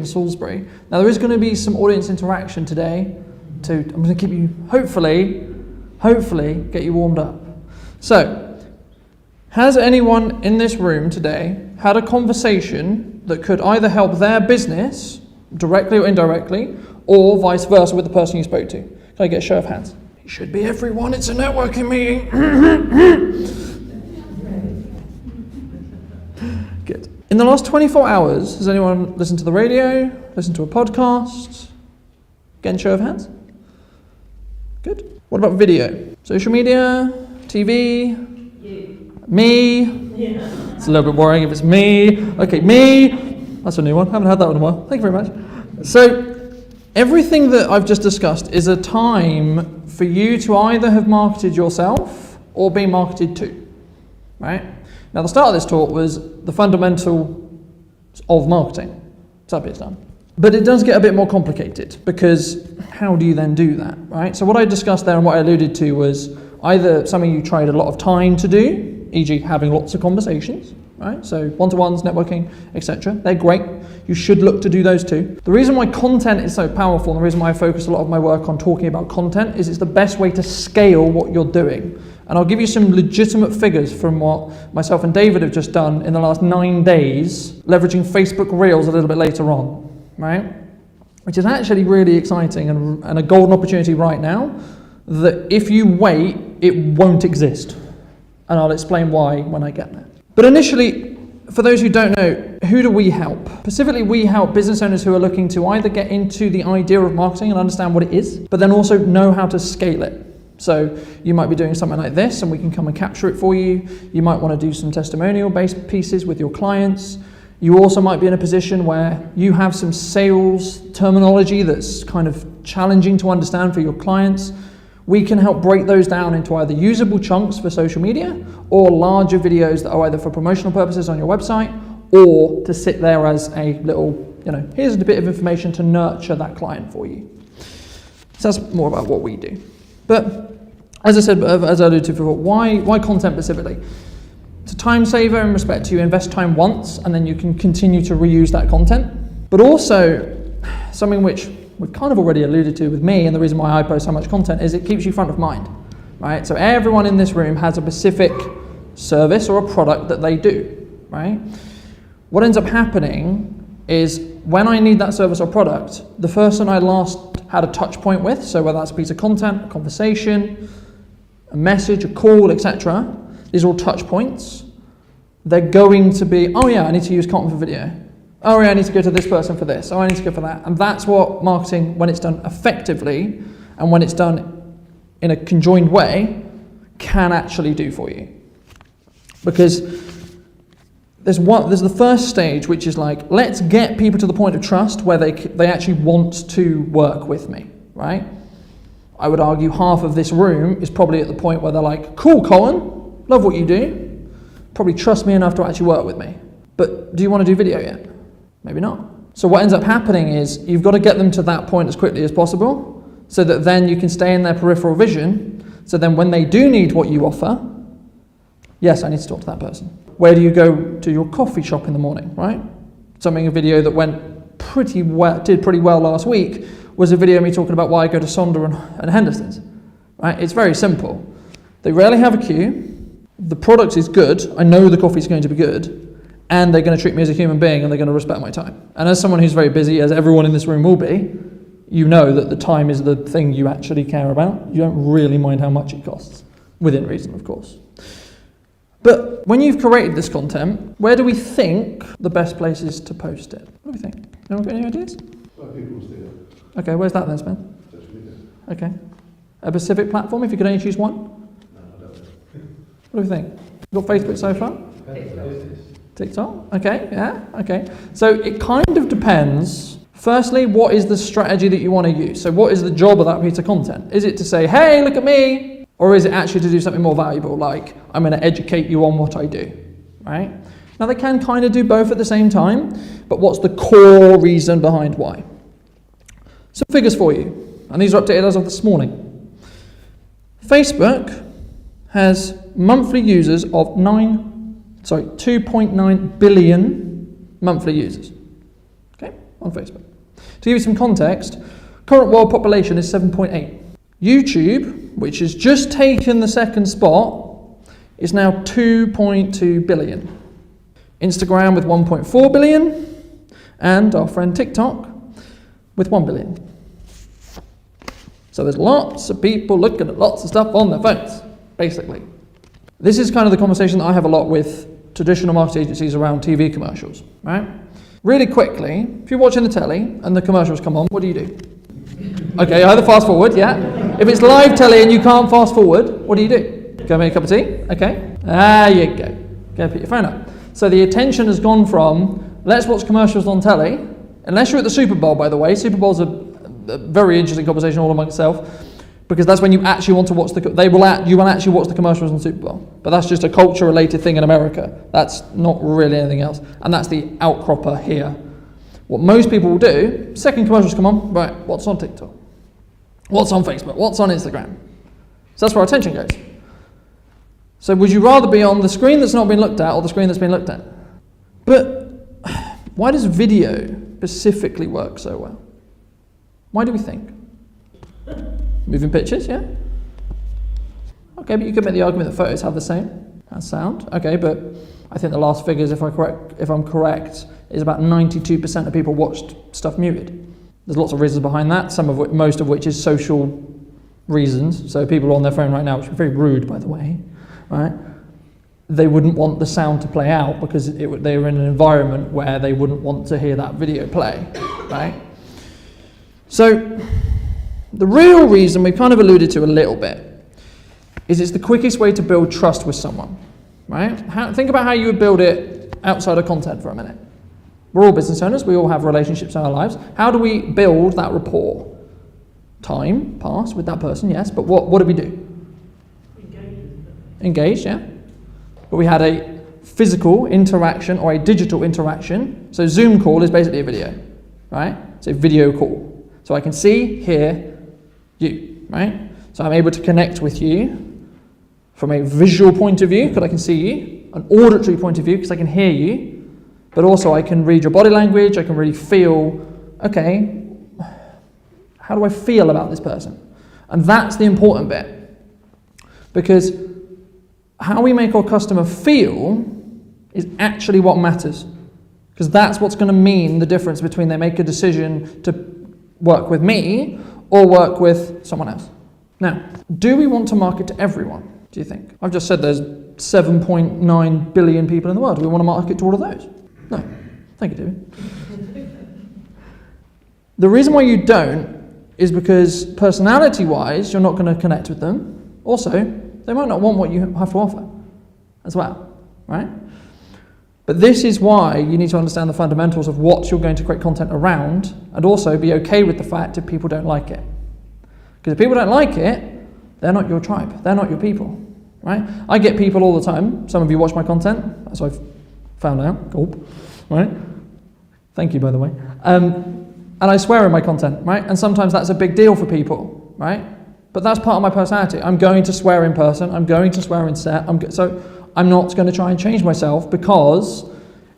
in Salisbury. Now there is going to be some audience interaction today. I'm going to keep you, hopefully, get you warmed up. So, has anyone in this room today had a conversation that could either help their business, directly or indirectly, or vice versa with the person you spoke to? Can I get a show of hands? It should be everyone, it's a networking meeting. Good. In the last 24 hours, has anyone listened to the radio, listened to a podcast? Again, show of hands. Good. What about video? Social media? TV? You. Me? Yeah. It's a little bit worrying if it's me. Okay, me. That's a new one. Haven't had that one in a while. Thank you very much. So, everything that I've just discussed is a time for you to either have marketed yourself or be marketed to, right? Now, the start of this talk was the fundamentals of marketing. So that bit's done. But it does get a bit more complicated, because how do you then do that, right? So what I discussed there and what I alluded to was either something you tried a lot of time to do, e.g. having lots of conversations, right? So one-to-ones, networking, etc. They're great. You should look to do those too. The reason why content is so powerful, and the reason why I focus a lot of my work on talking about content, is it's the best way to scale what you're doing. And I'll give you some legitimate figures from what myself and David have just done in the last 9 days, leveraging Facebook Reels a little bit later on, right? Which is actually really exciting and a golden opportunity right now that if you wait, it won't exist. And I'll explain why when I get there. But initially, for those who don't know, who do we help? Specifically, we help business owners who are looking to either get into the idea of marketing and understand what it is, but then also know how to scale it. So you might be doing something like this and we can come and capture it for you. You might want to do some testimonial-based pieces with your clients. You also might be in a position where you have some sales terminology that's kind of challenging to understand for your clients. We can help break those down into either usable chunks for social media or larger videos that are either for promotional purposes on your website or to sit there as a little, here's a bit of information to nurture that client for you. So that's more about what we do. But as I said, as I alluded to before, why content specifically? It's a time saver in respect to you invest time once and then you can continue to reuse that content. But also something which we've kind of already alluded to with me, and the reason why I post so much content is it keeps you front of mind, right? So everyone in this room has a specific service or a product that they do, right? What ends up happening is when I need that service or product, the person I last had a touch point with, so whether that's a piece of content, a conversation, a message, a call, etc., these are all touch points. They're going to be, oh yeah, I need to use content for video. Oh yeah, I need to go to this person for this. Oh, I need to go for that. And that's what marketing, when it's done effectively and when it's done in a conjoined way, can actually do for you. Because there's the first stage, which is like, let's get people to the point of trust where they actually want to work with me, right? I would argue half of this room is probably at the point where they're like, cool, Colin, love what you do. Probably trust me enough to actually work with me. But do you want to do video yet? Maybe not. So what ends up happening is you've got to get them to that point as quickly as possible so that then you can stay in their peripheral vision. So then when they do need what you offer, yes, I need to talk to that person. Where do you go to your coffee shop in the morning, right? A video that went did pretty well last week was a video of me talking about why I go to Sonder and Henderson's, right? It's very simple. They rarely have a queue. The product is good. I know the coffee's going to be good. And they're going to treat me as a human being and they're going to respect my time. And as someone who's very busy, as everyone in this room will be, you know that the time is the thing you actually care about. You don't really mind how much it costs, within reason, of course. But when you've created this content, where do we think the best place is to post it? What do we think? Anyone got any ideas? Okay, where's that then, Spen? Social media. Okay. A specific platform, if you could only choose one? No, I don't know. What do we think? You got Facebook so far? TikTok? Okay, yeah, okay. So it kind of depends. Firstly, what is the strategy that you want to use? So what is the job of that piece of content? Is it to say, hey, look at me? Or is it actually to do something more valuable, like I'm going to educate you on what I do, right? Now they can kind of do both at the same time, but what's the core reason behind why? Some figures for you, and these are updated as of this morning. Facebook has monthly users of 2.9 billion monthly users. Okay, on Facebook. To give you some context, current world population is 7.8. YouTube, which has just taken the second spot, is now 2.2 billion. Instagram with 1.4 billion, and our friend TikTok with 1 billion. So there's lots of people looking at lots of stuff on their phones, basically. This is kind of the conversation that I have a lot with traditional marketing agencies around TV commercials, right? Really quickly, if you're watching the telly and the commercials come on, what do you do? Okay, either fast forward, yeah. If it's live telly and you can't fast forward, what do? Go make a cup of tea, okay. There you go. Go put your phone up. So the attention has gone from, let's watch commercials on telly, unless you're at the Super Bowl, by the way. Super Bowl's a very interesting conversation all among itself, because that's when you actually want to watch you will actually watch the commercials on Super Bowl. But that's just a culture-related thing in America. That's not really anything else. And that's the outcropper here. What most people will do, second commercials come on, right, what's on TikTok? What's on Facebook? What's on Instagram? So that's where our attention goes. So would you rather be on the screen that's not been looked at or the screen that's been looked at? But why does video specifically work so well? Why do we think? Moving pictures, yeah? Okay, but you could make the argument that photos have the same as sound. Okay, but I think the last figures, if I'm correct, is about 92% of people watched stuff muted. There's lots of reasons behind that, most of which is social reasons. So people are on their phone right now, which is very rude, by the way, right? They wouldn't want the sound to play out because they were in an environment where they wouldn't want to hear that video play, right? So the real reason we've kind of alluded to a little bit is it's the quickest way to build trust with someone, right? Think about how you would build it outside of content for a minute. We're all business owners, we all have relationships in our lives. How do we build that rapport? Time passed with that person, yes, but what do we do? Engage, yeah. But we had a physical interaction or a digital interaction. So Zoom call is basically a video, right? It's a video call. So I can see, hear you, right? So I'm able to connect with you from a visual point of view, because I can see you, an auditory point of view, because I can hear you, but also I can read your body language, I can really feel, okay, how do I feel about this person? And that's the important bit, because how we make our customer feel is actually what matters, because that's what's going to mean the difference between they make a decision to work with me or work with someone else. Now, do we want to market to everyone, do you think? I've just said there's 7.9 billion people in the world. Do we want to market to all of those? No. Thank you, David. The reason why you don't is because personality-wise, you're not going to connect with them. Also, they might not want what you have to offer as well, right? But this is why you need to understand the fundamentals of what you're going to create content around, and also be okay with the fact if people don't like it. Because if people don't like it, they're not your tribe, they're not your people, right? I get people all the time, some of you watch my content, as I've found out, gulp, right? Thank you, by the way. And I swear in my content, right? And sometimes that's a big deal for people, right? But that's part of my personality. I'm going to swear in person, I'm going to swear in set, so I'm not going to try and change myself, because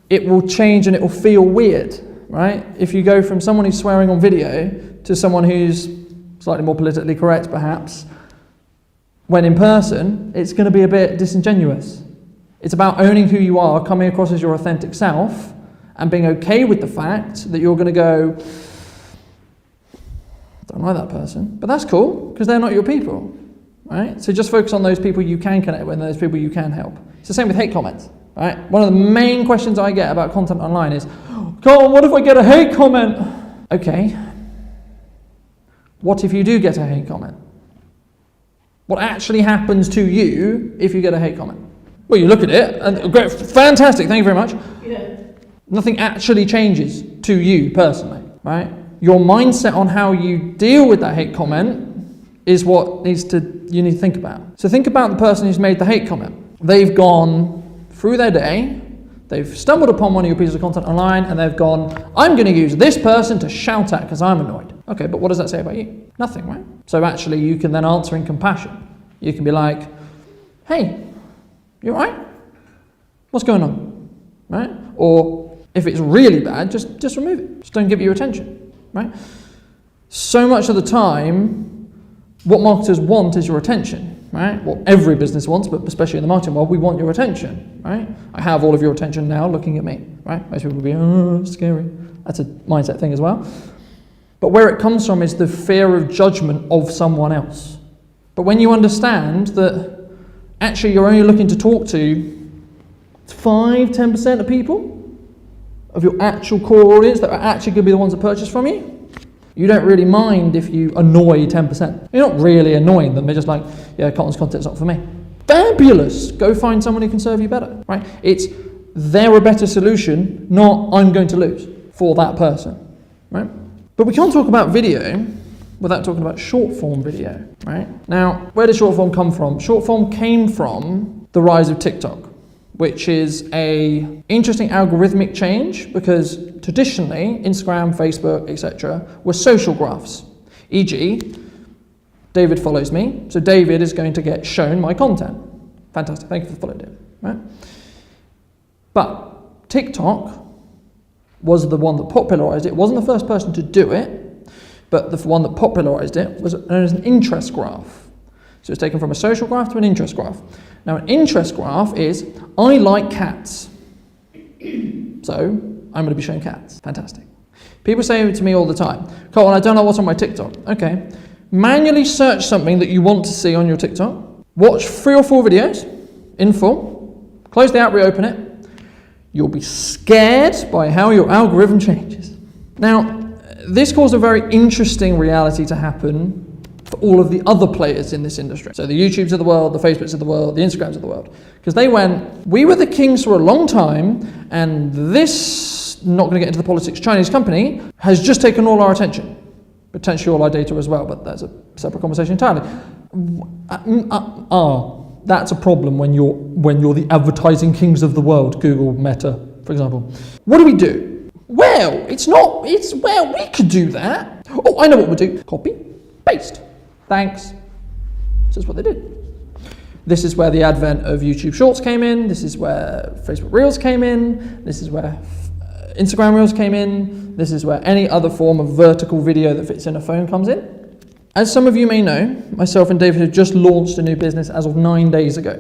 it will change and it will feel weird, right? If you go from someone who's swearing on video to someone who's slightly more politically correct, perhaps, when in person, it's going to be a bit disingenuous. It's about owning who you are, coming across as your authentic self, and being okay with the fact that you're going to go, don't like that person, but that's cool, because they're not your people. Right? So just focus on those people you can connect with and those people you can help. It's the same with hate comments. Right? One of the main questions I get about content online is, Colin, what if I get a hate comment? Okay. What if you do get a hate comment? What actually happens to you if you get a hate comment? Well, you look at it, and great, fantastic, thank you very much. Yeah. Nothing actually changes to you personally, right? Your mindset on how you deal with that hate comment is what you need to think about. So think about the person who's made the hate comment. They've gone through their day, they've stumbled upon one of your pieces of content online, and they've gone, I'm going to use this person to shout at because I'm annoyed. Okay, but what does that say about you? Nothing, right? So actually you can then answer in compassion. You can be like, hey, you all right? What's going on? Right? Or If it's really bad, just remove it. Just don't give it your attention, right? So much of the time, what marketers want is your attention, right? What every business wants, but especially in the marketing world, we want your attention, right? I have all of your attention now looking at me, right? Most people will be, oh, scary. That's a mindset thing as well. But where it comes from is the fear of judgment of someone else. But when you understand that actually you're only looking to talk to 5-10% of people, of your actual core audience that are actually going to be the ones that purchase from you, you don't really mind if you annoy 10%. You're not really annoying them. They're just like, yeah, Cotton's content's not for me. Fabulous. Go find someone who can serve you better, right? It's they're a better solution, not I'm going to lose for that person, right? But we can't talk about video without talking about short form video, right? Now, where did short form come from? Short form came from the rise of TikTok, which is a interesting algorithmic change because traditionally Instagram, Facebook, etc. were social graphs. E.g., David follows me, so David is going to get shown my content. Fantastic, thank you for following David, right? But TikTok was the one that popularized it. It wasn't the first person to do it, but the one that popularized it was known as an interest graph. So it's taken from a social graph to an interest graph. Now, an interest graph is, I like cats, so I'm going to be showing cats. Fantastic. People say to me all the time, Colin, I don't know what's on my TikTok. Okay, manually search something that you want to see on your TikTok, watch 3 or 4 videos in full, close the app, reopen it. You'll be scared by how your algorithm changes. Now, this caused a very interesting reality to happen for all of the other players in this industry. So the YouTubes of the world, the Facebooks of the world, the Instagrams of the world. Because they went, we were the kings for a long time, and this, not going to get into the politics, Chinese company has just taken all our attention. Potentially all our data as well, but that's a separate conversation entirely. That's a problem when you're the advertising kings of the world, Google, Meta, for example. What do? Well, we could do that. Oh, I know what we'll do. Copy, paste. Thanks. This is what they did. This is where the advent of YouTube Shorts came in. This is where Facebook Reels came in. This is where Instagram Reels came in. This is where any other form of vertical video that fits in a phone comes in. As some of you may know, myself and David have just launched a new business as of 9 days ago.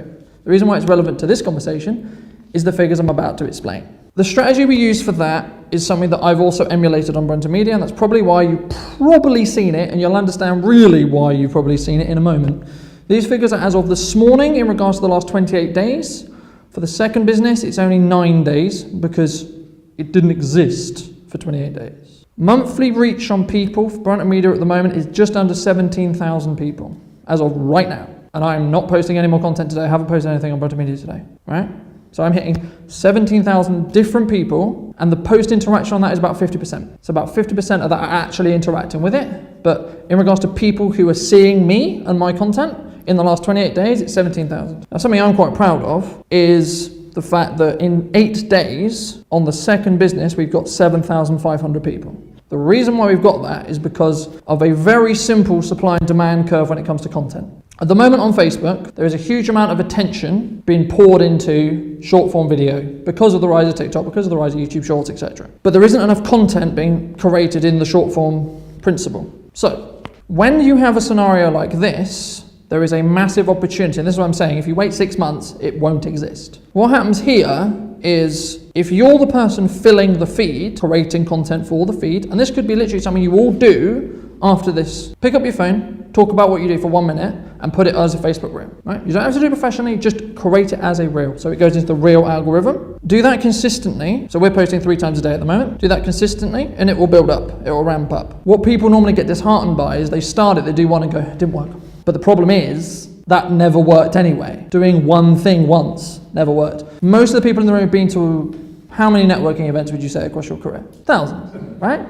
The reason why it's relevant to this conversation is the figures I'm about to explain. The strategy we use for that is something that I've also emulated on Brunton Media, and that's probably why you've probably seen it, and you'll understand really why you've probably seen it in a moment. These figures are as of this morning in regards to the last 28 days. For the second business, it's only 9 days because it didn't exist for 28 days. Monthly reach on people for Brunton Media at the moment is just under 17,000 people as of right now. And I'm not posting any more content today. I haven't posted anything on Brunton Media today, right? So I'm hitting 17,000 different people, and the post interaction on that is about 50%. So about 50% of that are actually interacting with it. But in regards to people who are seeing me and my content in the last 28 days, it's 17,000. Now, something I'm quite proud of is the fact that in 8 days, on the second business, we've got 7,500 people. The reason why we've got that is because of a very simple supply and demand curve when it comes to content. At the moment on Facebook, there is a huge amount of attention being poured into short form video because of the rise of TikTok, because of the rise of YouTube Shorts, etc. But there isn't enough content being created in the short form principle. So when you have a scenario like this, there is a massive opportunity, and this is what I'm saying, if you wait 6 months, it won't exist. What happens here is if you're the person filling the feed, creating content for the feed, and this could be literally something you all do after this, pick up your phone, talk about what you do for 1 minute, and put it as a Facebook reel, right? You don't have to do it professionally, just create it as a reel. So it goes into the reel algorithm. Do that consistently. So we're posting 3 times a day at the moment. Do that consistently, and it will build up, it will ramp up. What people normally get disheartened by is they start it, they do one and go, it didn't work. But the problem is, that never worked anyway. Doing one thing once never worked. Most of the people in the room have been to, how many networking events would you say across your career? Thousands, right?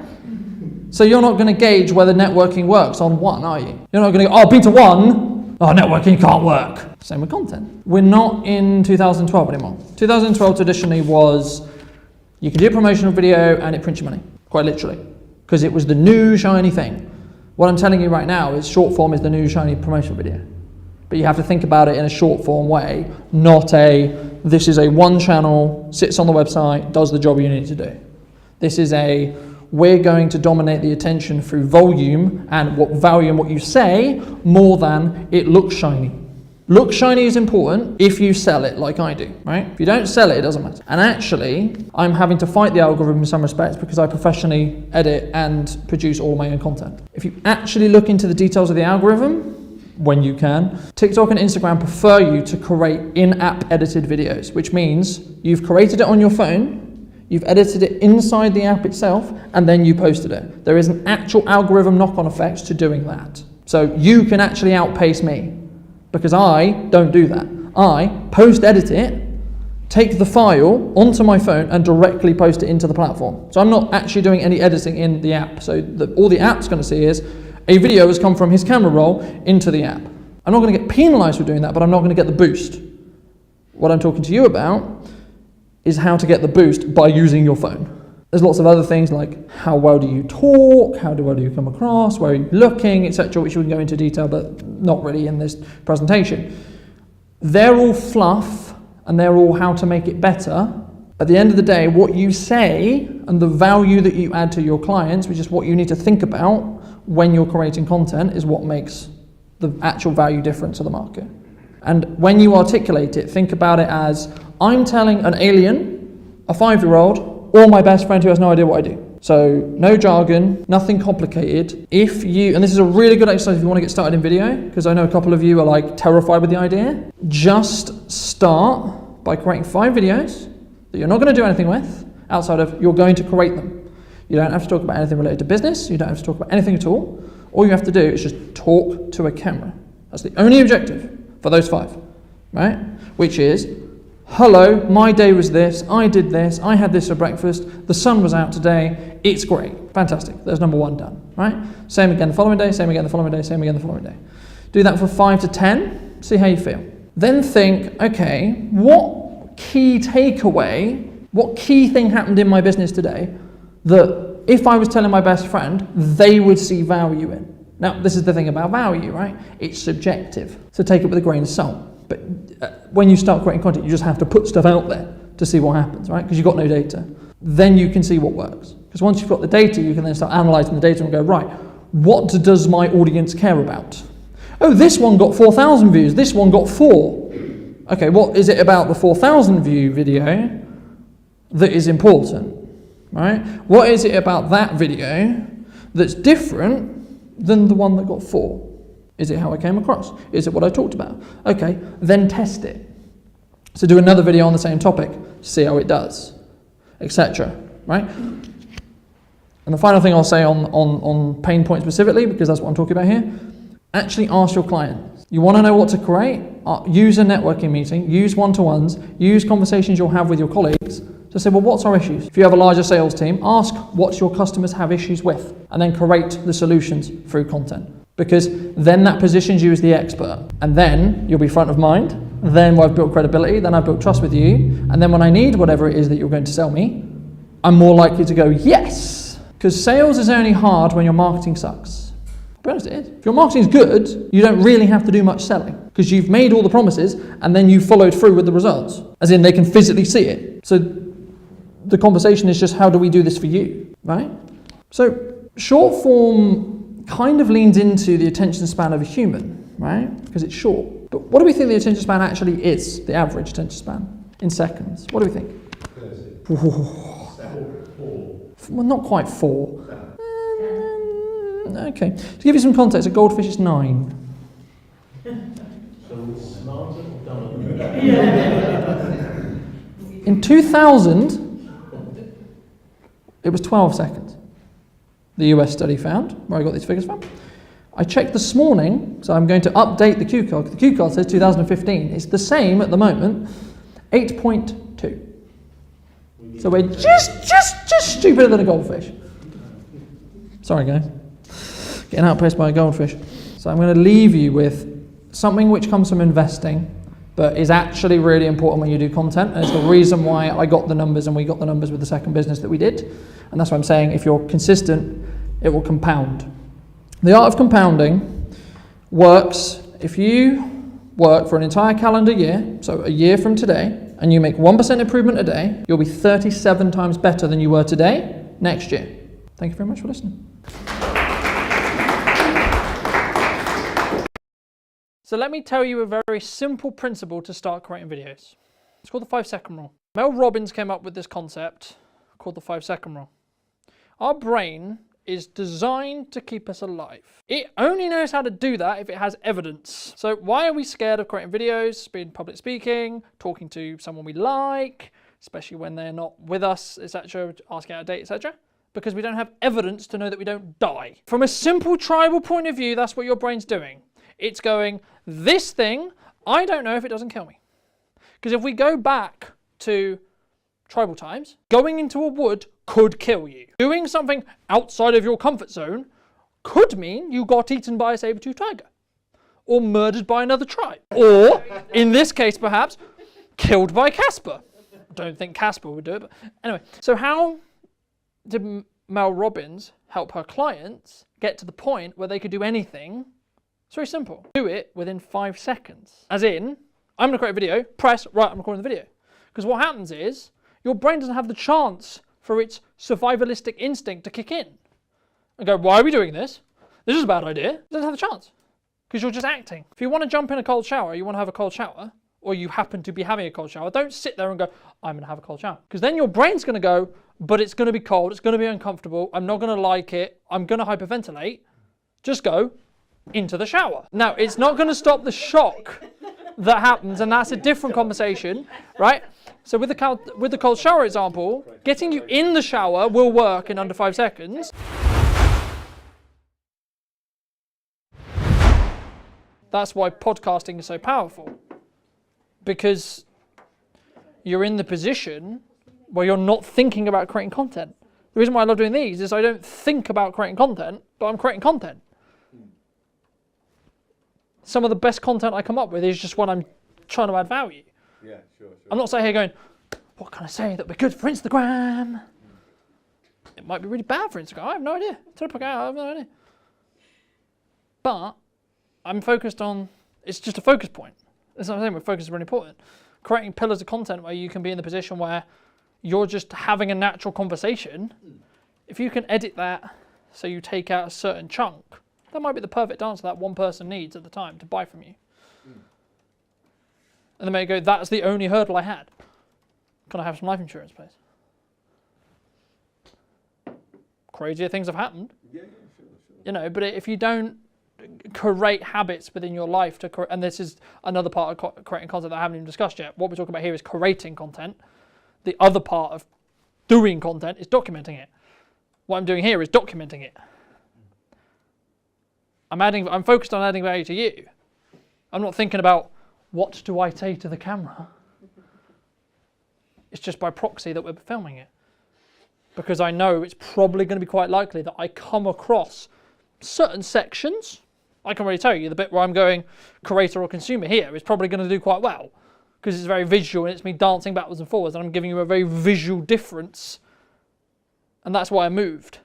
So you're not going to gauge whether networking works on one, are you? You're not going to go, oh, I've been to one, oh, networking can't work. Same with content. We're not in 2012 anymore. 2012 traditionally was, you could do a promotional video and it prints your money, quite literally, because it was the new shiny thing. What I'm telling you right now is short form is the new shiny promotional video. But you have to think about it in a short form way, not a this is a one channel, sits on the website, does the job you need to do. This is we're going to dominate the attention through volume and what value and what you say more than it looks shiny. Look shiny is important if you sell it like I do, right? If you don't sell it, it doesn't matter. And actually, I'm having to fight the algorithm in some respects because I professionally edit and produce all my own content. If you actually look into the details of the algorithm, when you can, TikTok and Instagram prefer you to create in-app edited videos, which means you've created it on your phone, you've edited it inside the app itself, and then you posted it. There is an actual algorithm knock-on effect to doing that. So you can actually outpace me. Because I don't do that. I post-edit it, take the file onto my phone and directly post it into the platform. So I'm not actually doing any editing in the app. So all the app's going to see is a video has come from his camera roll into the app. I'm not going to get penalized for doing that, but I'm not going to get the boost. What I'm talking to you about is how to get the boost by using your phone. There's lots of other things like how well do you talk, how well do you come across, where are you looking, etc., which we can go into detail, but not really in this presentation. They're all fluff and they're all how to make it better. At the end of the day, what you say and the value that you add to your clients, which is what you need to think about when you're creating content, is what makes the actual value difference to the market. And when you articulate it, think about it as I'm telling an alien, a 5-year-old, or my best friend who has no idea what I do. So no jargon, nothing complicated. And this is a really good exercise if you want to get started in video, because I know a couple of you are like terrified with the idea. Just start by creating 5 videos that you're not going to do anything with outside of you're going to create them. You don't have to talk about anything related to business. You don't have to talk about anything at all. All you have to do is just talk to a camera. That's the only objective for those 5, right? Which is, hello, my day was this, I did this, I had this for breakfast, the sun was out today, it's great, fantastic, there's number 1 done, right? Same again the following day, same again the following day, same again the following day. Do that for 5 to 10, see how you feel. Then think, okay, what key takeaway, what key thing happened in my business today that if I was telling my best friend, they would see value in? Now, this is the thing about value, right? It's subjective, so take it with a grain of salt. But when you start creating content, you just have to put stuff out there to see what happens, right? Because you've got no data. Then you can see what works. Because once you've got the data, you can then start analysing the data and go, right, what does my audience care about? Oh, this one got 4,000 views, this one got 4. Okay, what is it about the 4,000 view video that is important, right? What is it about that video that's different than the one that got 4? Is it how I came across? Is it what I talked about? Okay, then test it. So do another video on the same topic, see how it does, etc. Right? And the final thing I'll say on pain point specifically, because that's what I'm talking about here, actually ask your client. You want to know what to create? Use a networking meeting, use one-to-ones, use conversations you'll have with your colleagues to say, well, what's our issues? If you have a larger sales team, ask what your customers have issues with, and then create the solutions through content. Because then that positions you as the expert, and then you'll be front of mind, then I've built credibility, then I've built trust with you, and then when I need whatever it is that you're going to sell me, I'm more likely to go, yes! Because sales is only hard when your marketing sucks. To be honest, it is. If your marketing's good, you don't really have to do much selling, because you've made all the promises, and then you've followed through with the results, as in they can physically see it. So the conversation is just, how do we do this for you, right? So short form kind of leans into the attention span of a human, right? Because it's short. But what do we think the attention span actually is, the average attention span, in seconds? What do we think? 30. Well, not quite 4. Okay. To give you some context, a goldfish is 9. So smarter or dumber? In 2000, it was 12 seconds. The US study found, where I got these figures from. I checked this morning, so I'm going to update the cue card. The cue card says 2015. It's the same at the moment, 8.2. So we're just stupider than a goldfish. Sorry, guys. Getting outpaced by a goldfish. So I'm going to leave you with something which comes from investing, but is actually really important when you do content. And it's the reason why I got the numbers and we got the numbers with the second business that we did. And that's why I'm saying if you're consistent, it will compound. The art of compounding works if you work for an entire calendar year, so a year from today, and you make 1% improvement a day, you'll be 37 times better than you were today next year. Thank you very much for listening. So let me tell you a very simple principle to start creating videos. It's called the 5-second rule. Mel Robbins came up with this concept called the 5-second rule. Our brain is designed to keep us alive. It only knows how to do that if it has evidence. So why are we scared of creating videos, being public speaking, talking to someone we like, especially when they're not with us, etc., asking out a date, etc.? Because we don't have evidence to know that we don't die. From a simple tribal point of view, that's what your brain's doing. It's going, this thing, I don't know if it doesn't kill me. Because if we go back to tribal times, going into a wood could kill you. Doing something outside of your comfort zone could mean you got eaten by a saber-toothed tiger. Or murdered by another tribe. Or, in this case perhaps, killed by Casper. I don't think Casper would do it, but anyway. So how did Mel Robbins help her clients get to the point where they could do anything? It's very simple. Do it within 5 seconds. As in, I'm going to create a video, press, right, I'm recording the video. Because what happens is, your brain doesn't have the chance for its survivalistic instinct to kick in. And go, why are we doing this? This is a bad idea. It doesn't have the chance. Because you're just acting. If you want to jump in a cold shower, you want to have a cold shower, or you happen to be having a cold shower, don't sit there and go, I'm going to have a cold shower. Because then your brain's going to go, but it's going to be cold, it's going to be uncomfortable, I'm not going to like it, I'm going to hyperventilate. Just go into the shower. Now, it's not going to stop the shock that happens, and that's a different conversation, right? So with the cold shower example, getting you in the shower will work in under 5 seconds. That's why podcasting is so powerful, because you're in the position where you're not thinking about creating content. The reason why I love doing these is I don't think about creating content, but I'm creating content. Some of the best content I come up with is just when I'm trying to add value. Yeah, sure. I'm not sitting here going, what can I say that would be good for Instagram? It might be really bad for Instagram. I have no idea. I have no idea. But I'm focused on, it's just a focus point. That's what I'm saying, where focus is really important. Creating pillars of content where you can be in the position where you're just having a natural conversation. If you can edit that so you take out a certain chunk, that might be the perfect answer that one person needs at the time to buy from you. And they may go, that's the only hurdle I had. Can I have some life insurance, please? Crazier things have happened. Yeah, sure. You know, but if you don't create habits within your life to and this is another part of creating content that I haven't even discussed yet. What we're talking about here is creating content. The other part of doing content is documenting it. What I'm doing here is documenting it. I'm focused on adding value to you. I'm not thinking about what do I say to the camera. It's just by proxy that we're filming it. Because I know it's probably going to be quite likely that I come across certain sections. I can already tell you the bit where I'm going creator or consumer here is probably going to do quite well. Because it's very visual and it's me dancing backwards and forwards and I'm giving you a very visual difference. And that's why I moved.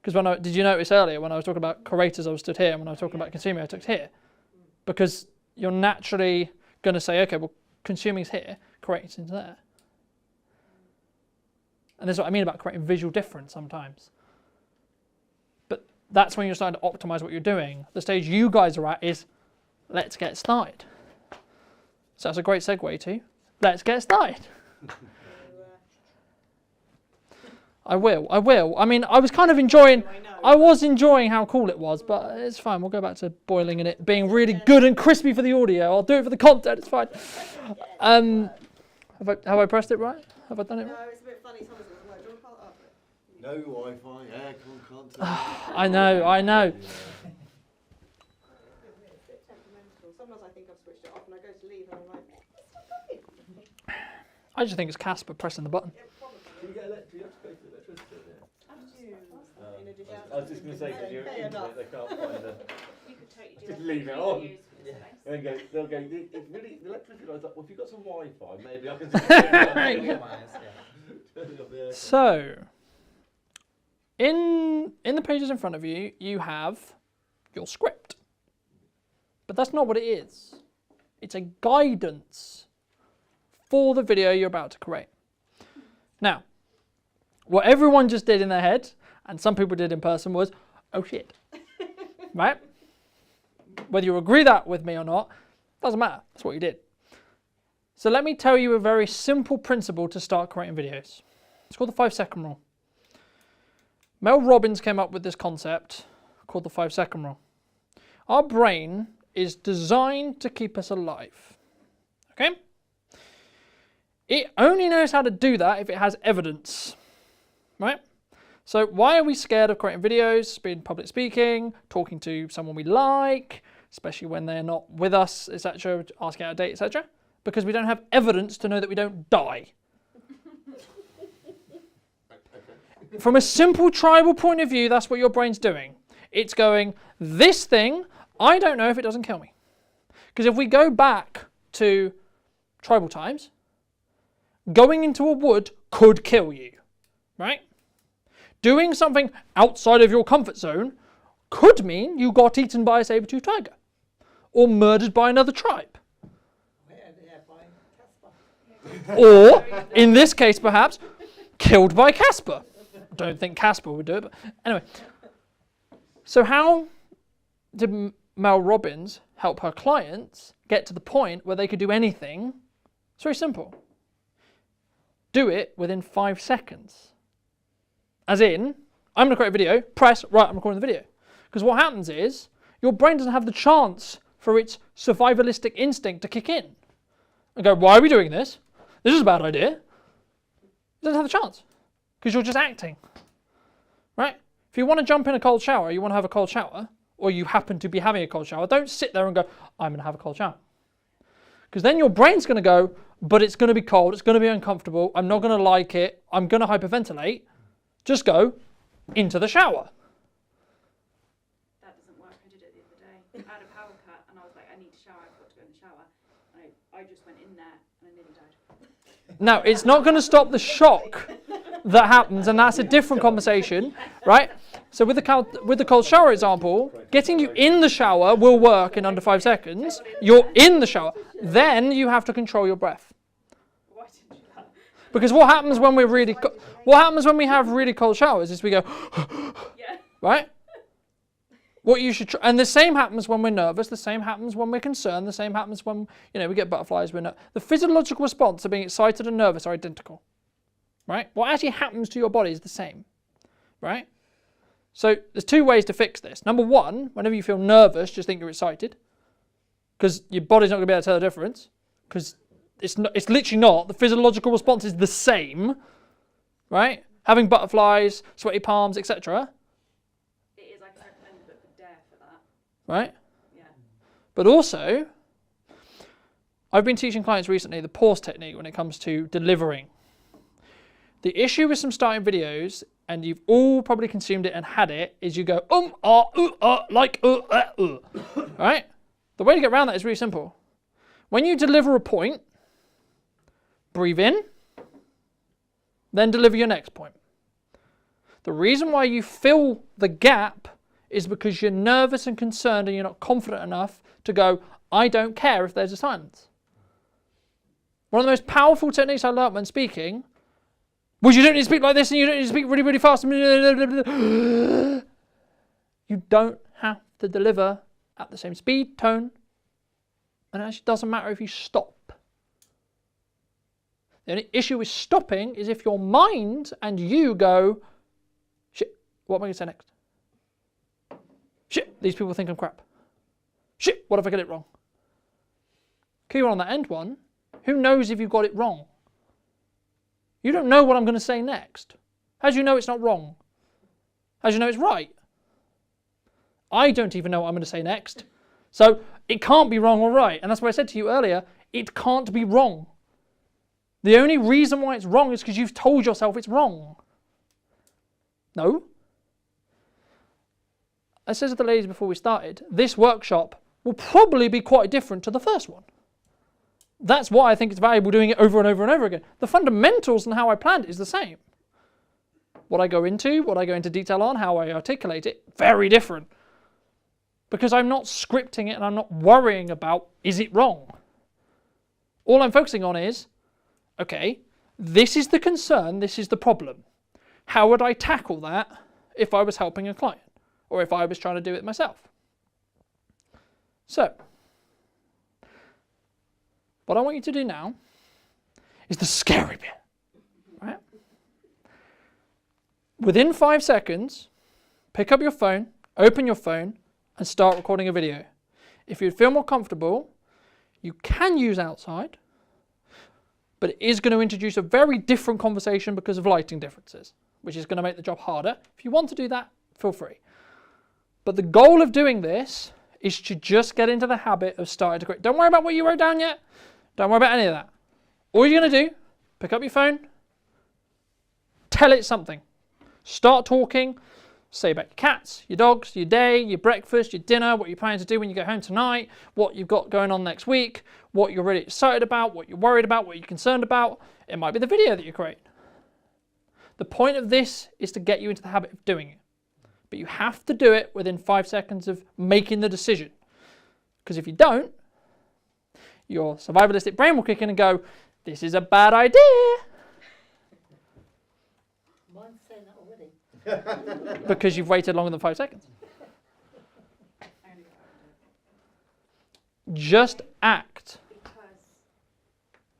Because did you notice earlier when I was talking about creators, I was stood here, and when I was talking about consuming, I took here. Because you're naturally going to say, okay, well, consuming's here, creating's into there. And this is what I mean about creating visual difference sometimes. But that's when you're starting to optimize what you're doing. The stage you guys are at is, let's get started. So that's a great segue to, let's get started. I will. I mean, I was kind of enjoying, I was enjoying how cool it was, but it's fine. We'll go back to boiling and it being really good and crispy for the audio. I'll do it for the content, it's fine. Have I pressed it right? Have I done it right? No, it's a bit funny. Thomas was like, do you want to part up? No Wi-Fi, aircon, content. I know. Sometimes I think I've switched it off and I go to leave and I'm like, it's not going. I just think it's Casper pressing the button. Do you have to pay for electricity there? In addition, I was just going to say, because you're internet, they can't find the... You could totally do Just it. leave it on. And they'll go, it's really, the electricity, I was like, well, if you've got some Wi-Fi, maybe I can turn it off. So, in the pages in front of you, you have your script. But that's not what it is. It's a guidance for the video you're about to create. Now, what everyone just did in their head, and some people did in person, was, oh shit, right? Whether you agree that with me or not, doesn't matter, that's what you did. So let me tell you a very simple principle to start creating videos. It's called the 5-second rule. Mel Robbins came up with this concept called the 5-second rule. Our brain is designed to keep us alive, okay? It only knows how to do that if it has evidence, right? So why are we scared of creating videos, being public speaking, talking to someone we like, especially when they're not with us, etc., asking out a date, etc.? Because we don't have evidence to know that we don't die. From a simple tribal point of view, that's what your brain's doing. It's going, this thing, I don't know if it doesn't kill me. Because if we go back to tribal times, going into a wood could kill you, right? Doing something outside of your comfort zone could mean you got eaten by a saber-toothed tiger or murdered by another tribe. Or, in this case perhaps, killed by Casper. Don't think Casper would do it, but anyway. So how did Mel Robbins help her clients get to the point where they could do anything? It's very simple. Do it within 5 seconds. As in, I'm going to create a video, press, right, I'm recording the video. Because what happens is, your brain doesn't have the chance for its survivalistic instinct to kick in. And go, why are we doing this? This is a bad idea. It doesn't have the chance. Because you're just acting. Right? If you want to jump in a cold shower, you want to have a cold shower, or you happen to be having a cold shower, don't sit there and go, I'm going to have a cold shower. Because then your brain's going to go, but it's going to be cold, it's going to be uncomfortable, I'm not going to like it, I'm going to hyperventilate. Just go into the shower. That doesn't work. I did it the other day. I had a power cut and I was like, I need to shower, I've got to go in the shower. And I just went in there and I nearly died. Now, it's not going to stop the shock that happens, and that's a different conversation, right? So with the cold shower example, getting you in the shower will work in under 5 seconds. You're in the shower. Then you have to control your breath. Why didn't you do that? Because what happens when we have really cold showers is we go, Yeah. right? What you should, and the same happens when we're nervous, the same happens when we're concerned, the same happens when, we get butterflies. The physiological response to being excited and nervous are identical, right? What actually happens to your body is the same, right? So there's 2 ways to fix this. Number 1, whenever you feel nervous, just think you're excited, because your body's not going to be able to tell the difference, because it's literally not. The physiological response is the same, right? Having butterflies, sweaty palms, etc. It is, I can recommend a book for Dare for that. Right? Yeah. But also, I've been teaching clients recently the pause technique when it comes to delivering. The issue with some starting videos, and you've all probably consumed it and had it, is you go, right? The way to get around that is really simple. When you deliver a point, breathe in, then deliver your next point. The reason why you fill the gap is because you're nervous and concerned and you're not confident enough to go, I don't care if there's a silence. One of the most powerful techniques I learned when speaking was you don't need to speak like this and you don't need to speak really, really fast. You don't have to deliver at the same speed, tone, and it actually doesn't matter if you stop. The only issue with stopping is if your mind and you go, shit, what am I going to say next? Shit, these people think I'm crap. Shit, what if I get it wrong? Key on that end one, who knows if you got it wrong? You don't know what I'm going to say next. How do you know it's not wrong? How do you know it's right? I don't even know what I'm going to say next. So it can't be wrong or right. And that's why I said to you earlier, it can't be wrong. The only reason why it's wrong is because you've told yourself it's wrong. No. I said to the ladies before we started, this workshop will probably be quite different to the first one. That's why I think it's valuable doing it over and over and over again. The fundamentals and how I planned it is the same. What I go into detail on, how I articulate it, very different. Because I'm not scripting it and I'm not worrying about, is it wrong? All I'm focusing on is, Okay, this is the concern, this is the problem. How would I tackle that if I was helping a client or if I was trying to do it myself? So, what I want you to do now is the scary bit, right? Within 5 seconds, pick up your phone, open your phone, and start recording a video. If you'd feel more comfortable, you can use outside, but it is going to introduce a very different conversation because of lighting differences, which is going to make the job harder. If you want to do that, feel free. But the goal of doing this is to just get into the habit of starting to create. Don't worry about what you wrote down yet. Don't worry about any of that. All you're going to do, pick up your phone, tell it something. Start talking, say about your cats, your dogs, your day, your breakfast, your dinner, what you're planning to do when you get home tonight, what you've got going on next week, what you're really excited about, what you're worried about, what you're concerned about. It might be the video that you create. The point of this is to get you into the habit of doing it. But you have to do it within 5 seconds of making the decision. Because if you don't, your survivalistic brain will kick in and go, this is a bad idea. Mine's saying that already. Because you've waited longer than 5 seconds. Just act. Because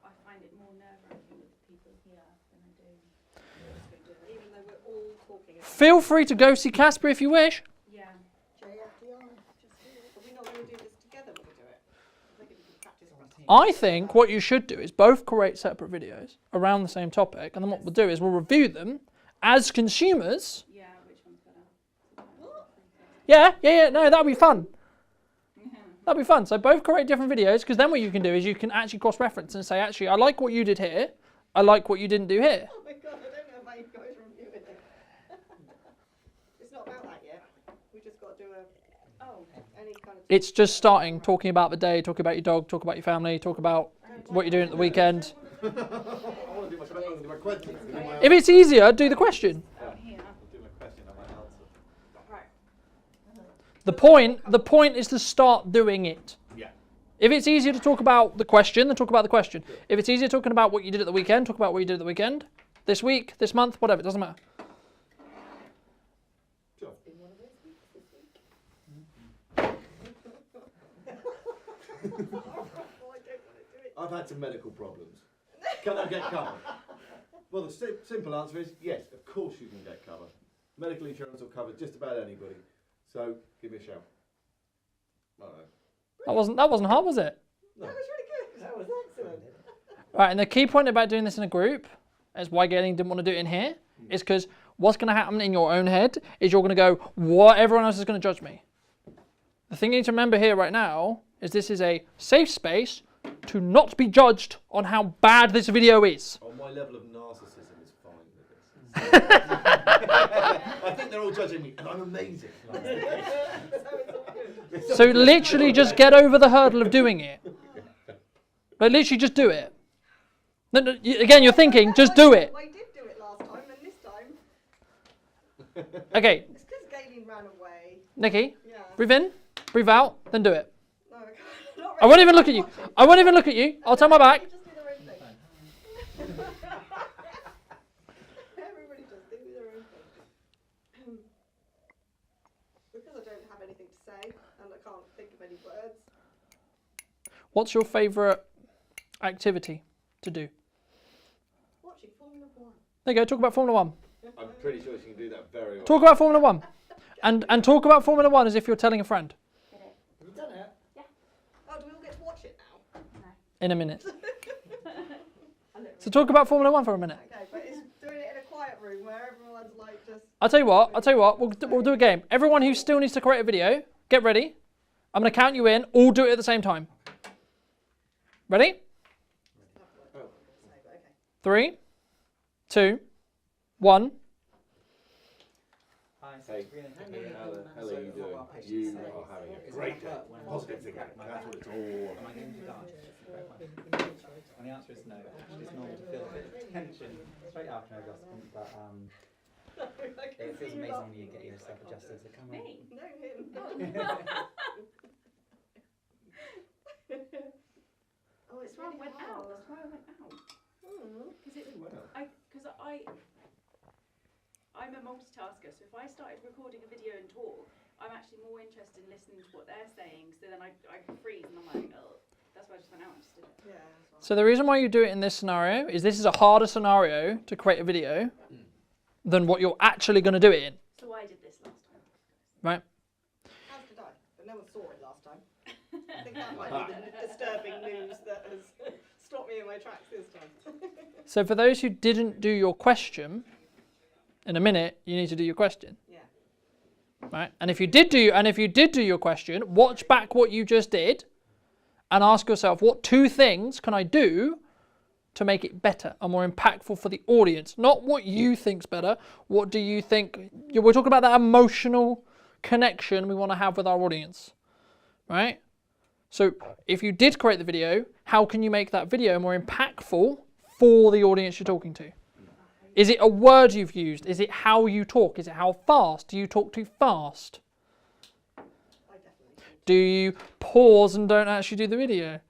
I find it more nerve-wracking with the people here than I do. Even though we're all talking about Feel free to go see Casper if you wish. Yeah. JFDI. just are we not going to do this together when we do it? I think it'd be practice for us. I think what you should do is both create separate videos around the same topic, and then what we'll do is we'll review them as consumers. Yeah, which one's better? Yeah, no, that'll be fun. That'll be fun. So both create different videos, because then what you can do is you can actually cross-reference and say, actually, I like what you did here. I like what you didn't do here. Oh my god, I don't know how you guys review it. It's not about that yet. We just got to do any kind of. It's just starting, talking about the day, talking about your dog, talk about your family, talk about what you're doing at the weekend. I want to do my question. If it's easier, do the question. Out here. I'll do my question, I might answer. Right. The point is to start doing it. Yeah. If it's easier to talk about the question, then talk about the question. If it's easier talking about what you did at the weekend, talk about what you did at the weekend. This week, this month, whatever, it doesn't matter. Sure. I've had some medical problems. Can I get cover? Well, the simple answer is yes, of course you can get cover. Medical insurance will cover just about anybody. So give me a shout. I don't know. That wasn't hard, was it? No. That was really good. That was excellent. Right, and the key point about doing this in a group, as why Galen didn't want to do it in here, is because what's going to happen in your own head is you're going to go, what, everyone else is going to judge me. The thing you need to remember here right now is this is a safe space to not be judged on how bad this video is. Oh, my level of narcissism is fine with this. I think they're all judging me, and I'm amazing. So literally just get over the hurdle of doing it. But literally just do it. No, again, you're thinking, just do it. I did do it last time, and this time Okay, it's because Galen ran away. Nikki, Yeah. breathe in, breathe out, then do it. No, I can't. Not I won't really even look at you. watching. I won't even look at you. I'll turn my back. Just do their own thing. Everybody just do their own thing. Because I don't have anything to say and I can't think of any words. What's your favourite activity to do? Watching Formula 1. There you go, talk about Formula 1. I'm pretty sure she can do that very well. Talk about Formula 1. And talk about Formula 1 as if you're telling a friend. Have you done it? Oh, do we all get to watch it now? In a minute. So talk about Formula 1 for a minute. Okay, but it's doing it in a quiet room where everyone's like just. I'll tell you what, we'll do a game. Everyone who still needs to create a video, get ready. I'm going to count you in, all do it at the same time. Ready? Okay. 3, 2, 1. Hey, how are you doing? You are having a great day. Positive thinking. That's what it's all Am I going to die? And the answer is no. Actually, it's normal to feel a bit of tension straight after an adjustment, but it feels amazing when you get yourself adjusted. So come on. Me? No, him. Oh, it's That's why I really went out. hard. That's why I went out. I'm a multitasker, so if I started recording a video and talk, I'm actually more interested in listening to what they're saying, so then I freeze and I'm like, oh, that's why I just went out and just did it. Yeah, that's right. So the reason why you do it in this scenario is this is a harder scenario to create a video than what you're actually going to do it in, So I did this last time. right? As did I, but no one saw it last time. I think that might be the disturbing news that has stopped me in my tracks this time. So for those who didn't do your question, in a minute you need to do your question, Yeah. right? And if you did do your question, watch back what you just did, and ask yourself, what 2 things can I do to make it better and more impactful for the audience? Not what you think's better. What do you think? We're talking about that emotional connection we want to have with our audience, right? So if you did create the video, how can you make that video more impactful for the audience you're talking to? Is it a word you've used? Is it how you talk? Is it how fast? Do you talk too fast? I definitely do. Do you pause and don't actually do the video?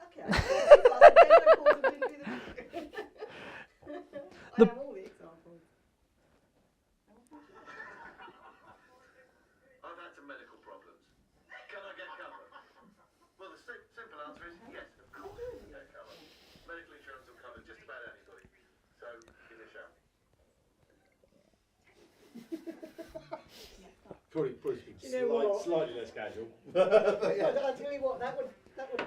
Okay, I pause and didn't do the video. I have all the examples. I've had some medical problems. Can I get cover? Well, the simple answer is yes, of course you can get cover. Medical insurance will cover just about anybody. So, give it a shout. Probably You know what? slightly less casual. I'll tell you what, that would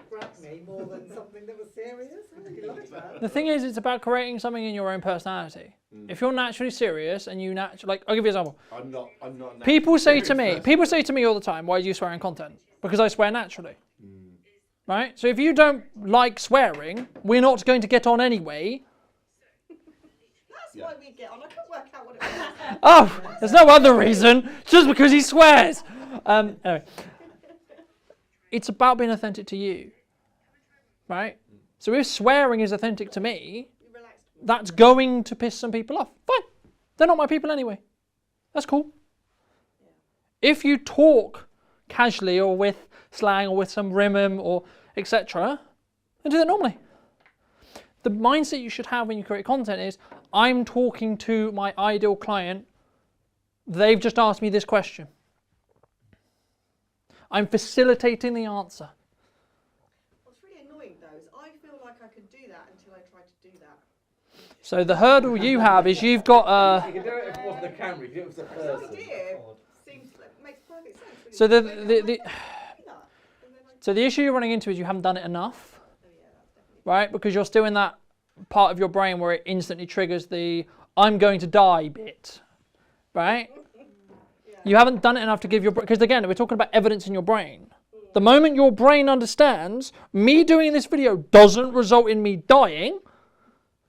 grab me more than something that was serious. I really like that. The thing is, it's about creating something in your own personality. If you're naturally serious and you naturally, like, I'll give you an example. I'm not. People say to me all the time, why do you swear in content? Because I swear naturally. Right? So if you don't like swearing, we're not going to get on anyway. That's why we get on. I couldn't work out what it was. Oh, there's no other reason, just because he swears. Anyway, it's about being authentic to you, right? So if swearing is authentic to me, You relaxed. that's going to piss some people off. Fine, they're not my people anyway. That's cool. If you talk casually or with slang or with some rimum or etc., then do that normally. The mindset you should have when you create content is, I'm talking to my ideal client. They've just asked me this question. I'm facilitating the answer. What's really annoying though is I feel like I could do that until I try to do that. So the hurdle you have is you've got You can do it if it wasn't the camera. You can do it with the The person. idea seems like, makes perfect sense. Really. so the Maybe I might the do that, and then I- so the issue you're running into is you haven't done it enough, Oh yeah, that's definitely. right? Because you're still in that part of your brain where it instantly triggers the I'm going to die bit, right? You haven't done it enough to give your because again we're talking about evidence in your brain. The moment your brain understands me doing this video doesn't result in me dying,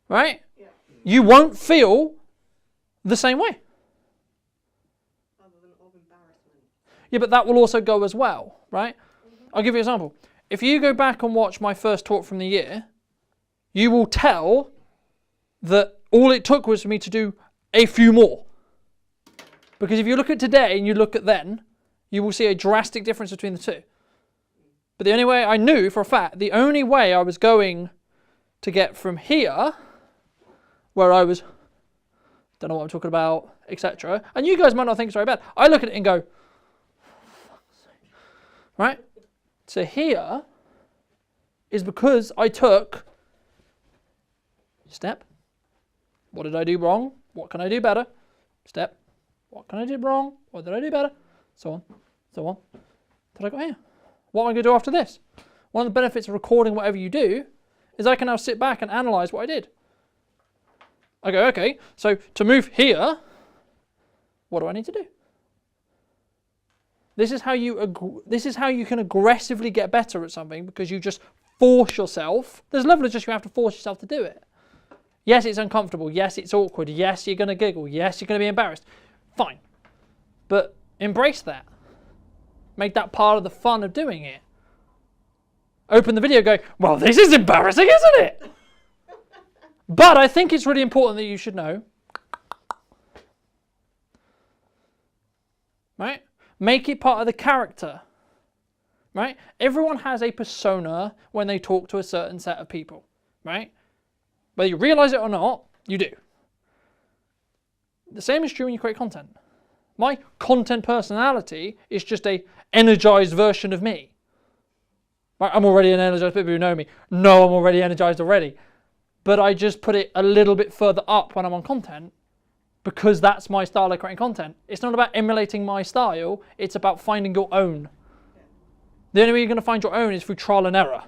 right? Yeah. You won't feel the same way. Other than of embarrassment. Yeah, but that will also go as well, right? I'll give you an example. If you go back and watch my first talk from the year, you will tell that all it took was for me to do a few more. Because if you look at today and you look at then, you will see a drastic difference between the two. But the only way I knew for a fact, the only way I was going to get from here, where I was, don't know what I'm talking about, etc. And you guys might not think it's very bad. I look at it and go, right? So here is because I took step. What did I do wrong? What can I do better? Step. What can I do wrong? What did I do better? So on, so on. Till I got here. What am I going to do after this? One of the benefits of recording whatever you do is I can now sit back and analyze what I did. I go, okay, so to move here, what do I need to do? This is how you can aggressively get better at something, because you just force yourself. There's a level of just you have to force yourself to do it. Yes, it's uncomfortable. Yes, it's awkward. Yes, you're going to giggle. Yes, you're going to be embarrassed. Fine. But embrace that. Make that part of the fun of doing it. Open the video, go, well, this is embarrassing, isn't it? But I think it's really important that you should know. Right? Make it part of the character. Right? Everyone has a persona when they talk to a certain set of people. Right? Whether you realize it or not, you do. The same is true when you create content. My content personality is just a energized version of me. Right? I'm already an energized, people who know me know I'm already energized already. But I just put it a little bit further up when I'm on content because that's my style of creating content. It's not about emulating my style, it's about finding your own. The only way you're going to find your own is through trial and error.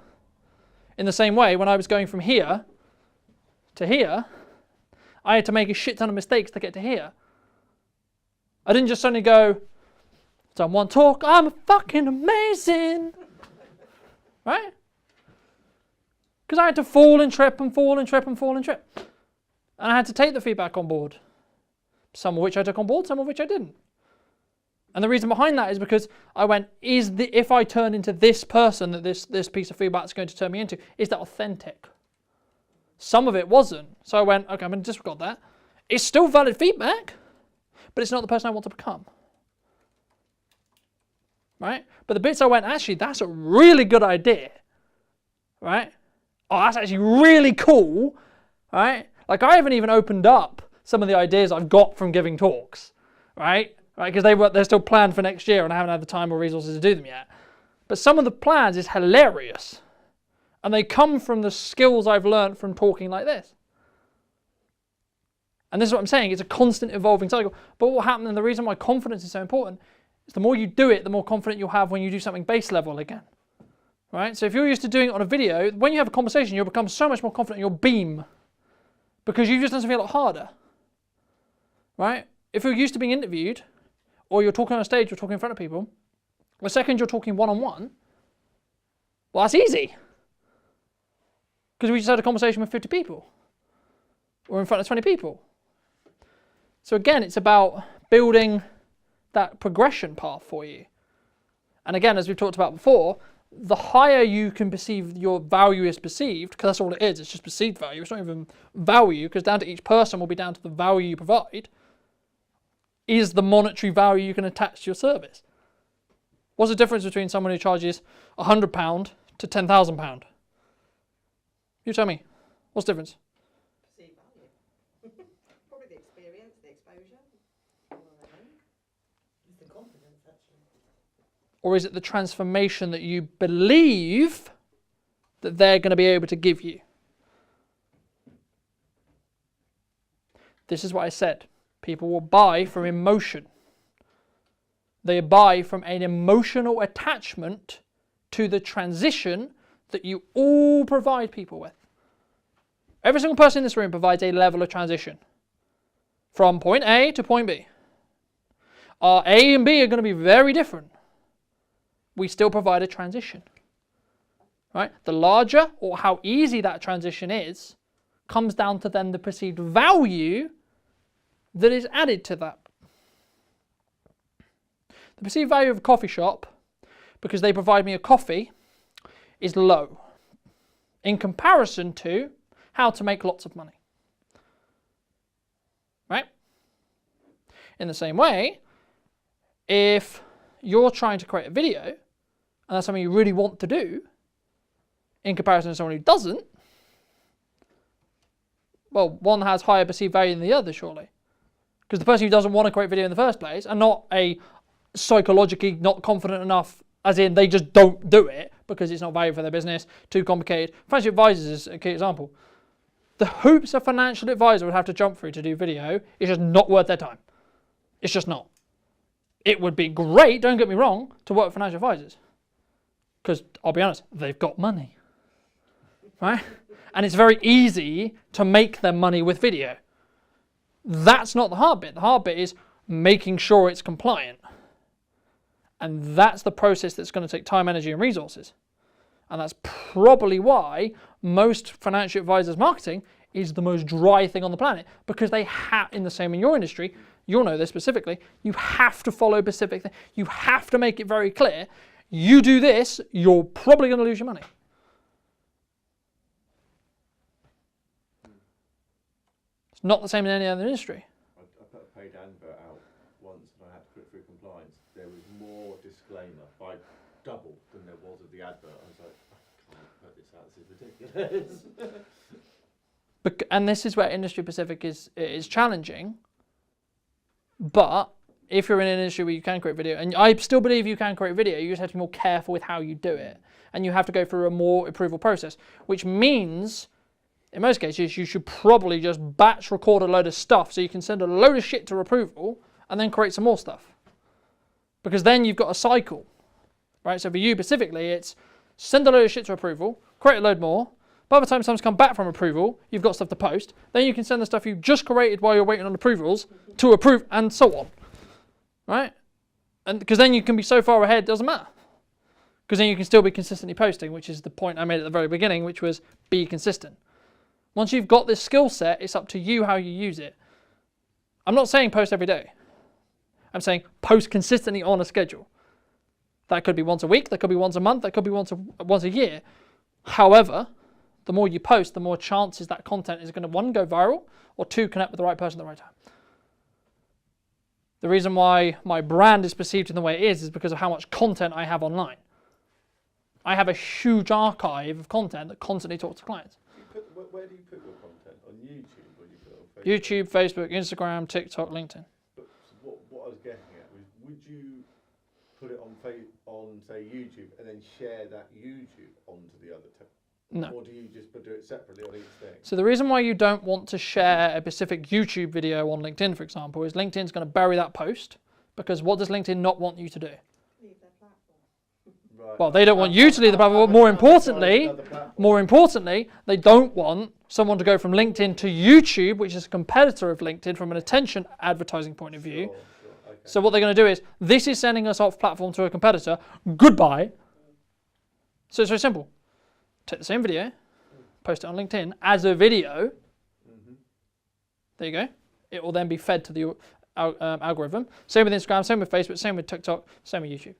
In the same way, when I was going from here to here, I had to make a shit ton of mistakes to get to here. I didn't just suddenly go, done one talk, I'm fucking amazing. Right? Because I had to fall and trip and fall and trip and fall and trip. And I had to take the feedback on board. Some of which I took on board, some of which I didn't. And the reason behind that is because I went, if I turn into this person that this piece of feedback is going to turn me into, is that authentic? Some of it wasn't. So I went, okay, I'm going to disregard that. It's still valid feedback, but it's not the person I want to become. Right? But the bits I went, actually, that's a really good idea. Right? Oh, that's actually really cool. Right? Like, I haven't even opened up some of the ideas I've got from giving talks. Right? Right? Because they're still planned for next year and I haven't had the time or resources to do them yet. But some of the plans is hilarious. And they come from the skills I've learned from talking like this. And this is what I'm saying, it's a constant evolving cycle. But what happened, and the reason why confidence is so important, is the more you do it, the more confident you'll have when you do something base level again. Right? So if you're used to doing it on a video, when you have a conversation, you'll become so much more confident in your beam. Because you've just done something a lot harder. Right? If you're used to being interviewed, or you're talking on a stage, you're talking in front of people, the second you're talking one-on-one, well, that's easy. Because we just had a conversation with 50 people. Or in front of 20 people. So again, it's about building that progression path for you. And again, as we've talked about before, the higher you can perceive your value is perceived, because that's all it is, it's just perceived value, it's not even value, because down to each person will be down to the value you provide, is the monetary value you can attach to your service. What's the difference between someone who charges £100 to £10,000? You tell me. What's the difference? Perceived value. Probably the experience, the exposure. It's the confidence, actually. Or is it the transformation that you believe that they're going to be able to give you? This is what I said. People will buy from emotion. They buy from an emotional attachment to the transition that you all provide people with. Every single person in this room provides a level of transition from point A to point B. Our A and B are going to be very different. We still provide a transition. Right? The larger or how easy that transition is comes down to then the perceived value that is added to that. The perceived value of a coffee shop, because they provide me a coffee, is low in comparison to how to make lots of money. Right? In the same way, if you're trying to create a video and that's something you really want to do, in comparison to someone who doesn't, well, one has higher perceived value than the other, surely. Because the person who doesn't want to create video in the first place, and not a psychologically not confident enough, as in they just don't do it because it's not value for their business, too complicated. Financial advisors is a key example. The hoops a financial advisor would have to jump through to do video is just not worth their time. It's just not. It would be great, don't get me wrong, to work with financial advisors. Because, I'll be honest, they've got money. Right? And it's very easy to make them money with video. That's not the hard bit. The hard bit is making sure it's compliant. And that's the process that's going to take time, energy, and resources. And that's probably why most financial advisors marketing is the most dry thing on the planet, because they have, in the same in your industry, you'll know this specifically, you have to follow specific things. You have to make it very clear, you do this, you're probably going to lose your money. It's not the same in any other industry. I put a paid advert out once and I had to put it through compliance. There was more disclaimer by double than there was of the advert. I was like, I can't put this out, this is ridiculous. And this is where industry specific is challenging, But if you're in an industry where you can create video, and I still believe you can create video, you just have to be more careful with how you do it. And you have to go through a more approval process, which means, in most cases, you should probably just batch record a load of stuff so you can send a load of shit to approval and then create some more stuff. Because then you've got a cycle, right? So for you specifically, it's send a load of shit to approval, create a load more. By the time something's come back from approval, you've got stuff to post. Then you can send the stuff you've just created while you're waiting on approvals to approve, and so on, right? And because then you can be so far ahead, it doesn't matter. Because then you can still be consistently posting, which is the point I made at the very beginning, which was be consistent. Once you've got this skill set, it's up to you how you use it. I'm not saying post every day. I'm saying post consistently on a schedule. That could be once a week, that could be once a month, that could be once a year. However, the more you post, the more chances that content is going to, one, go viral, or two, connect with the right person at the right time. The reason why my brand is perceived in the way it is because of how much content I have online. I have a huge archive of content that constantly talks to clients. Where do you put your content? On YouTube, or do you put it on Facebook? YouTube, Facebook, Instagram, TikTok, LinkedIn. But what I was getting at was, would you put it on say YouTube and then share that YouTube onto the other No. Or do you just do it separately on each thing? So the reason why you don't want to share a specific YouTube video on LinkedIn, for example, is LinkedIn's going to bury that post, because what does LinkedIn not want you to do? Leave their platform. Right. Well, they don't want you to leave the platform, but more importantly, they don't want someone to go from LinkedIn to YouTube, which is a competitor of LinkedIn from an attention advertising point of view. Sure, okay. So what they're going to do is, this is sending us off platform to a competitor, goodbye. So it's very simple. Take the same video, post it on LinkedIn as a video. There you go. It will then be fed to the algorithm. Same with Instagram, same with Facebook, same with TikTok, same with YouTube.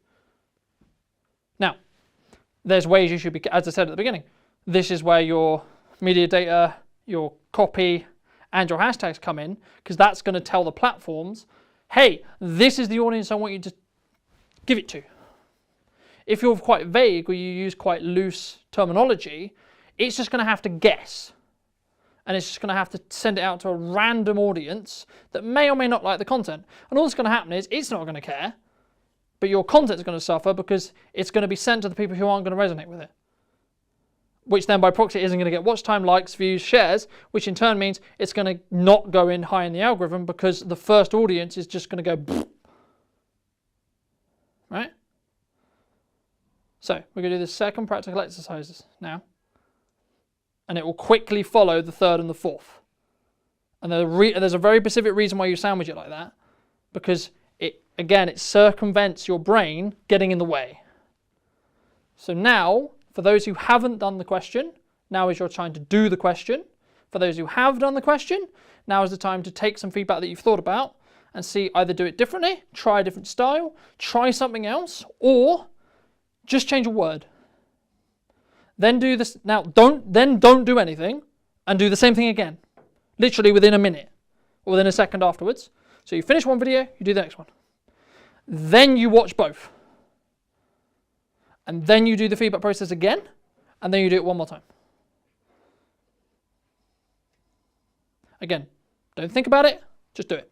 Now, there's ways you should be, as I said at the beginning, this is where your media data, your copy, and your hashtags come in, because that's going to tell the platforms, hey, this is the audience I want you to give it to. If you're quite vague or you use quite loose terminology, it's just going to have to guess. And it's just going to have to send it out to a random audience that may or may not like the content. And all that's going to happen is it's not going to care, but your content's going to suffer because it's going to be sent to the people who aren't going to resonate with it. Which then by proxy isn't going to get watch time, likes, views, shares, which in turn means it's going to not go in high in the algorithm because the first audience is just going to go, right? So we're going to do the second practical exercises now. And it will quickly follow the third and the fourth. And there's a very specific reason why you sandwich it like that. Because it circumvents your brain getting in the way. So now, for those who haven't done the question, now is your time to do the question. For those who have done the question, now is the time to take some feedback that you've thought about and see either do it differently, try a different style, try something else, or just change a word. Then do this. Now, don't do anything and do the same thing again. Literally within a minute or within a second afterwards. So you finish one video, you do the next one. Then you watch both. And then you do the feedback process again, and then you do it one more time. Again, don't think about it, just do it.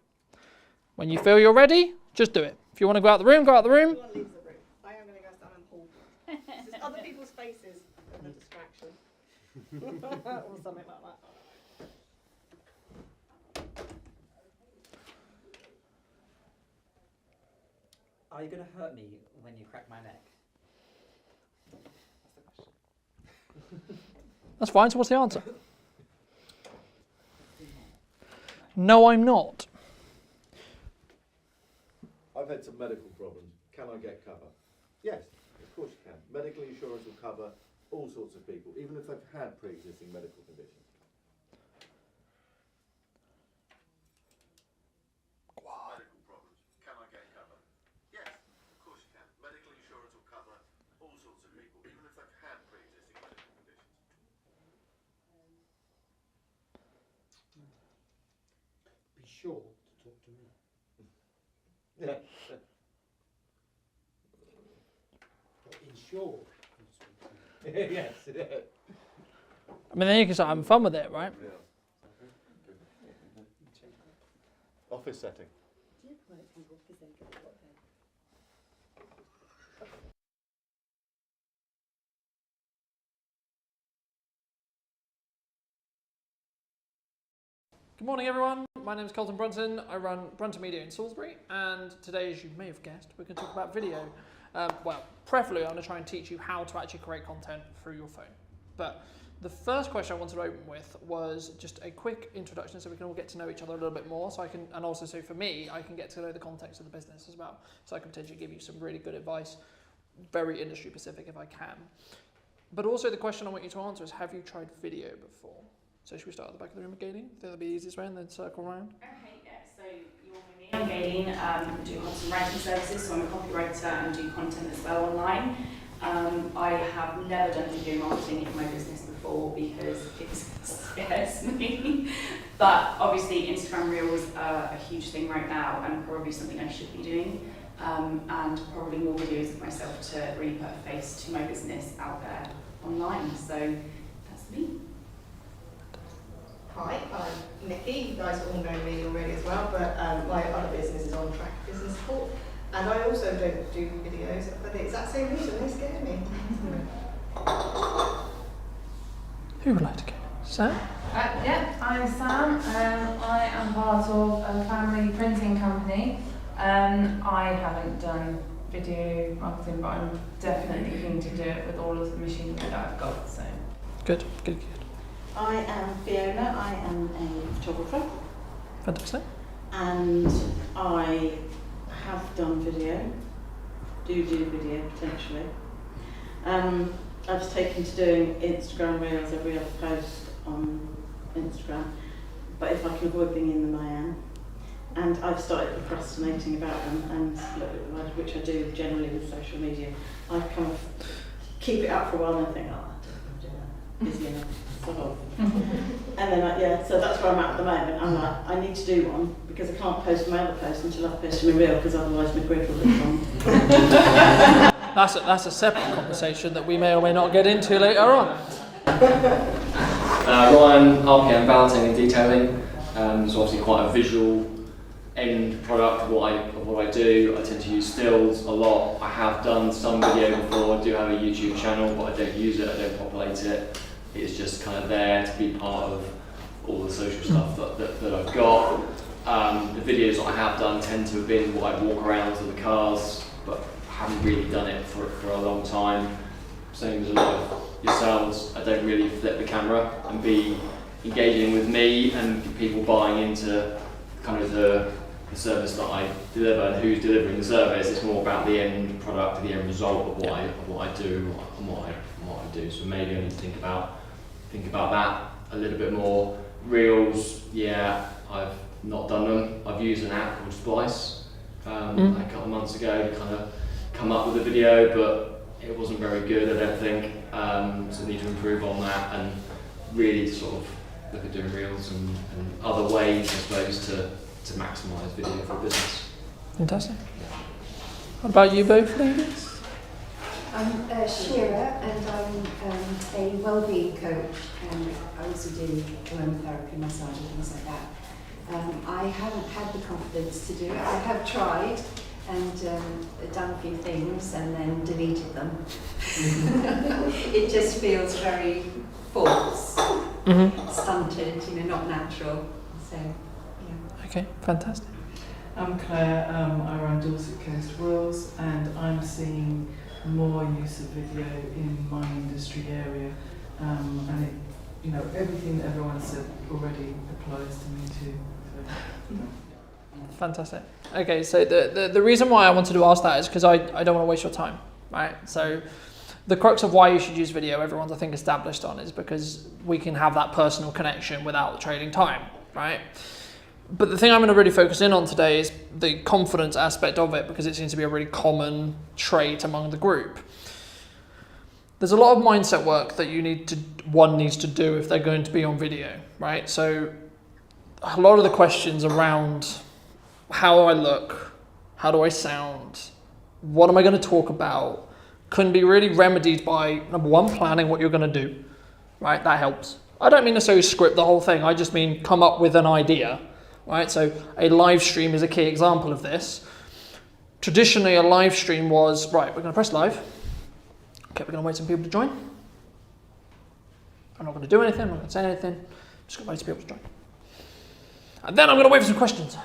When you feel you're ready, just do it. If you want to go out the room, go out the room. Everyone leaves the room. I am going to go stand and hold it. It's just other people's faces and a distraction. Or something like that. Are you going to hurt me when you crack my neck? That's the question. That's fine, so what's the answer? No, I'm not. I've had some medical problems. Can I get cover? Yes, of course you can. Medical insurance will cover all sorts of people, even if they've had pre-existing medical conditions. Medical problems. Can I get cover? Yes, of course you can. Medical insurance will cover all sorts of people, even if they've had pre-existing medical conditions. Be sure to talk to me. Yeah. But ensure. Yes. I mean, then you can start having fun with it, right? Yeah. Office setting. Do you think of what then? Good morning, everyone. My name is Colton Brunton. I run Brunton Media in Salisbury, and today, as you may have guessed, we're going to talk about video. Well, preferably, I'm going to try and teach you how to actually create content through your phone. But the first question I wanted to open with was just a quick introduction, so we can all get to know each other a little bit more. So I can, and also so for me, I can get to know the context of the business as well. So I can potentially give you some really good advice, very industry specific if I can. But also the question I want you to answer is: have you tried video before? So should we start at the back of the room with Galen? I think that'll be the easiest way, and then circle around. Okay, yeah, so you all know me. I'm Galen, do content writing services, so I'm a copywriter and do content as well online. I have never done video marketing in my business before because it scares me. But obviously Instagram Reels are a huge thing right now and probably something I should be doing. And probably more videos of myself to really put a face to my business out there online. So that's me. Hi, I'm Nikki. You guys all know me already as well, but my other business is On Track Business Support, and I also don't do videos for the exact same reason. They scare me. Who would like to go? Sam? Yeah, I'm Sam. I am part of a family printing company. I haven't done video marketing, but I'm definitely keen to do it with all of the machinery that I've got. So Good, good, good. I am Fiona, I am a photographer Fantastic. and I have done video, do video potentially. I've taken to doing Instagram Reels, every other post on Instagram, but if I can avoid being in them I am. And I've started procrastinating about them, and which I do generally with social media. I kind of keep it up for a while and I think, oh, I don't want to do that, busy enough. And then so that's where I'm at the moment. I'm like, I need to do one because I can't post my other post until I've posted my reel, because otherwise my grid will live on. That's a separate conversation that we may or may not get into later on. Ryan, RPM balloting and detailing. So obviously quite a visual end product of what I do. I tend to use stills a lot. I have done some video before. I do have a YouTube channel, but I don't use it. I don't populate it. It's just kind of there to be part of all the social stuff that I've got. The videos that I have done tend to have been what I walk around to the cars, but I haven't really done it for a long time. Same as a lot of yourselves, I don't really flip the camera and be engaging with me and people buying into kind of the service that I deliver and who's delivering the service. It's more about the end product, the end result of what I do and what I do. So maybe I need to think about that a little bit more. Reels, yeah, I've not done them. I've used an app called Splice a couple of months ago to kind of come up with a video, but it wasn't very good, I don't think. So I need to improve on that and really sort of look at doing Reels and other ways, I suppose, to maximise video for a business. Fantastic. What about you both, ladies? I'm Shira, and I'm a wellbeing coach, and I also do aromatherapy, massage and things like that. I haven't had the confidence to do it. I have tried and done a few things and then deleted them. It just feels very false, stunted, not natural. So, yeah. Okay, fantastic. I'm Claire, I run Dorset Coast Royals, and I'm seeing more use of video in my industry area, and it, everything that everyone said already applies to me too. So. Fantastic. Okay, so the reason why I wanted to ask that is because I don't want to waste your time, right? So the crux of why you should use video, everyone's I think established on, is because we can have that personal connection without trading time, right? But the thing I'm going to really focus in on today is the confidence aspect of it, because it seems to be a really common trait among the group. There's a lot of mindset work that one needs to do if they're going to be on video, right? So a lot of the questions around how do I look, how do I sound, what am I going to talk about, can be really remedied by, number one, planning what you're going to do, right? That helps. I don't mean necessarily script the whole thing. I just mean come up with an idea. Right, so a live stream is a key example of this. traditionally a live stream was, right, we're going to press live. Okay, we're going to wait for some people to join. I'm not going to do anything, I'm not going to say anything. I'm just going to wait for people to join. And then I'm going to wait for some questions.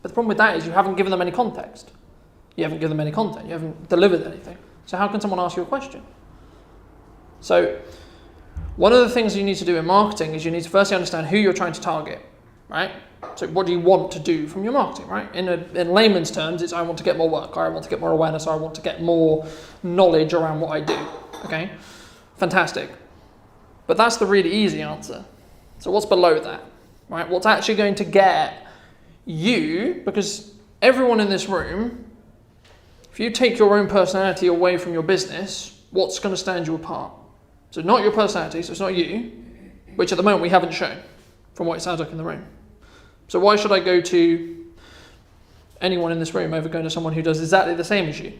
But the problem with that is you haven't given them any context. You haven't given them any content. You haven't delivered anything. So how can someone ask you a question? So one of the things you need to do in marketing is you need to firstly understand who you're trying to target, right? So what do you want to do from your marketing, right? In layman's terms, it's I want to get more work, or I want to get more awareness, or I want to get more knowledge around what I do, okay? Fantastic. But that's the really easy answer. So what's below that, right? What's actually going to get you, because everyone in this room, if you take your own personality away from your business, what's going to stand you apart? So not your personality, so it's not you, which at the moment we haven't shown from what it sounds like in the room. So why should I go to anyone in this room over going to someone who does exactly the same as you?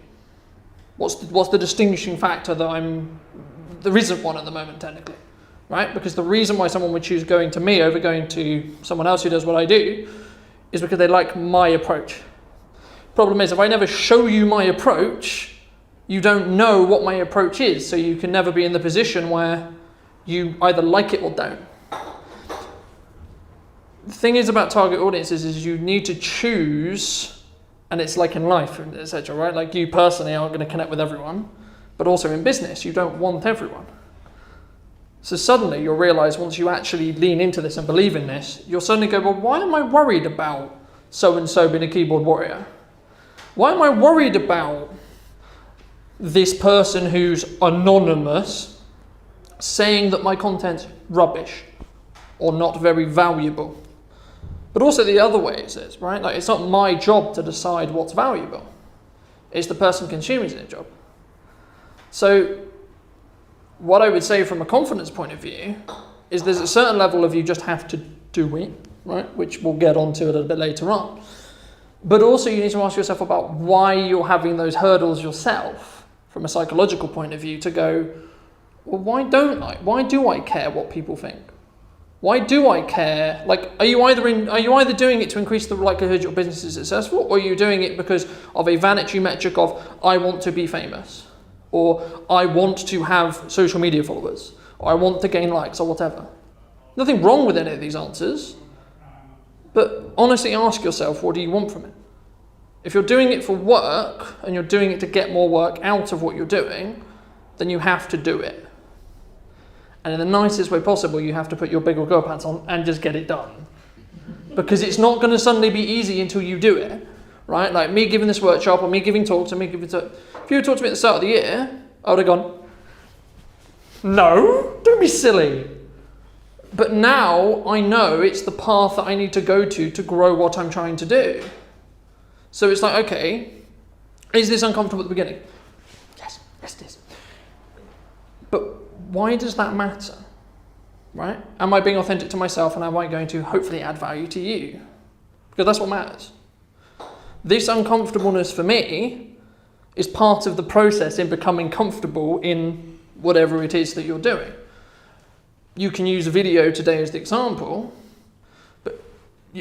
What's the distinguishing factor that there isn't one at the moment technically, right? Because the reason why someone would choose going to me over going to someone else who does what I do is because they like my approach. Problem is, if I never show you my approach, you don't know what my approach is, so you can never be in the position where you either like it or don't. The thing is about target audiences is you need to choose, and it's like in life, etc., right? Like you personally aren't going to connect with everyone, but also in business, you don't want everyone. So suddenly you'll realize once you actually lean into this and believe in this, you'll suddenly go, well, why am I worried about so-and-so being a keyboard warrior? Why am I worried about this person who's anonymous saying that my content's rubbish or not very valuable? But also the other way it is, right? Like it's not my job to decide what's valuable. It's the person consuming's job. So what I would say from a confidence point of view is there's a certain level of you just have to do it, right? Which we'll get onto a little bit later on. But also you need to ask yourself about why you're having those hurdles yourself from a psychological point of view to go, well, why don't I? Why do I care what people think? Why do I care? Like, are you either doing it to increase the likelihood your business is successful, or are you doing it because of a vanity metric of I want to be famous, or I want to have social media followers, or I want to gain likes, or whatever? Nothing wrong with any of these answers, but honestly ask yourself, what do you want from it? If you're doing it for work, and you're doing it to get more work out of what you're doing, then you have to do it. And in the nicest way possible, you have to put your big or girl pants on and just get it done. Because it's not going to suddenly be easy until you do it, right? Like me giving this workshop, or me giving talks, or me giving talks. If you had talked to me at the start of the year, I would have gone, no, don't be silly. But now I know it's the path that I need to go to grow what I'm trying to do. So it's like, okay, is this uncomfortable at the beginning? Yes, it is. But why does that matter, right? Am I being authentic to myself, and am I going to hopefully add value to you? Because that's what matters. This uncomfortableness for me is part of the process in becoming comfortable in whatever it is that you're doing. You can use a video today as the example, but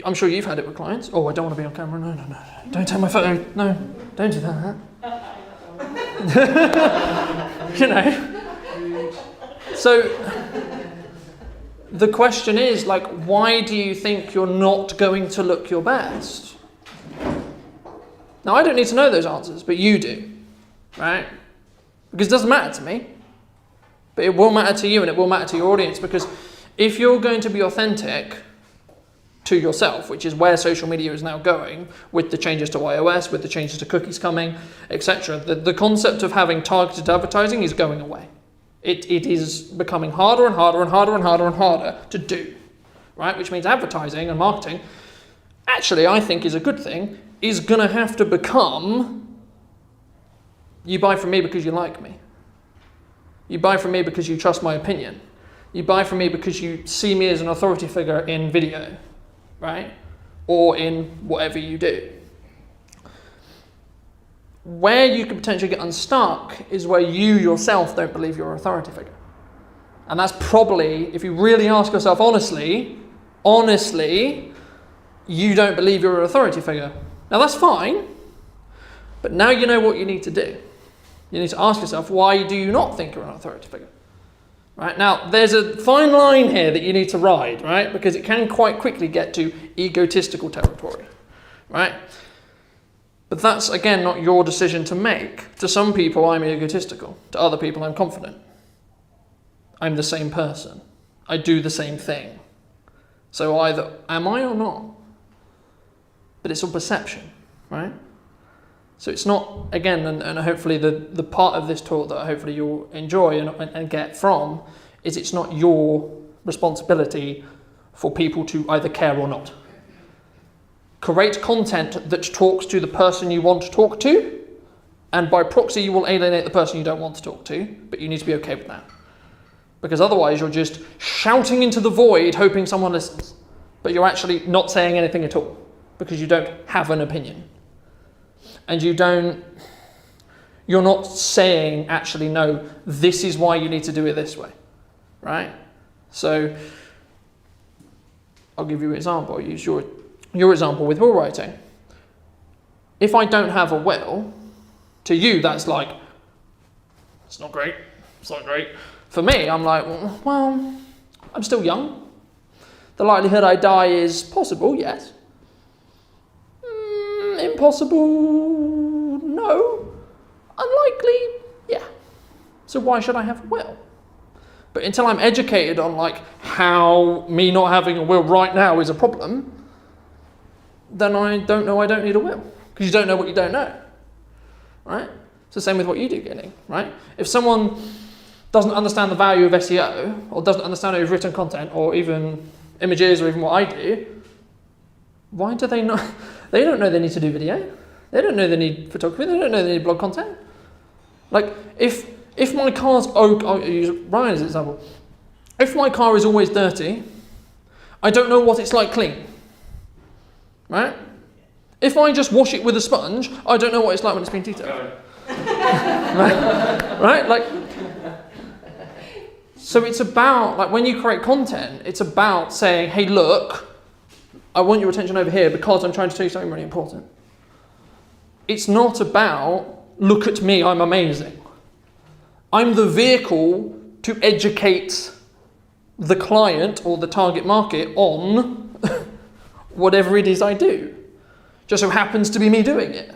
I'm sure you've had it with clients. Oh, I don't want to be on camera. No. Don't take my photo. No, don't do that. You know. So the question is, like, why do you think you're not going to look your best? Now, I don't need to know those answers, but you do, right? Because it doesn't matter to me, but it will matter to you, and it will matter to your audience, because if you're going to be authentic to yourself, which is where social media is now going, with the changes to iOS, with the changes to cookies coming, etc., the concept of having targeted advertising is going away. It is becoming harder and harder and harder and harder and harder to do, right? Which means advertising and marketing, actually I think is a good thing, is going to have to become, you buy from me because you like me. You buy from me because you trust my opinion. You buy from me because you see me as an authority figure in video, right? Or in whatever you do. Where you could potentially get unstuck is where you yourself don't believe you're an authority figure. And that's probably, if you really ask yourself honestly, you don't believe you're an authority figure. Now that's fine, But now you know what you need to do. You need to ask yourself, why do you not think you're an authority figure? Right? Now, there's a fine line here that you need to ride, right? Because it can quite quickly get to egotistical territory, right? But that's, again, not your decision to make. To some people, I'm egotistical. To other people, I'm confident. I'm the same person. I do the same thing. So either am I or not? But it's all perception, right? So it's not, again, and hopefully the part of this talk that hopefully you'll enjoy and get from, is it's not your responsibility for people to either care or not. Create content that talks to the person you want to talk to, and by proxy you will alienate the person you don't want to talk to, but you need to be okay with that. Because otherwise you're just shouting into the void hoping someone listens, but you're actually not saying anything at all, because you don't have an opinion. And you're not saying, actually, no, this is why you need to do it this way, right? So I'll give you an example. I'll use your example with will writing. If I don't have a will, to you that's like, it's not great, it's not great. For me, I'm like, well, I'm still young. The likelihood I die is possible, yes. Impossible, no. Unlikely, yeah. So why should I have a will? But until I'm educated on like how me not having a will right now is a problem, then I don't know I don't need a will. Because you don't know what you don't know, right? It's the same with what you do, Gilly, right? If someone doesn't understand the value of SEO, or doesn't understand how you've written content, or even images, or even what I do, why do they not? They don't know they need to do video. They don't know they need photography. They don't know they need blog content. Like, if my car's, I'll use Ryan as an example. If my car is always dirty, I don't know what it's like clean, right? If I just wash it with a sponge, I don't know what it's like when it's been detailed. right? Like, so it's about, like, when you create content, it's about saying, hey, look, I want your attention over here because I'm trying to tell you something really important. It's not about, look at me, I'm amazing. I'm the vehicle to educate the client or the target market on whatever it is I do. Just so happens to be me doing it.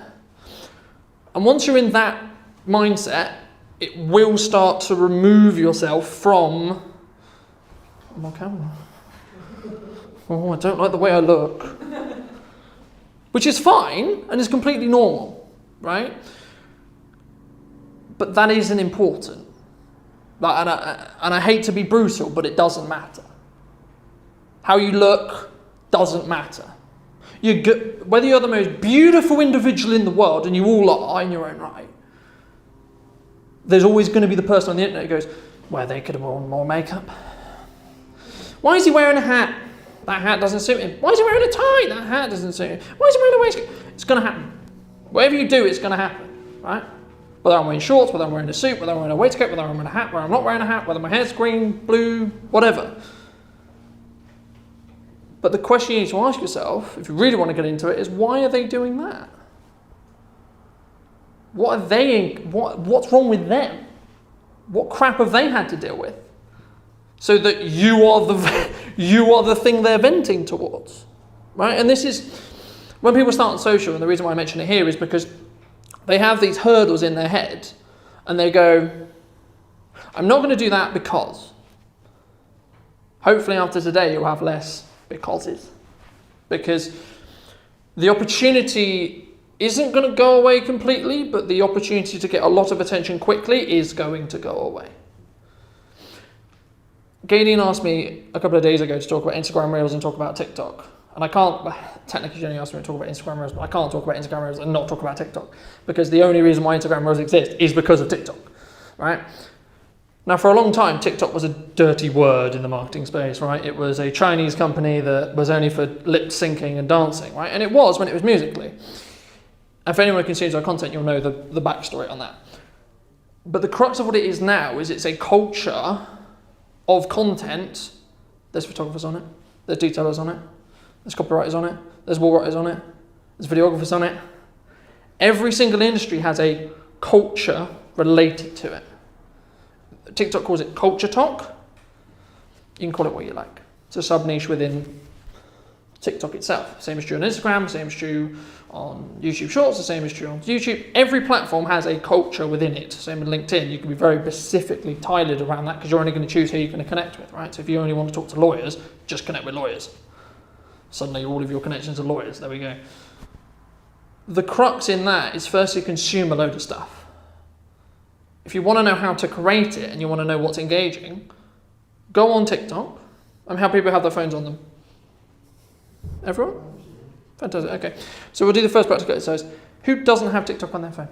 And once you're in that mindset, it will start to remove yourself from my camera. Oh, I don't like the way I look. Which is fine and is completely normal, right? But that isn't important. Like, and I hate to be brutal, but it doesn't matter. How you look doesn't matter. Whether you're the most beautiful individual in the world, and you all are in your own right, there's always going to be the person on the internet who goes, well, they could have worn more makeup. Why is he wearing a hat? That hat doesn't suit him. Why is he wearing a tie? That hat doesn't suit him. Why is he wearing a waistcoat? It's going to happen. Whatever you do, it's going to happen, right? Whether I'm wearing shorts, whether I'm wearing a suit, whether I'm wearing a waistcoat, whether I'm wearing a hat, whether I'm not wearing a hat, whether my hair's green, blue, whatever. But the question you need to ask yourself, if you really want to get into it, is why are they doing that? What's wrong with them? What crap have they had to deal with? So that you are the thing they're venting towards, right? And this is, when people start on social, and the reason why I mention it here is because they have these hurdles in their head, and they go, I'm not going to do that because. Hopefully after today you'll have less becauses. Because the opportunity isn't going to go away completely, but the opportunity to get a lot of attention quickly is going to go away. Gadian asked me a couple of days ago to talk about Instagram Reels and talk about TikTok. And I can't, technically she only asked me to talk about Instagram Reels, but I can't talk about Instagram Reels and not talk about TikTok. Because the only reason why Instagram Reels exist is because of TikTok, right? Now for a long time, TikTok was a dirty word in the marketing space, right? It was a Chinese company that was only for lip syncing and dancing, right? And it was when it was Musical.ly. And if anyone who consumes our content, you'll know the backstory on that. But the crux of what it is now is it's a culture of content. There's photographers on it, there's detailers on it, there's copywriters on it, there's wall writers on it, there's videographers on it, Every single industry has a culture related to it. TikTok calls it culture talk. You can call it what you like. It's a sub-niche within TikTok itself. Same is true on Instagram, same is true on YouTube Shorts, the same is true on YouTube. Every platform has a culture within it. Same with LinkedIn. You can be very specifically tailored around that because you're only going to choose who you're going to connect with, right? So if you only want to talk to lawyers, just connect with lawyers. Suddenly all of your connections are lawyers. There we go. The crux in that is first you consume a load of stuff. If you want to know how to create it and you want to know what's engaging, go on TikTok. How many people have their phones on them? Everyone? Fantastic, okay. So we'll do the first practical exercise. Who doesn't have TikTok on their phone?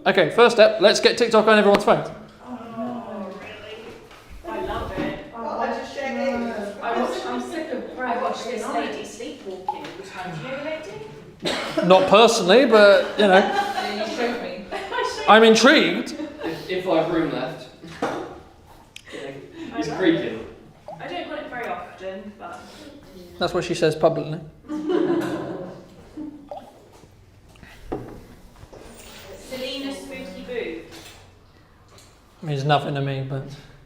Okay, first step, let's get TikTok on everyone's phones. Oh, really? I love it. I just check it. I'm sick of I watched this lady sleepwalking all the time. Do you know the lady? Not personally, but, you know, Yeah, you showed me. I'm intrigued. If I have room left. It's creaking. I don't want it very often, but That's what she says publicly. Selena Spooky Boo. Means nothing to me, but...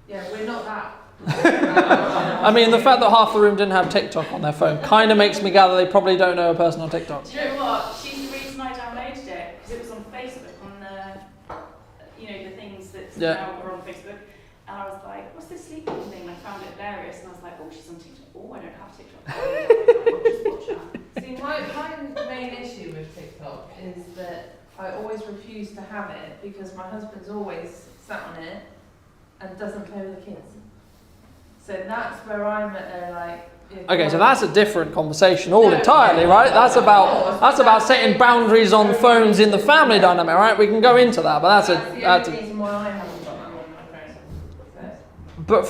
Yeah, we're not that. I mean, the fact that half the room didn't have TikTok on their phone kind of makes me gather they probably don't know a person on TikTok. Do you know what? She's the reason I downloaded it because it was on Facebook on the things that now are on Facebook. And I was like, what's this sleepwalking thing? And I found it hilarious, and I was like, oh, she's on TikTok. Oh, I don't have TikTok. I'll just watch that. See, my main issue with TikTok is that I always refuse to have it because my husband's always sat on it and doesn't play with the kids. So that's where I'm at, Okay, so that's a different conversation entirely, right? That's about setting boundaries on phones in the family dynamic, right? We can go into that, but that's the only reason why I haven't got that on my phone. But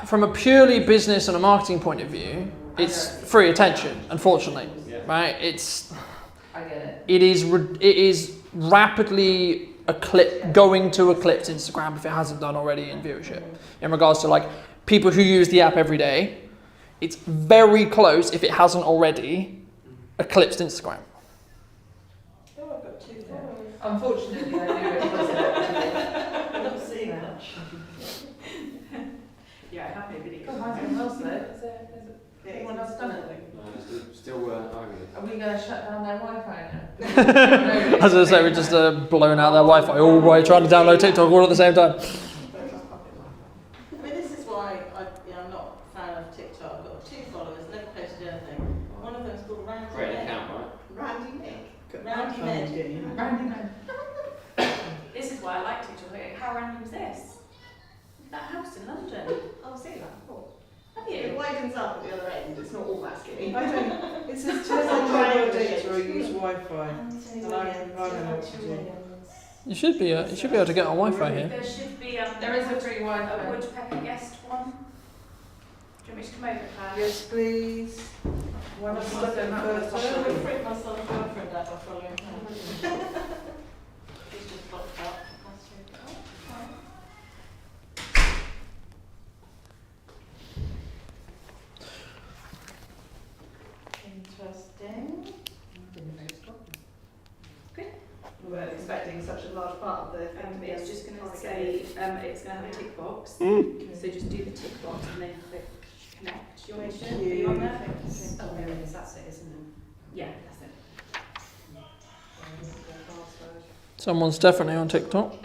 from a purely business and a marketing point of view, it's free attention, unfortunately, right? I get it. It is rapidly going to eclipse Instagram if it hasn't done already in viewership. In regards to like people who use the app every day, it's very close if it hasn't already eclipsed Instagram. Oh, I've got 2 followers. Unfortunately, I do it. I'm not seeing that. Yeah, I have no videos. God, mine's been well slow. Is it anyone else done it? Still arguing. Are we going to shut down their Wi-Fi now? As I say, we're just blowing out their Wi-Fi all while trying to download TikTok all at the same time. I mean, this is why I'm not a fan of TikTok. I've got 2 followers, never posted anything. One of them's called Randy Great Ned. account, right? Randy Nick. Randy Ned. Randy Ned. This is why I like TikTok. How random was this? That house in London. I'll see that. Cool. Have It you? widens up at the other end. It's not all that skinny. I don't. It says turn It's on like mobile triangle data or shaped. use Wi-Fi. And I don't know what to do. You should be able to get on Wi-Fi here. There should be There is a free a Wi-Fi. woodpecker guest one. Do you want me to come over, Claire? Yes, please. One of What's us that first. I should freak my son's girlfriend out by following her. She's just popped up. Interesting. We weren't expecting such a large part of the thing to be. It's just going to say, it's going to have a tick box. So just do the tick box and then click connect. Do you want me to? Are you on there? Oh, there it is, that's it, isn't it? Yeah, that's it. Someone's definitely on TikTok.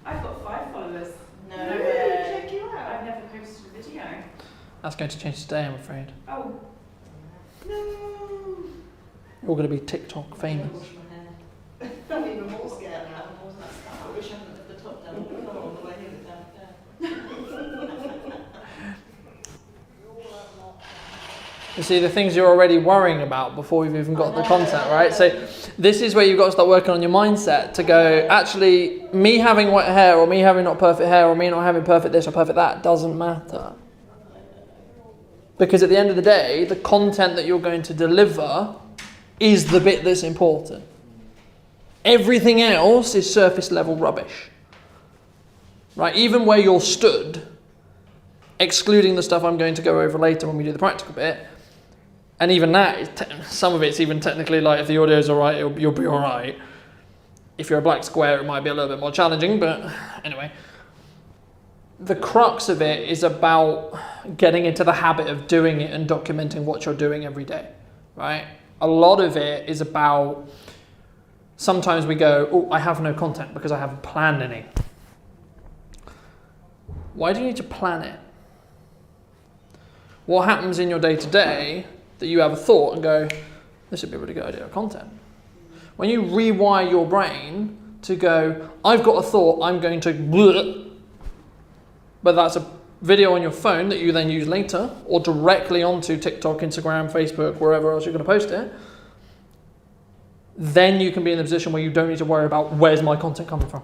I've got 5 followers. No Check way. you out. I've never posted a video. That's going to change today, I'm afraid. Oh, You're going to be TikTok famous. Wash my hair. I'm even more scared now. I wish I hadn't left the top down on the floor on the way here with down there. You see, the things you're already worrying about before you've even got the content, right? So this is where you've got to start working on your mindset to go, actually, me having white hair or me having not perfect hair or me not having perfect this or perfect that doesn't matter. Because at the end of the day, the content that you're going to deliver is the bit that's important. Everything else is surface level rubbish. Right? Even where you're stood, excluding the stuff I'm going to go over later when we do the practical bit, and even that, some of it's even technically like if the audio's alright, you'll be alright. If you're a black square, it might be a little bit more challenging, but anyway. The crux of it is about getting into the habit of doing it and documenting what you're doing every day, right? A lot of it is about, sometimes we go, oh, I have no content because I haven't planned any. Why do you need to plan it? What happens in your day-to-day that you have a thought and go, this would be a really good idea of content? When you rewire your brain to go, I've got a thought, I'm going to bleh, but that's a video on your phone that you then use later, or directly onto TikTok, Instagram, Facebook, wherever else you're going to post it, then you can be in a position where you don't need to worry about where's my content coming from.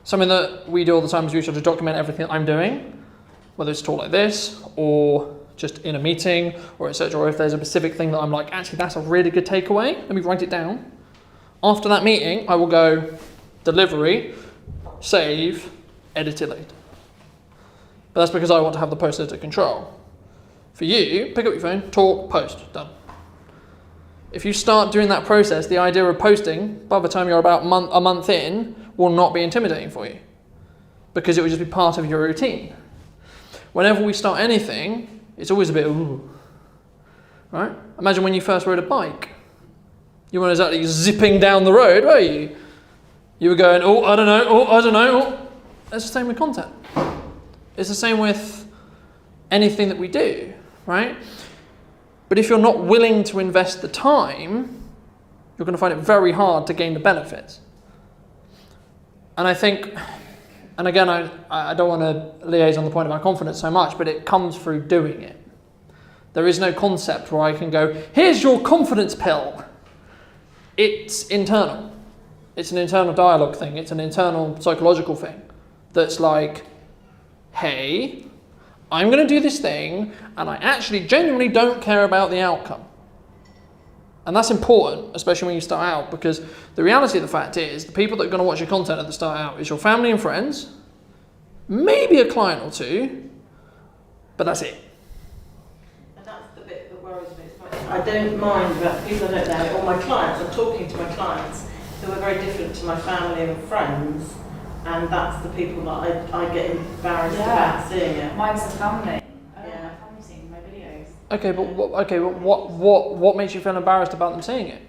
Something that we do all the time is we try to document everything that I'm doing, whether it's a talk like this, or just in a meeting, or etc. Or if there's a specific thing that I'm like, actually that's a really good takeaway, let me write it down. After that meeting, I will go delivery, save, edit it later. But that's because I want to have the post-editor control. For you, pick up your phone, talk, post, done. If you start doing that process, the idea of posting, by the time you're about a month in, will not be intimidating for you. Because it will just be part of your routine. Whenever we start anything, it's always a bit, ooh. Right? Imagine when you first rode a bike. You weren't exactly zipping down the road, were you? You were going, oh, I don't know, oh, I don't know. Oh. It's the same with content. It's the same with anything that we do, right? But if you're not willing to invest the time, you're going to find it very hard to gain the benefits. And I think, and again, I don't want to liaise on the point about confidence so much, but it comes through doing it. There is no concept where I can go, here's your confidence pill. It's internal. It's an internal dialogue thing. It's an internal psychological thing that's like, hey, I'm going to do this thing, and I actually genuinely don't care about the outcome. And that's important, especially when you start out, because the reality of the fact is, the people that are going to watch your content at the start out is your family and friends, maybe a client or two, but that's it. And that's the bit that worries me. It's like, I don't mind about people I don't know, or my clients. I'm talking to my clients who are very different to my family and friends. And that's the people that I get embarrassed about seeing it. Mine's the family. Yeah. My family seeing my videos. Okay, but what makes you feel embarrassed about them seeing it?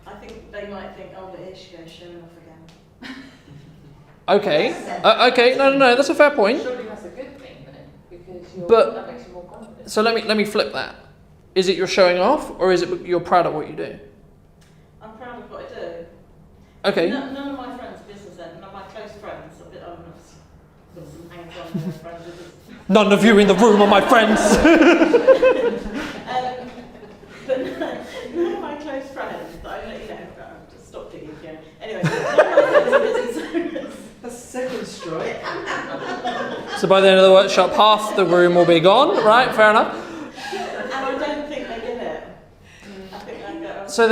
I think they might think, oh, here she goes, showing off again. Okay, okay, no, that's a fair point. Surely that's a good thing, then, because But- that makes you more confident. So let me flip that. Is it you're showing off, or is it you're proud of what you do? I'm proud of what I do. Okay. None of my friends are business ends, none of my close friends. I've got some hands-on friends with this. None of you in the room are my friends. But none of my close friends that I know, just stop digging again. Anyway, none of my friends are business owners. That's second strike. So by the end of the workshop, half the room will be gone, right? Fair enough. And I don't think they get it. I think they go. So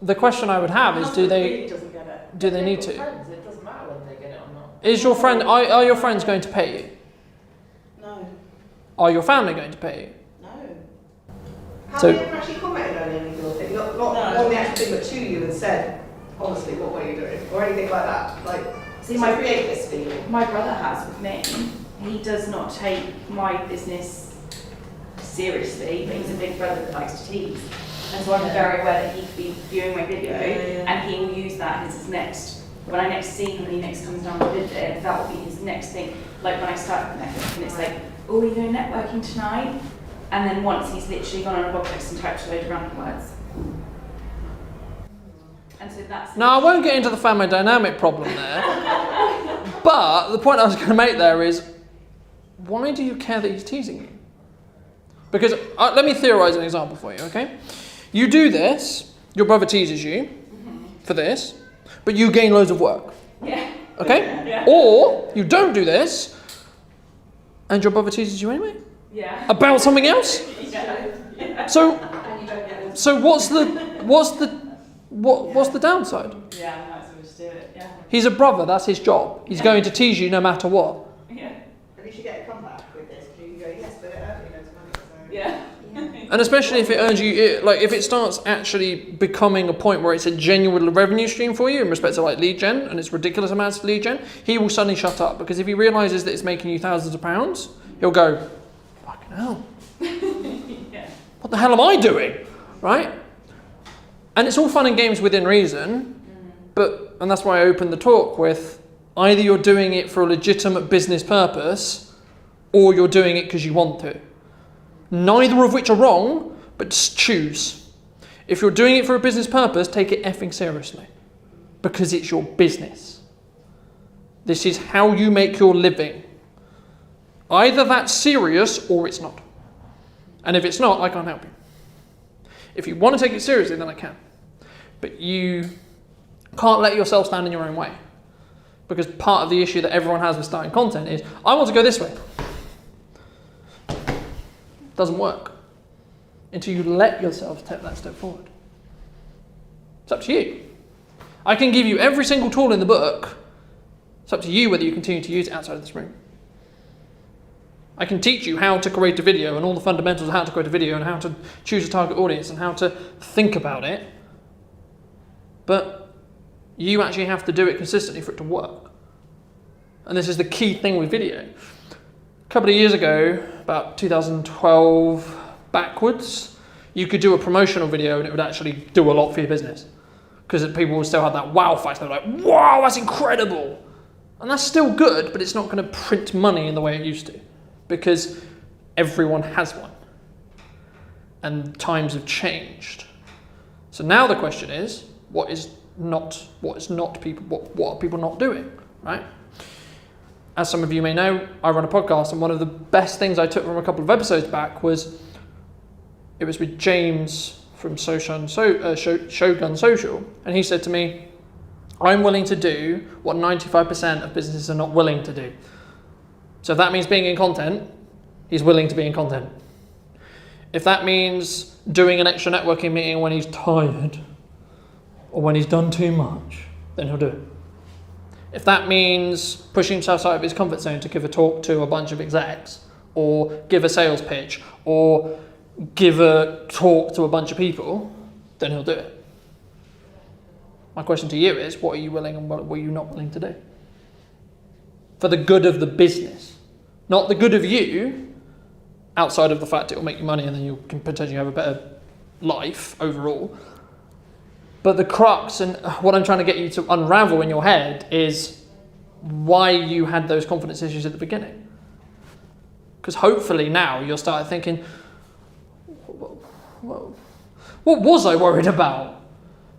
the question I would have is, do Really doesn't get it. they need to? Friends, it doesn't matter whether they get it or not. Is your friend are your friends going to pay you? No. Are your family going to pay you? No. Have So- you ever actually commented on any of your things? Not No. on the actual thing, but to you and said, honestly, what were you doing? Or anything like that? Like, See, to my create this feeling. My brother has with me. He does not take my business seriously, but he's a big brother that likes to tease. And so I'm very aware that he could be viewing my video, and he will use that as his next. When I next see him and he next comes down to visit, that will be his next thing. Like when I start with networking, and it's like, oh, are you doing networking tonight? And then once he's literally gone on a blog post and typed a load of random words. And so that's. Now, I won't get into the family dynamic problem there, but the point I was going to make there is, why do you care that he's teasing you? Because, let me theorise an example for you, okay? You do this, your brother teases you for this, but you gain loads of work, Yeah. okay? Yeah. Or, you don't do this, and your brother teases you anyway? Yeah. About something else? Yeah. So, And you don't get so what's the What's the downside? Yeah, I might as well just do it. Yeah. He's a brother, that's his job. He's going to tease you no matter what. Yeah. At least you get a comeback with this. You can go, yes, but it earned me loads of money. So. Yeah. And especially if it earns you, like if it starts actually becoming a point where it's a genuine revenue stream for you in respect to like lead gen, and it's ridiculous amounts of lead gen, he will suddenly shut up, because if he realises that it's making you thousands of pounds, he'll go, fucking hell. Yeah. What the hell am I doing? Right? And it's all fun and games within reason, and that's why I opened the talk with either you're doing it for a legitimate business purpose or you're doing it because you want to. Neither of which are wrong, but just choose. If you're doing it for a business purpose, take it effing seriously, because it's your business. This is how you make your living. Either that's serious or it's not. And if it's not, I can't help you. If you want to take it seriously, then I can. But you can't let yourself stand in your own way. Because part of the issue that everyone has with starting content is, I want to go this way. Doesn't work until you let yourself take that step forward. It's up to you. I can give you every single tool in the book. It's up to you whether you continue to use it outside of this room. I can teach you how to create a video and all the fundamentals of how to create a video and how to choose a target audience and how to think about it. But you actually have to do it consistently for it to work. And this is the key thing with video. A couple of years ago, about 2012 backwards, you could do a promotional video and it would actually do a lot for your business. Because people would still have that wow factor. They're like, wow, that's incredible. And that's still good, but it's not going to print money in the way it used to. Because everyone has one. And times have changed. So now the question is, what are people not doing, right? As some of you may know, I run a podcast, and one of the best things I took from a couple of episodes back was, it was with James from Shogun Social, and he said to me, I'm willing to do what 95% of businesses are not willing to do. So if that means being in content, he's willing to be in content. If that means doing an extra networking meeting when he's tired, or when he's done too much, then he'll do it. If that means pushing himself out of his comfort zone to give a talk to a bunch of execs, or give a sales pitch, or give a talk to a bunch of people, then he'll do it. My question to you is, what are you willing and what are you not willing to do? For the good of the business. Not the good of you, outside of the fact it will make you money and then you can potentially have a better life overall. But the crux, and what I'm trying to get you to unravel in your head, is why you had those confidence issues at the beginning. Because hopefully now you'll start thinking, what was I worried about?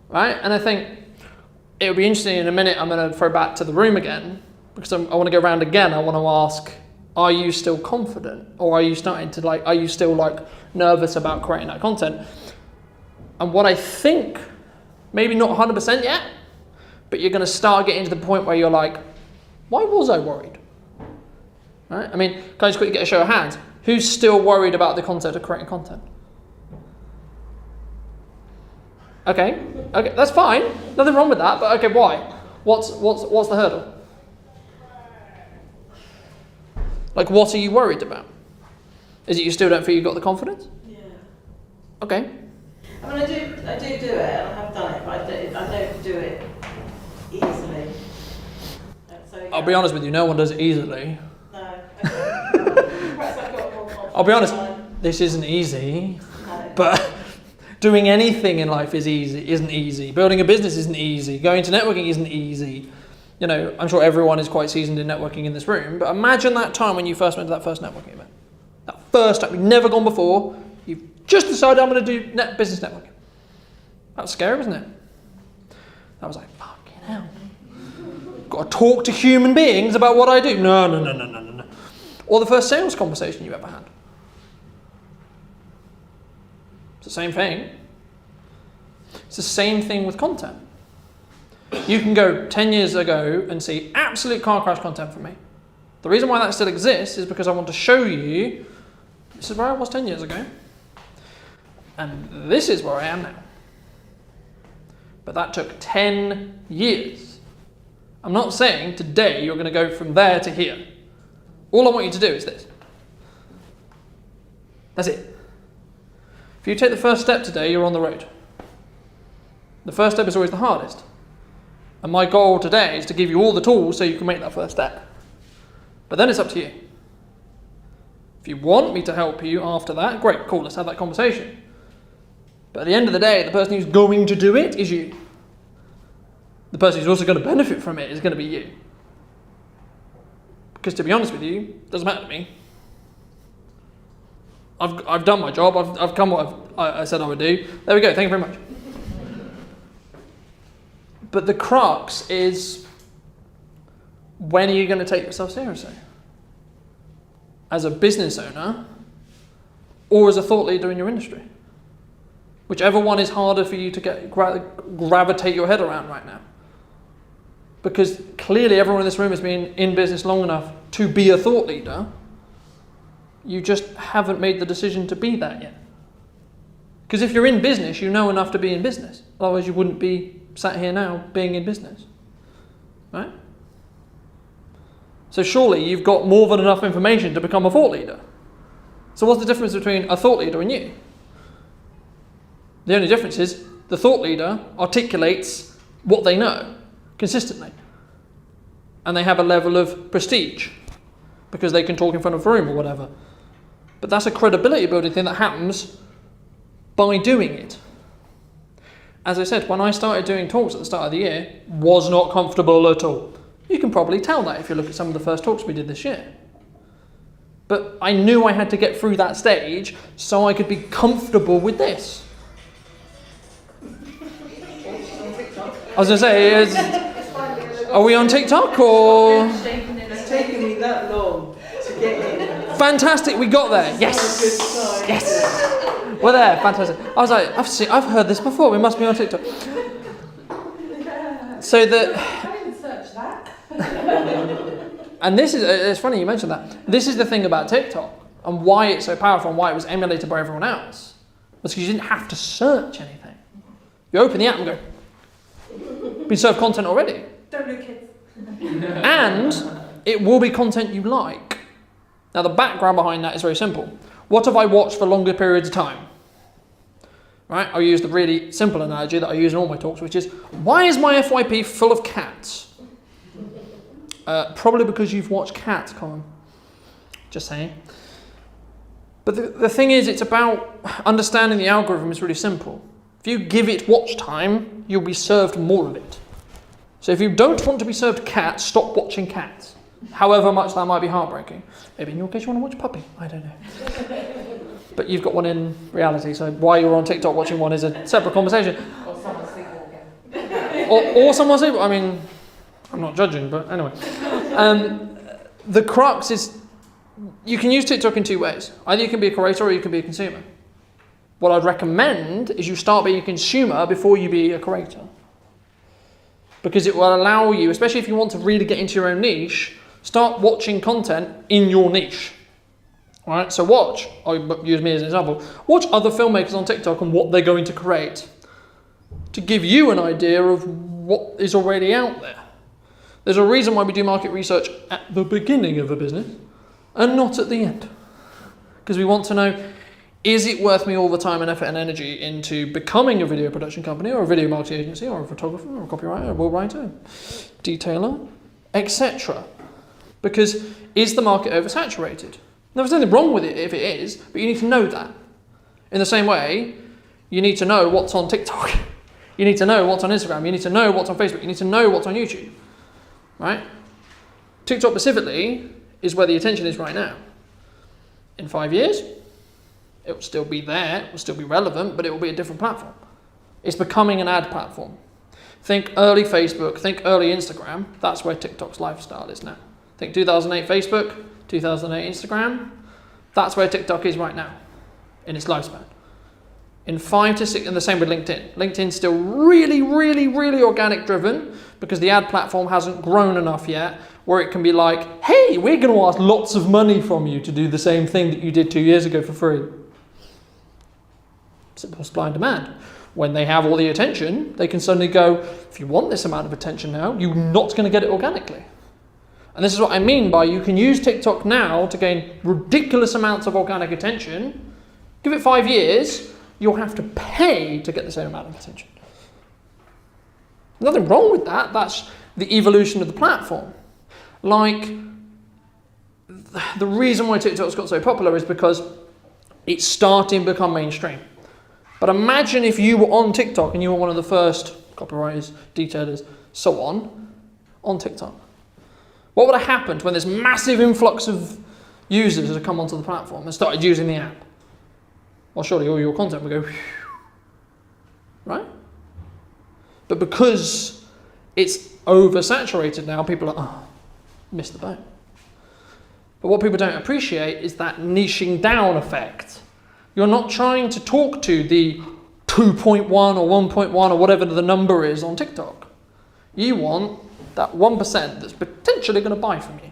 Right? And I think it would be interesting in a minute. I'm going to throw back to the room again, because I want to go around again. I want to ask, are you still confident? Or are you starting to are you still nervous about creating that content? And what I think, maybe not 100% yet, but you're going to start getting to the point where you're like, why was I worried? Right? I mean, can I just quickly get a show of hands? Who's still worried about the concept of creating content? Okay, that's fine. Nothing wrong with that, but okay, why? What's the hurdle? What are you worried about? Is it you still don't feel you've got the confidence? Yeah. Okay. I mean, I do it, and I have done it, but I don't do it easily. So, I'll be honest with you, no one does it easily. No. Perhaps I've got more confidence. I'll be honest, this isn't easy, but doing anything in life isn't easy. Building a business isn't easy. Going to networking isn't easy. You know, I'm sure everyone is quite seasoned in networking in this room, but imagine that time when you first went to that first networking event. That first time, you've never gone before, you've just decided I'm going to do business networking. That was scary, wasn't it? That was like, fucking hell. Got to talk to human beings about what I do. No. Or the first sales conversation you ever had. It's the same thing. It's the same thing with content. You can go 10 years ago and see absolute car crash content from me. The reason why that still exists is because I want to show you, this is where I was 10 years ago, and this is where I am now. But that took 10 years. I'm not saying today you're going to go from there to here. All I want you to do is this. That's it. If you take the first step today, you're on the road. The first step is always the hardest. And my goal today is to give you all the tools so you can make that first step. But then it's up to you. If you want me to help you after that, great, cool, let's have that conversation. But at the end of the day, the person who's going to do it is you. The person who's also going to benefit from it is going to be you. Because to be honest with you, it doesn't matter to me. I've done my job, I've come what I said I would do. There we go, thank you very much. But the crux is, when are you going to take yourself seriously? As a business owner, or as a thought leader in your industry? Whichever one is harder for you to gravitate your head around right now. Because clearly everyone in this room has been in business long enough to be a thought leader. You just haven't made the decision to be that yet. Because if you're in business, you know enough to be in business. Otherwise you wouldn't be sat here now being in business. Right? So surely you've got more than enough information to become a thought leader. So what's the difference between a thought leader and you? The only difference is the thought leader articulates what they know consistently. And they have a level of prestige because they can talk in front of a room or whatever. But that's a credibility building thing that happens by doing it. As I said, when I started doing talks at the start of the year, was not comfortable at all. You can probably tell that if you look at some of the first talks we did this year. But I knew I had to get through that stage so I could be comfortable with this. I was going to say, are we on TikTok or? It's taken me that long to get in. Fantastic, we got there. Yes, yes. We're there, fantastic. I was like, I've heard this before. We must be on TikTok. So that. I didn't search that. And this is, it's funny you mentioned that. This is the thing about TikTok and why it's so powerful and why it was emulated by everyone else. Was because you didn't have to search anything. You open the app and go, been served content already. Don't do kids. And it will be content you like. Now the background behind that is very simple. What have I watched for longer periods of time? Right? I'll use the really simple analogy that I use in all my talks, which is, why is my FYP full of cats? Probably because you've watched Cats, Colin. Just saying. But the thing is, it's about understanding the algorithm is really simple. If you give it watch time, you'll be served more of it. So if you don't want to be served Cats, stop watching Cats. However much that might be heartbreaking. Maybe in your case you want to watch Puppy. I don't know. But you've got one in reality, so why you're on TikTok watching one is a separate conversation. Or someone sleepwalking. or someone sleepwalking. I mean, I'm not judging, but anyway. The crux is, you can use TikTok in two ways. Either you can be a creator or you can be a consumer. What I'd recommend is you start being a consumer before you be a creator. Because it will allow you, especially if you want to really get into your own niche, start watching content in your niche. All right, so watch, I'll use me as an example, watch other filmmakers on TikTok and what they're going to create to give you an idea of what is already out there. There's a reason why we do market research at the beginning of a business and not at the end. Because we want to know, is it worth me all the time and effort and energy into becoming a video production company or a video marketing agency or a photographer or a copywriter, a will writer, detailer, etc. Because is the market oversaturated? Now, there's nothing wrong with it if it is, but you need to know that. In the same way, you need to know what's on TikTok. You need to know what's on Instagram. You need to know what's on Facebook. You need to know what's on YouTube. Right? TikTok specifically is where the attention is right now. In 5 years, it will still be there, it will still be relevant, but it will be a different platform. It's becoming an ad platform. Think early Facebook, think early Instagram. That's where TikTok's lifestyle is now. Think 2008 Facebook, 2008 Instagram. That's where TikTok is right now in its lifespan. In 5 to 6, and the same with LinkedIn. LinkedIn's still really, really, really organic driven because the ad platform hasn't grown enough yet where it can be like, hey, we're going to ask lots of money from you to do the same thing that you did 2 years ago for free. Simple supply and demand. when they have all the attention, they can suddenly go, if you want this amount of attention now, you're not going to get it organically. And this is what I mean by you can use TikTok now to gain ridiculous amounts of organic attention. Give it 5 years, you'll have to pay to get the same amount of attention. Nothing wrong with that. That's the evolution of the platform. Like, the reason why TikTok's got so popular is because it's starting to become mainstream. But imagine if you were on TikTok and you were one of the first copywriters, detailers, so on TikTok. What would have happened when this massive influx of users had come onto the platform and started using the app? Well, surely all your content would go, right? But because it's oversaturated now, people are, missed the boat. But what people don't appreciate is that niching down effect. You're not trying to talk to the 2.1 or 1.1 or whatever the number is on TikTok. You want that 1% that's potentially going to buy from you.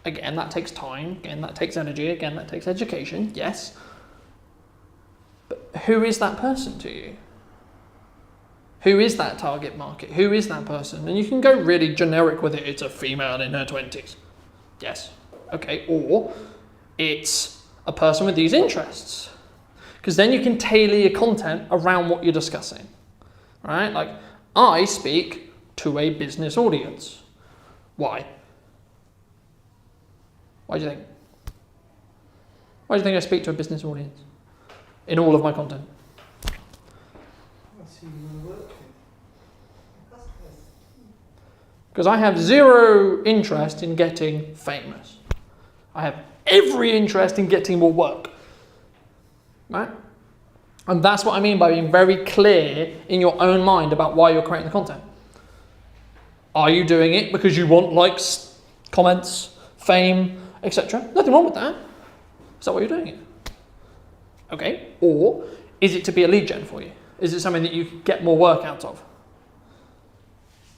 Again, that takes time. Again, that takes energy. Again, that takes education. Yes. But who is that person to you? Who is that target market? Who is that person? And you can go really generic with it. It's a female in her 20s. Yes. Okay. Or it's a person with these interests. Because then you can tailor your content around what you're discussing. Right? Like, I speak to a business audience. Why? Why do you think? Why do you think I speak to a business audience in all of my content? Because I have zero interest in getting famous. I have every interest in getting more work. Right? And that's what I mean by being very clear in your own mind about why you're creating the content. Are you doing it because you want likes, comments, fame, etc.? Nothing wrong with that. Is that why you're doing it? Okay. Or is it to be a lead gen for you? Is it something that you get more work out of?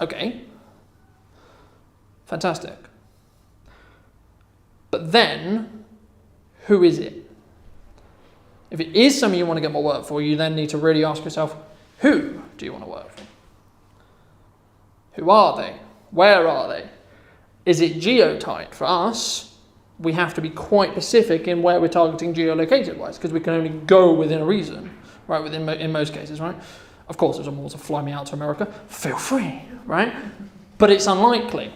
Okay. Fantastic. But then, who is it? If it is something you want to get more work for, you then need to really ask yourself, who do you want to work for? Who are they? Where are they? Is it geotyped? For us, we have to be quite specific in where we're targeting geolocated-wise, because we can only go within a region, right? In most cases, right? Of course, if someone wants to fly me out to America, feel free, right? But it's unlikely.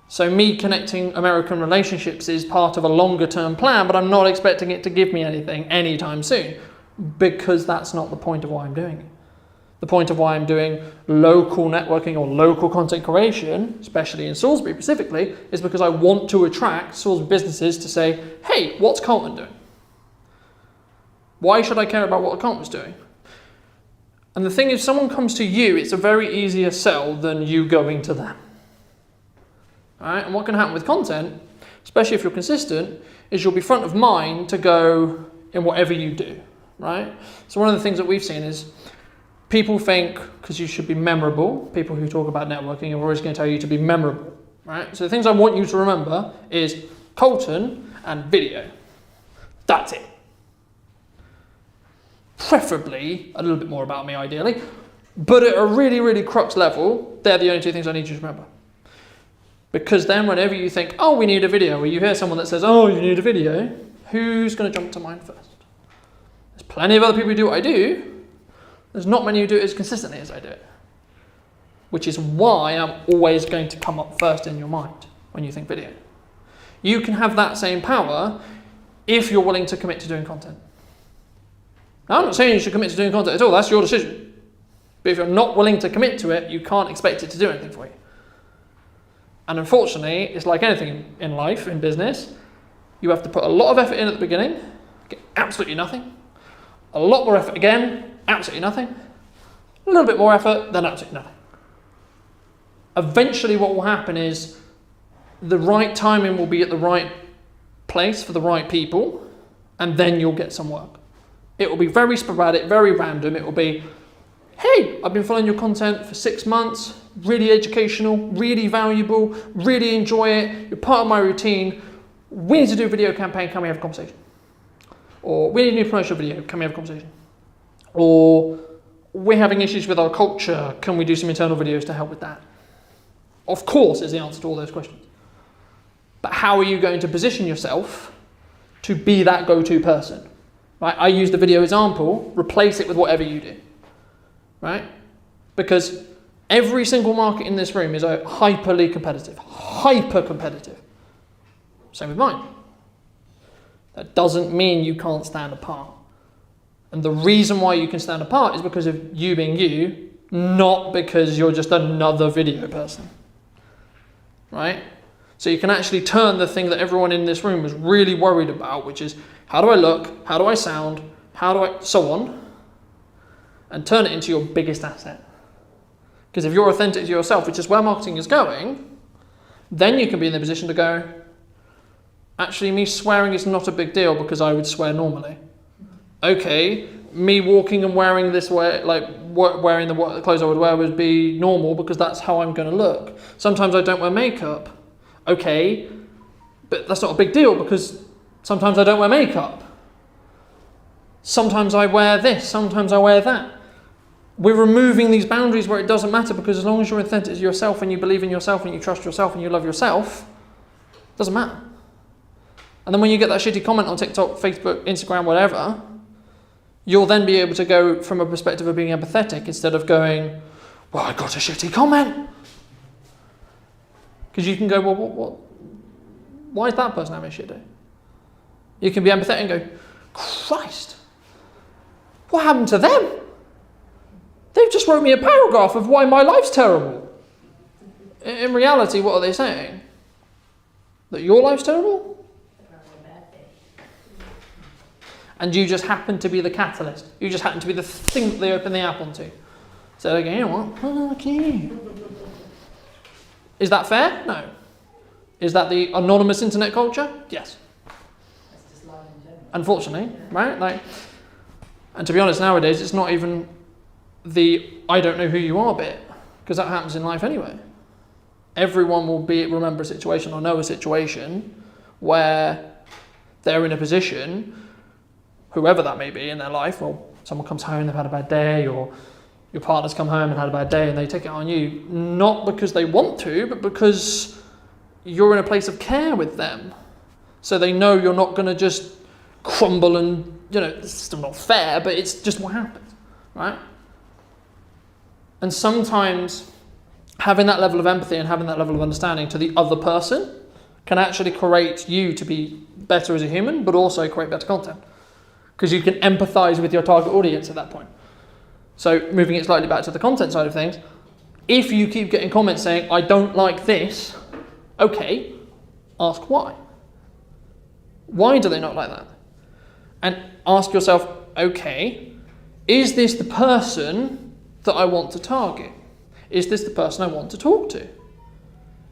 So me connecting American relationships is part of a longer-term plan, but I'm not expecting it to give me anything anytime soon, because that's not the point of why I'm doing it. The point of why I'm doing local networking or local content creation, especially in Salisbury specifically, is because I want to attract Salisbury businesses to say, hey, what's Carlton doing? Why should I care about what Carlton's doing? And the thing is, if someone comes to you, it's a very easier sell than you going to them. All right? And what can happen with content, especially if you're consistent, is you'll be front of mind to go in whatever you do. Right? So one of the things that we've seen is people think, because you should be memorable, people who talk about networking are always going to tell you to be memorable, right? So the things I want you to remember is Carlton and video. That's it. Preferably a little bit more about me, ideally. But at a really, really crux level, they're the only two things I need you to remember. Because then whenever you think, oh, we need a video, or you hear someone that says, oh, you need a video, who's going to jump to mind first? There's plenty of other people who do what I do. There's not many who do it as consistently as I do it. Which is why I'm always going to come up first in your mind when you think video. You can have that same power if you're willing to commit to doing content. Now, I'm not saying you should commit to doing content at all, that's your decision. But if you're not willing to commit to it, you can't expect it to do anything for you. And unfortunately, it's like anything in life, in business, you have to put a lot of effort in at the beginning, get absolutely nothing. A lot more effort again, absolutely nothing. A little bit more effort, then absolutely nothing. Eventually what will happen is the right timing will be at the right place for the right people, and then you'll get some work. It will be very sporadic, very random. It will be, hey, I've been following your content for 6 months, really educational, really valuable, really enjoy it, you're part of my routine, we need to do a video campaign, can we have a conversation? Or we need a new promotional video, can we have a conversation? Or we're having issues with our culture, can we do some internal videos to help with that? Of course is the answer to all those questions. But how are you going to position yourself to be that go-to person? Right? I use the video example, replace it with whatever you do. Right? Because every single market in this room is hyper competitive. Same with mine. That doesn't mean you can't stand apart. And the reason why you can stand apart is because of you being you, not because you're just another video person. Right? So you can actually turn the thing that everyone in this room is really worried about, which is how do I look, how do I sound, so on, and turn it into your biggest asset. Because if you're authentic to yourself, which is where marketing is going, then you can be in the position to go, actually me swearing is not a big deal because I would swear normally. Okay, me walking and wearing this way, like wearing the clothes I would wear would be normal because that's how I'm going to look. Sometimes I don't wear makeup. Okay, but that's not a big deal because sometimes I don't wear makeup. Sometimes I wear this, sometimes I wear that. We're removing these boundaries where it doesn't matter, because as long as you're authentic to yourself and you believe in yourself and you trust yourself and you love yourself, it doesn't matter. And then when you get that shitty comment on TikTok, Facebook, Instagram, whatever, you'll then be able to go from a perspective of being empathetic instead of going, well, I got a shitty comment. Because you can go, well, what? Why is that person having a shit day? You can be empathetic and go, Christ, what happened to them? They've just wrote me a paragraph of why my life's terrible. In reality, what are they saying? That your life's terrible? And you just happen to be the catalyst. You just happen to be the thing that they open the app onto. So they go, you know what? Oh, okay. Is that fair? No. Is that the anonymous internet culture? Yes. Unfortunately, right? And to be honest, nowadays it's not even the I don't know who you are bit, because that happens in life anyway. Everyone will remember a situation or know a situation where they're in a position, whoever that may be in their life, or someone comes home, they've had a bad day, or your partner's come home and had a bad day and they take it on you, not because they want to, but because you're in a place of care with them. So they know you're not going to just crumble and, it's still not fair, but it's just what happens, right? And sometimes having that level of empathy and having that level of understanding to the other person can actually create you to be better as a human, but also create better content. Because you can empathize with your target audience at that point. So moving it slightly back to the content side of things, if you keep getting comments saying, I don't like this, okay, ask why. Why do they not like that? And ask yourself, okay, is this the person that I want to target? Is this the person I want to talk to?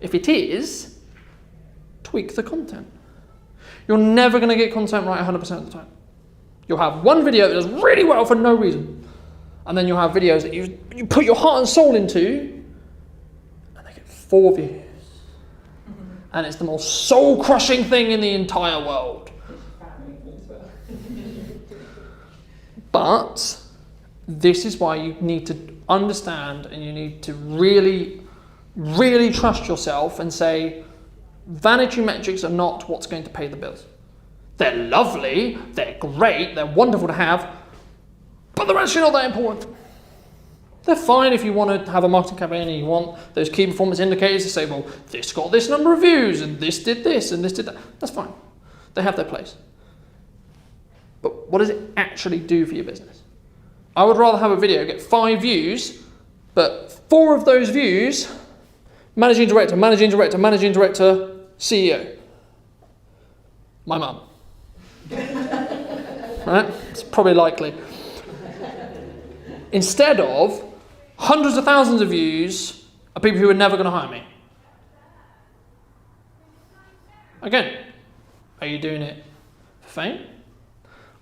If it is, tweak the content. You're never going to get content right 100% of the time. You'll have one video that does really well for no reason. And then you'll have videos that you put your heart and soul into, and they get 4 views. And it's the most soul-crushing thing in the entire world. But this is why you need to understand, and you need to really, really trust yourself and say, vanity metrics are not what's going to pay the bills. They're lovely, they're great, they're wonderful to have, but they're actually not that important. They're fine if you want to have a marketing campaign and you want those key performance indicators to say, well, this got this number of views and this did this and this did that. That's fine. They have their place. But what does it actually do for your business? I would rather have a video get 5 views, but 4 of those views, managing director, CEO. My mum. Right? It's probably likely. Instead of hundreds of thousands of views of people who are never going to hire me. Again, are you doing it for fame?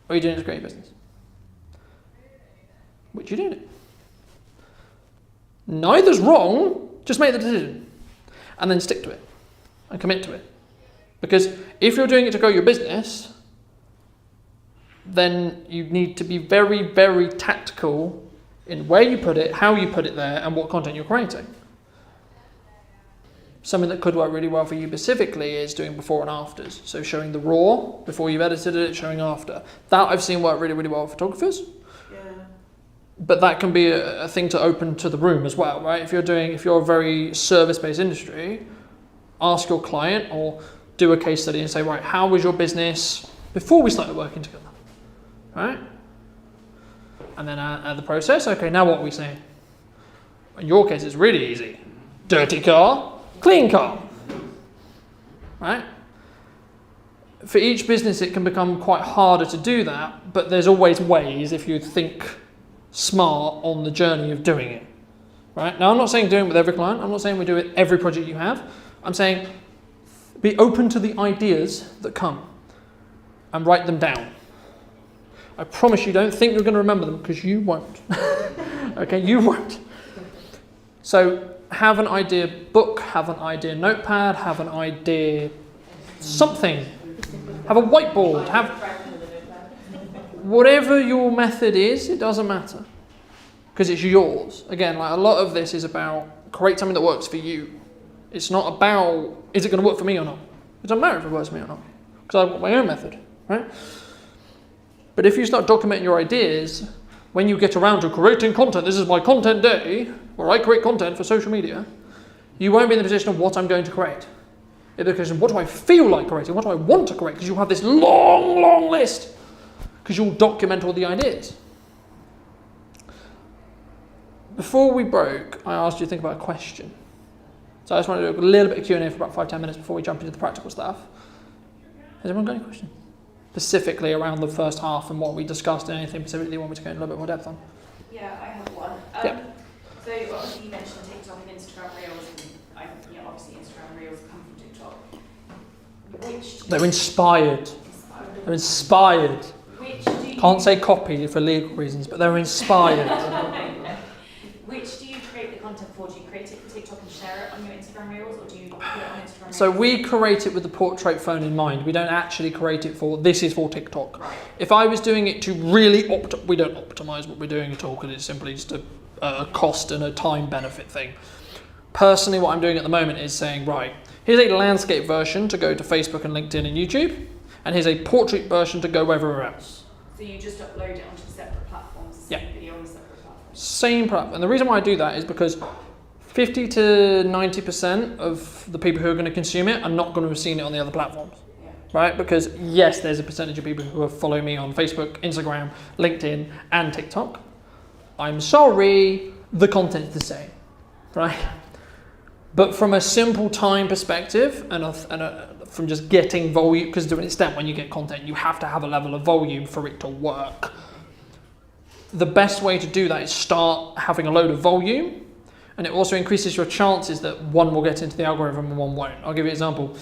Or are you doing it to create a business? Which are you doing it? Neither's wrong, just make the decision. And then stick to it. And commit to it. Because if you're doing it to grow your business, then you need to be very, very tactical in where you put it, how you put it there, and what content you're creating. Something that could work really well for you specifically is doing before and afters. So showing the raw before you've edited it, showing after. That I've seen work really, really well for photographers. Yeah. But that can be a thing to open to the room as well, right? If you're a very service-based industry, ask your client or do a case study and say, right, how was your business before we started working together, right? And then at the process, okay, now what are we saying? In your case, it's really easy. Dirty car, clean car, right? For each business, it can become quite harder to do that, but there's always ways if you think smart on the journey of doing it, right? Now, I'm not saying doing it with every client. I'm not saying we do it every project you have. I'm saying be open to the ideas that come and write them down. I promise you, don't think you're going to remember them, because you won't. Okay, you won't. So have an idea book, have an idea notepad, have an idea something. Have a whiteboard, have whatever your method is, it doesn't matter. Because it's yours. Again, like a lot of this is about create something that works for you. It's not about, is it going to work for me or not? It doesn't matter if it works for me or not. Because I've got my own method, right? But if you start documenting your ideas, when you get around to creating content, this is my content day, where I create content for social media, you won't be in the position of what I'm going to create. It'll be the question of what do I feel like creating, what do I want to create, because you'll have this long, long list, because you'll document all the ideas. Before we broke, I asked you to think about a question. So I just want to do a little bit of Q&A for about 5-10 minutes before we jump into the practical stuff. Has anyone got any questions? Specifically around the first half and what we discussed, and anything specifically you want me to go in a little bit more depth on? Yeah, I have one. Yeah. So obviously you mentioned TikTok and Instagram Reels, and obviously Instagram Reels come from TikTok. They're inspired. They're inspired. Which do you Can't say copy for legal reasons, but they're inspired. Which do you create the content for? Do you create it for TikTok and share it on your Instagram Reels, or do you put it on Instagram Reels? So we create it with the portrait phone in mind. We don't actually create it for, this is for TikTok. Right. If I was doing it to really we don't optimize what we're doing at all, because it's simply just a cost and a time benefit thing. Personally, what I'm doing at the moment is saying, right, here's a landscape version to go to Facebook and LinkedIn and YouTube, and here's a portrait version to go everywhere else. So you just upload it onto separate platforms, the same video on separate platforms? Same platform. And the reason why I do that is because 50 to 90% of the people who are going to consume it are not going to have seen it on the other platforms. Yeah. Right? Because yes, there's a percentage of people who follow me on Facebook, Instagram, LinkedIn, and TikTok. I'm sorry, the content's the same, right? But from a simple time perspective and from just getting volume, because to an extent when you get content, you have to have a level of volume for it to work. The best way to do that is start having a load of volume, and it also increases your chances that one will get into the algorithm and one won't. I'll give you an example.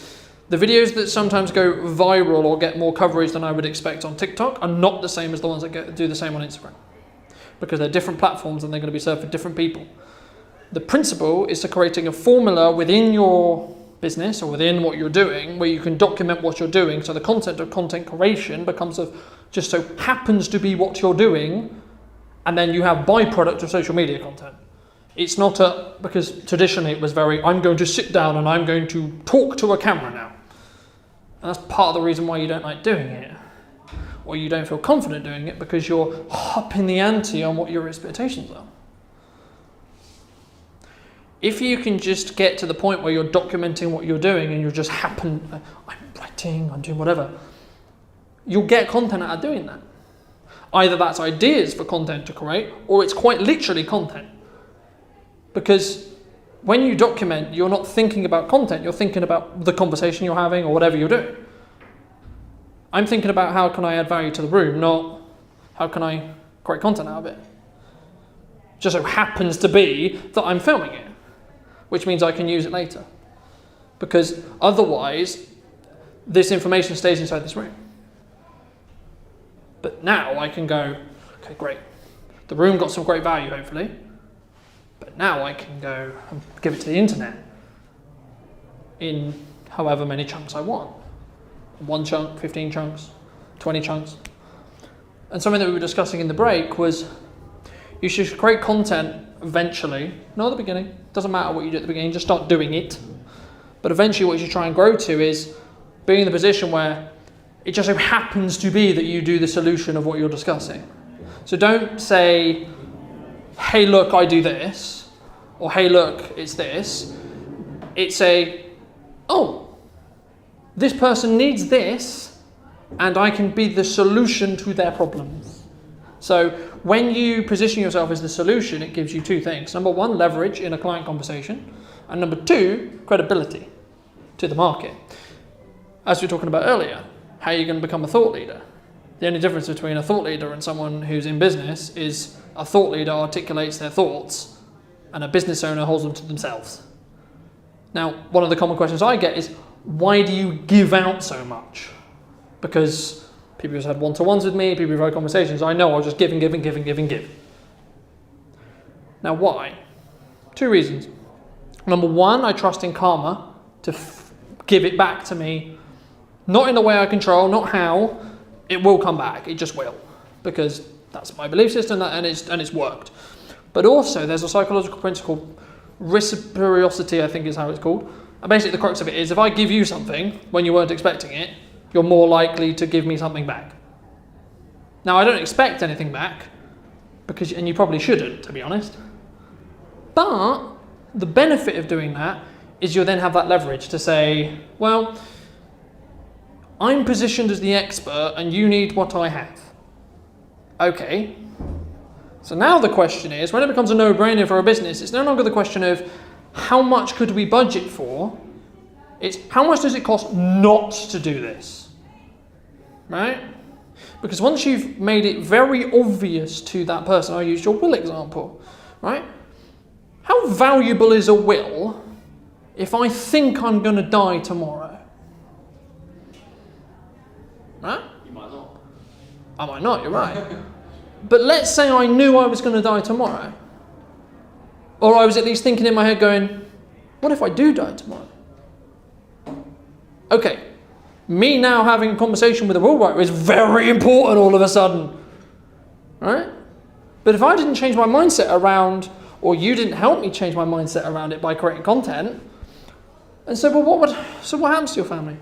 The videos that sometimes go viral or get more coverage than I would expect on TikTok are not the same as the ones that do the same on Instagram, because they're different platforms and they're going to be served for different people. The principle is to creating a formula within your business or within what you're doing where you can document what you're doing, so the content of content creation becomes just so happens to be what you're doing, and then you have byproduct of social media content. It's not because traditionally it was I'm going to sit down and I'm going to talk to a camera now. And that's part of the reason why you don't like doing it, or you don't feel confident doing it, because you're upping the ante on what your expectations are. If you can just get to the point where you're documenting what you're doing and you're just I'm writing, I'm doing whatever, you'll get content out of doing that. Either that's ideas for content to create, or it's quite literally content. Because when you document, you're not thinking about content, you're thinking about the conversation you're having or whatever you're doing. I'm thinking about how can I add value to the room, not how can I create content out of it. Just so happens to be that I'm filming it, which means I can use it later. Because otherwise, this information stays inside this room. But now I can go, okay, great. The room got some great value, hopefully. But now I can go and give it to the internet in however many chunks I want. 1 chunk, 15 chunks, 20 chunks. And something that we were discussing in the break was, You should create content eventually, not at the beginning. Doesn't matter what you do at the beginning, just start doing it. But eventually what you should try and grow to is being in the position where it just so happens to be that you do the solution of what you're discussing. So don't say, hey, look, I do this, or hey, look, it's this. It's oh, this person needs this, and I can be the solution to their problems. So when you position yourself as the solution, it gives you two things. Number one, leverage in a client conversation, and number two, credibility to the market. As we were talking about earlier, how are you going to become a thought leader? The only difference between a thought leader and someone who's in business is a thought leader articulates their thoughts and a business owner holds them to themselves. Now, one of the common questions I get is, why do you give out so much? Because people who've had one-to-ones with me, people who've had conversations, I know I'll just give and give and give and give and give. Now, why? Two reasons. Number one, I trust in karma to give it back to me, not in the way I control, not how. It will come back. It just will, because that's my belief system, and it's worked. But also, there's a psychological principle called reciprocity, I think is how it's called. And basically, the crux of it is, if I give you something when you weren't expecting it, you're more likely to give me something back. Now, I don't expect anything back, and you probably shouldn't, to be honest. But the benefit of doing that is you'll then have that leverage to say, well, I'm positioned as the expert and you need what I have. Okay. So now the question is, when it becomes a no-brainer for a business, it's no longer the question of how much could we budget for, it's how much does it cost not to do this, right? Because once you've made it very obvious to that person, I used your will example, right? How valuable is a will if I think I'm going to die tomorrow? Right? You might not. I might not, you're right. But let's say I knew I was going to die tomorrow. Or I was at least thinking in my head going, what if I do die tomorrow? Okay, me now having a conversation with a will writer is very important all of a sudden. Right? But if I didn't change my mindset around, or you didn't help me change my mindset around it by creating content, and so, well, what happens to your family?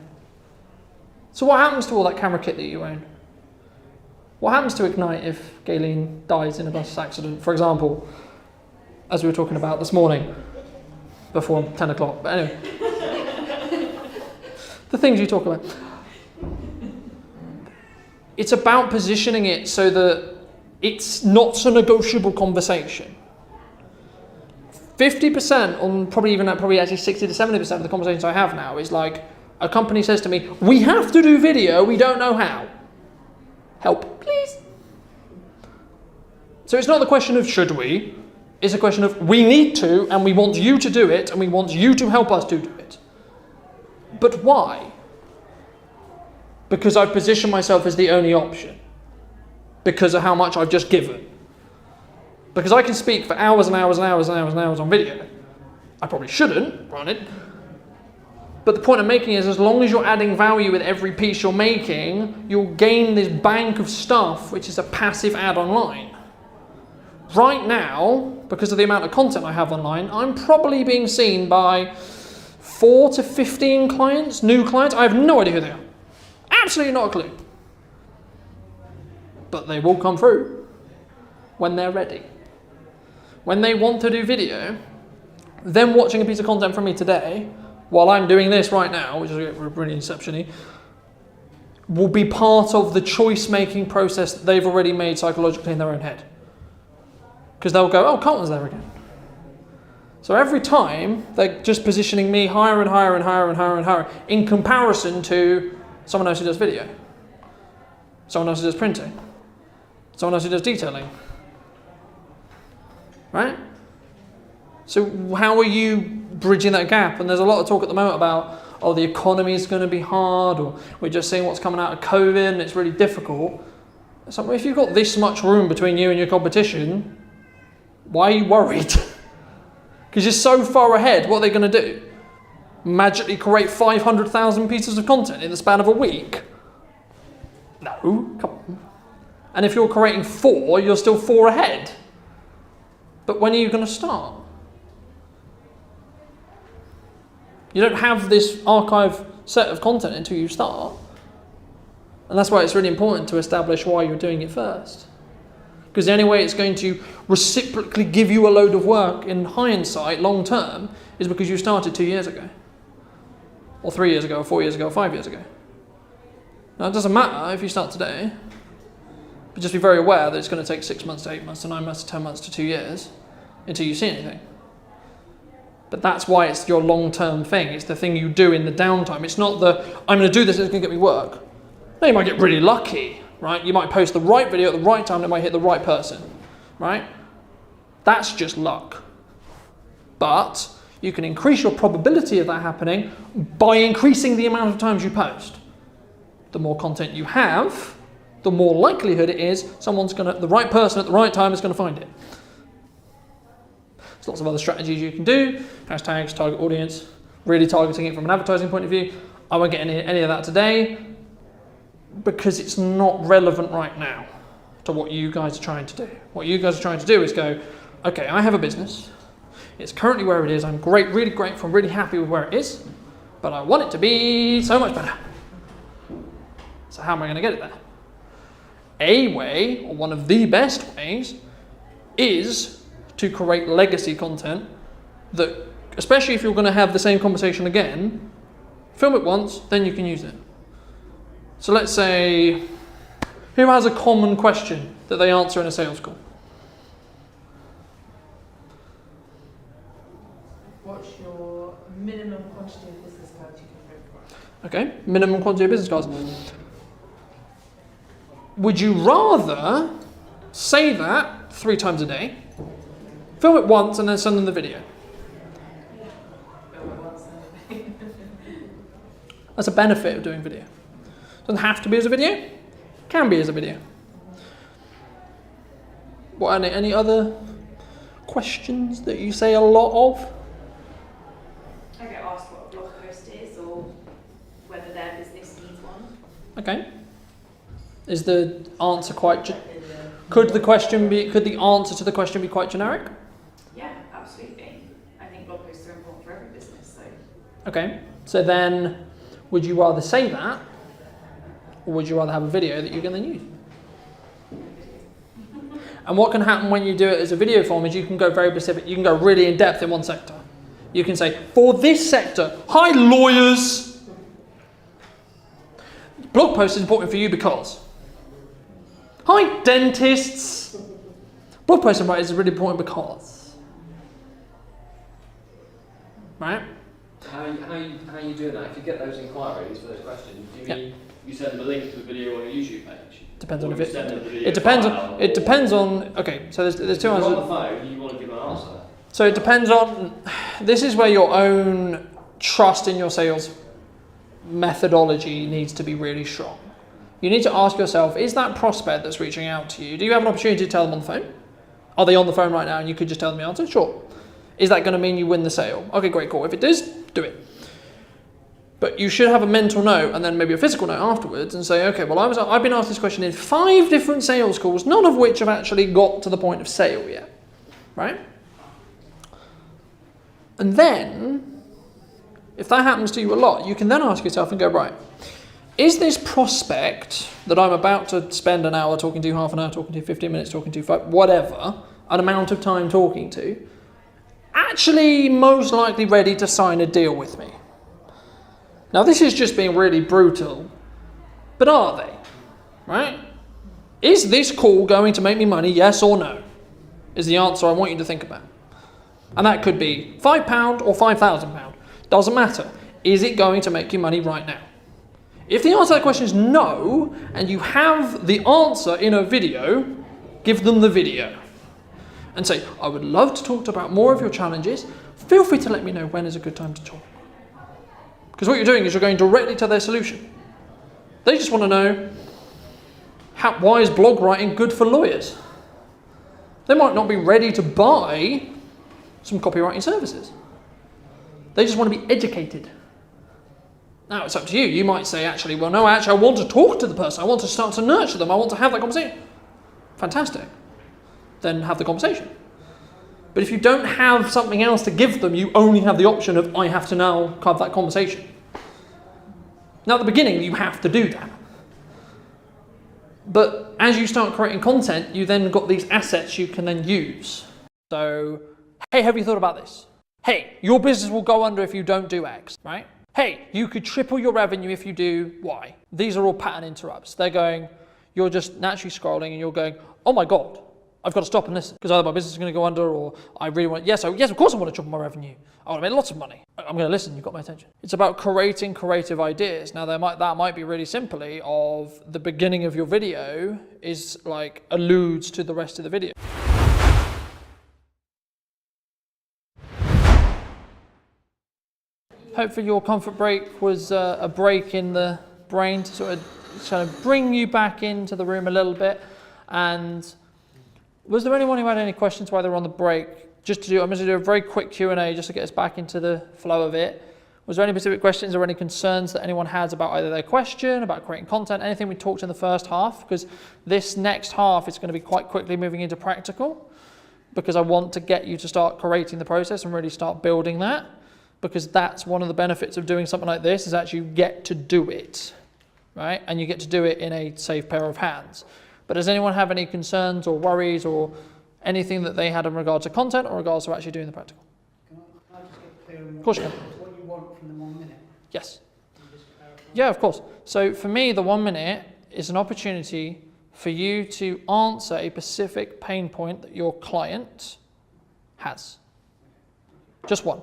So what happens to all that camera kit that you own? What happens to Ignite if Galen dies in a bus accident, for example, as we were talking about this morning, before 10 o'clock, but anyway. The things you talk about. It's about positioning it so that it's not a negotiable conversation. 50% on probably actually 60 to 70% of the conversations I have now is like, a company says to me, we have to do video, we don't know how. Help, please. So it's not the question of should we, it's a question of we need to, and we want you to do it, and we want you to help us to do it. But why? Because I've positioned myself as the only option. Because of how much I've just given. Because I can speak for hours and hours and hours and hours and hours on video. I probably shouldn't, granted. But the point I'm making is, as long as you're adding value with every piece you're making, you'll gain this bank of stuff, which is a passive ad online. Right now, because of the amount of content I have online, I'm probably being seen by 4 to 15 clients, new clients. I have no idea who they are. Absolutely not a clue. But they will come through when they're ready. When they want to do video, them watching a piece of content from me today, while I'm doing this right now, which is really inception-y, will be part of the choice-making process that they've already made psychologically in their own head. Because they'll go, oh, Carlton's there again. So every time, they're just positioning me higher and higher and higher and higher and higher in comparison to someone else who does video, someone else who does printing, someone else who does detailing. Right? So how are you bridging that gap? And there's a lot of talk at the moment about, oh, the economy is going to be hard, or we're just seeing what's coming out of COVID and it's really difficult. So if you've got this much room between you and your competition, why are you worried? Because you're so far ahead. What are they going to do? Magically create 500,000 pieces of content in the span of a week? No, come on. And if you're creating 4, you're still 4 ahead. But when are you going to start? You don't have this archive set of content until you start. And that's why it's really important to establish why you're doing it first. Because the only way it's going to reciprocally give you a load of work in hindsight, long term, is because you started 2 years ago. Or 3 years ago, or 4 years ago, or 5 years ago. Now it doesn't matter if you start today, but just be very aware that it's going to take 6 months to 8 months to 9 months to 10 months to 2 years until you see anything. But that's why it's your long-term thing. It's the thing you do in the downtime. It's not the, I'm going to do this, it's going to get me work. No, you might get really lucky, right? You might post the right video at the right time and it might hit the right person, right? That's just luck. But you can increase your probability of that happening by increasing the amount of times you post. The more content you have, the more likelihood it is the right person at the right time is going to find it. There's lots of other strategies you can do. Hashtags, target audience, really targeting it from an advertising point of view. I won't get any of that today because it's not relevant right now to what you guys are trying to do. What you guys are trying to do is go, okay, I have a business. It's currently where it is. I'm great, really grateful, I'm really happy with where it is, but I want it to be so much better. So how am I going to get it there? A way, or one of the best ways, is to create legacy content that, especially if you're going to have the same conversation again, film it once, then you can use it. So let's say, who has a common question that they answer in a sales call? What's your minimum quantity of business cards you can print? Okay, minimum quantity of business cards. Would you rather say that 3 times a day, film it once and then send them the video? That's a benefit of doing video. Doesn't have to be as a video, can be as a video. What, any other questions that you say a lot of? I get asked what a blog post is or whether their business needs one. Okay. Is the answer quite could the answer to the question be quite generic? Yeah, absolutely. I think blog posts are important for every business. So. Okay. So then, would you rather say that, or would you rather have a video that you can then use? And what can happen when you do it as a video form is you can go very specific. You can go really in depth in one sector. You can say, for this sector, hi lawyers. Blog post is important for you because. Hi dentists. Blog post is really important because. Right? How are you doing that? If you get those inquiries for those questions, do you mean you send them a link to the video on your YouTube page? Depends on or if you send them the video it depends file, on it depends on okay, so there's two if answers. you're on the phone, you want to give an answer. So it depends on, this is where your own trust in your sales methodology needs to be really strong. You need to ask yourself, is that prospect that's reaching out to you, do you have an opportunity to tell them on the phone? Are they on the phone right now and you could just tell them the answer? Sure. Is that going to mean you win the sale? Okay, great, cool. If it does, do it. But you should have a mental note and then maybe a physical note afterwards and say, okay, well, I've been asked this question in 5 different sales calls, none of which have actually got to the point of sale yet, right? And then, if that happens to you a lot, you can then ask yourself and go, right, is this prospect that I'm about to spend an hour talking to, half an hour talking to, 15 minutes talking to, 5, whatever, an amount of time talking to, actually most likely ready to sign a deal with me? Now this is just being really brutal, but are they, right? Is this call going to make me money, yes or no? Is the answer I want you to think about. And that could be £5 or £5,000. Doesn't matter. Is it going to make you money right now? If the answer to that question is no, and you have the answer in a video, give them the video. And say, I would love to talk about more of your challenges. Feel free to let me know when is a good time to talk. Because what you're doing is you're going directly to their solution. They just want to know, why is blog writing good for lawyers? They might not be ready to buy some copywriting services. They just want to be educated. Now it's up to you. You might say, actually, well, no, actually, I want to talk to the person. I want to start to nurture them. I want to have that conversation. Fantastic. Then have the conversation. But if you don't have something else to give them, you only have the option of, I have to now have that conversation. Now at the beginning, you have to do that. But as you start creating content, you then got these assets you can then use. So, hey, have you thought about this? Hey, your business will go under if you don't do X, right? Hey, you could triple your revenue if you do Y. These are all pattern interrupts. They're going, you're just naturally scrolling and you're going, oh my God, I've got to stop and listen because either my business is going to go under or I really want, yes, of course I want to triple my revenue. I want to make lots of money. I'm going to listen, you've got my attention. It's about creating creative ideas. Now that might be really simply of the beginning of your video is like alludes to the rest of the video. Hopefully your comfort break was a break in the brain to sort of bring you back into the room a little bit. And was there anyone who had any questions while they were on the break? I'm going to do a very quick Q&A just to get us back into the flow of it. Was there any specific questions or any concerns that anyone has about either their question, about creating content, anything we talked in the first half? Because this next half is going to be quite quickly moving into practical, because I want to get you to start creating the process and really start building that, because that's one of the benefits of doing something like this is actually you get to do it, right? And you get to do it in a safe pair of hands. But does anyone have any concerns or worries or anything that they had in regards to content or regards to actually doing the practical? Can I just get clear on Of course you can. what you want from the 1 minute? Yes. Yeah, of course. So for me, the 1 minute is an opportunity for you to answer a specific pain point that your client has. Just one.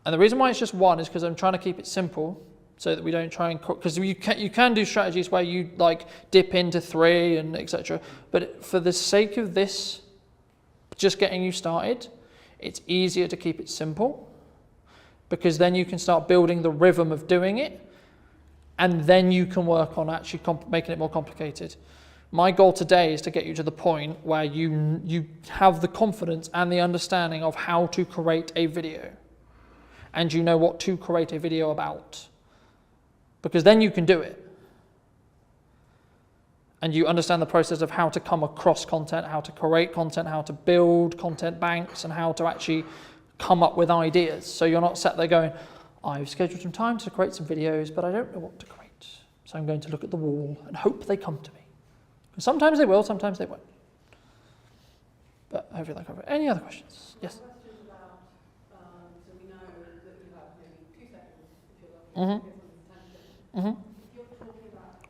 And the reason why it's just one is because I'm trying to keep it simple so that we don't try and, because you can do strategies where you like dip into 3 and etc. But for the sake of this, just getting you started, it's easier to keep it simple, because then you can start building the rhythm of doing it, and then you can work on actually making it more complicated. My goal today is to get you to the point where you have the confidence and the understanding of how to create a video, and you know what to create a video about, because then you can do it. And you understand the process of how to come across content, how to create content, how to build content banks, and how to actually come up with ideas. So you're not sat there going, I've scheduled some time to create some videos, but I don't know what to create. So I'm going to look at the wall and hope they come to me. And sometimes they will, sometimes they won't. But hopefully that covers it. Any other questions? Yes? Mm-hmm. Mm-hmm. You're talking about,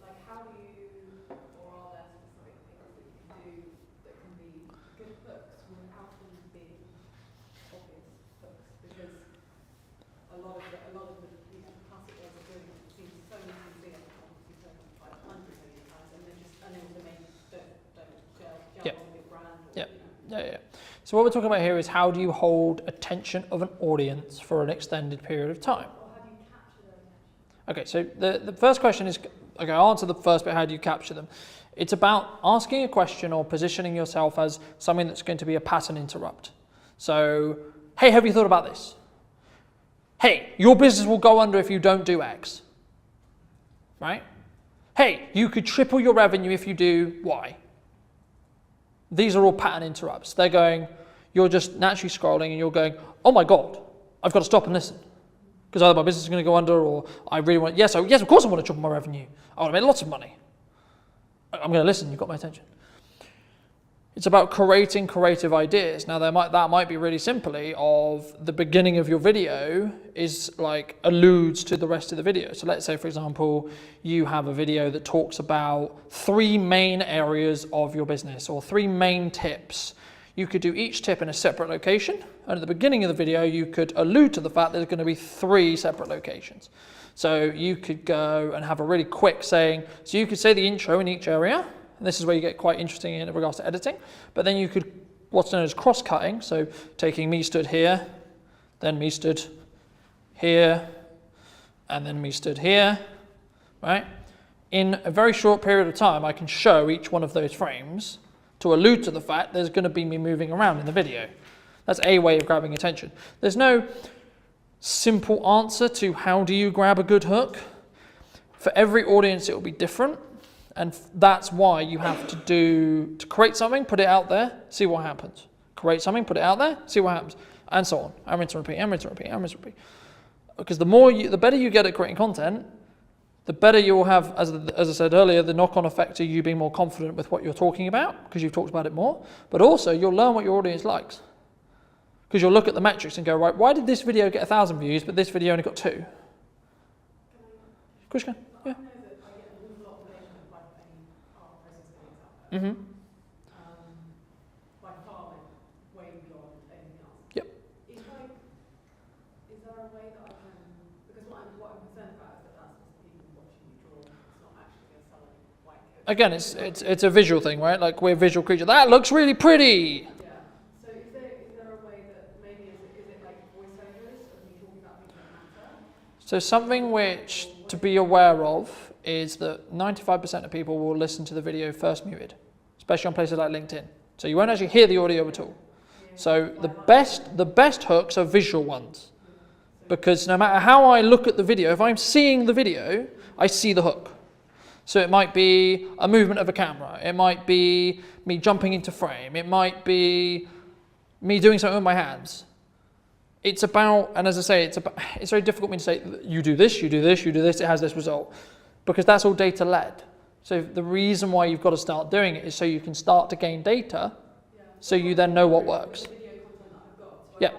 like, how do you, or are there specific things that you do that can be good hooks without them being obvious hooks? Because a lot of these classic ways of doing it seem so easy and obviously so 500 million times, and they're just unable to make don't gel on your brand. Or, Yeah. So what we're talking about here is how do you hold attention of an audience for an extended period of time? Okay, so the first question is, okay, I'll answer the first bit, how do you capture them? It's about asking a question or positioning yourself as something that's going to be a pattern interrupt. So, hey, have you thought about this? Hey, your business will go under if you don't do X, right? Hey, you could triple your revenue if you do Y. These are all pattern interrupts. They're going, you're just naturally scrolling and you're going, oh my God, I've got to stop and listen because either my business is going to go under or I really want, yes, of course I want to triple my revenue. I want to make lots of money. I'm going to listen, you've got my attention. It's about creating creative ideas. Now that might be really simply of the beginning of your video is like alludes to the rest of the video. So let's say, for example, you have a video that talks about 3 main areas of your business or 3 main tips. You could do each tip in a separate location. And at the beginning of the video, you could allude to the fact there's going to be 3 separate locations. So you could go and have a really quick saying, so you could say the intro in each area. And this is where you get quite interesting in regards to editing. But then you could, what's known as cross-cutting, so taking me stood here, then me stood here, and then me stood here, right? In a very short period of time, I can show each one of those frames to allude to the fact there's going to be me moving around in the video. That's a way of grabbing attention. There's no simple answer to how do you grab a good hook. For every audience, it will be different. And that's why you have to create something, put it out there, see what happens. Create something, put it out there, see what happens. And so on. And rinse and repeat, and rinse and repeat, and rinse and repeat. Because the better you get at creating content, the better you will have, as I said earlier, the knock-on effect of you being more confident with what you're talking about, because you've talked about it more. But also, you'll learn what your audience likes. Because you'll look at the metrics and go, right, why did this video get 1,000 views, but this video only got 2? Of course you can, yeah. Mm-hmm. By far, way beyond anything else. Yep. Is there a way that I can, because what I'm concerned about is that that's just people watching you draw, it's not actually going to sell any white coat. Again, it's a visual thing, right? Like, we're visual creatures. That looks really pretty. Yeah. So is there a way that maybe is it like voiceovers of me talking about things that matter? So something which to be aware of is that 95% of people will listen to the video first muted, especially on places like LinkedIn. So you won't actually hear the audio at all. So the best hooks are visual ones, because no matter how I look at the video, if I'm seeing the video, I see the hook. So it might be a movement of a camera, it might be me jumping into frame, it might be me doing something with my hands. It's about, and as I say, it's very difficult for me to say, you do this, you do this, you do this, it has this result. Because that's all data led. So the reason why you've got to start doing it is so you can start to gain data, so you then know what works. Yeah.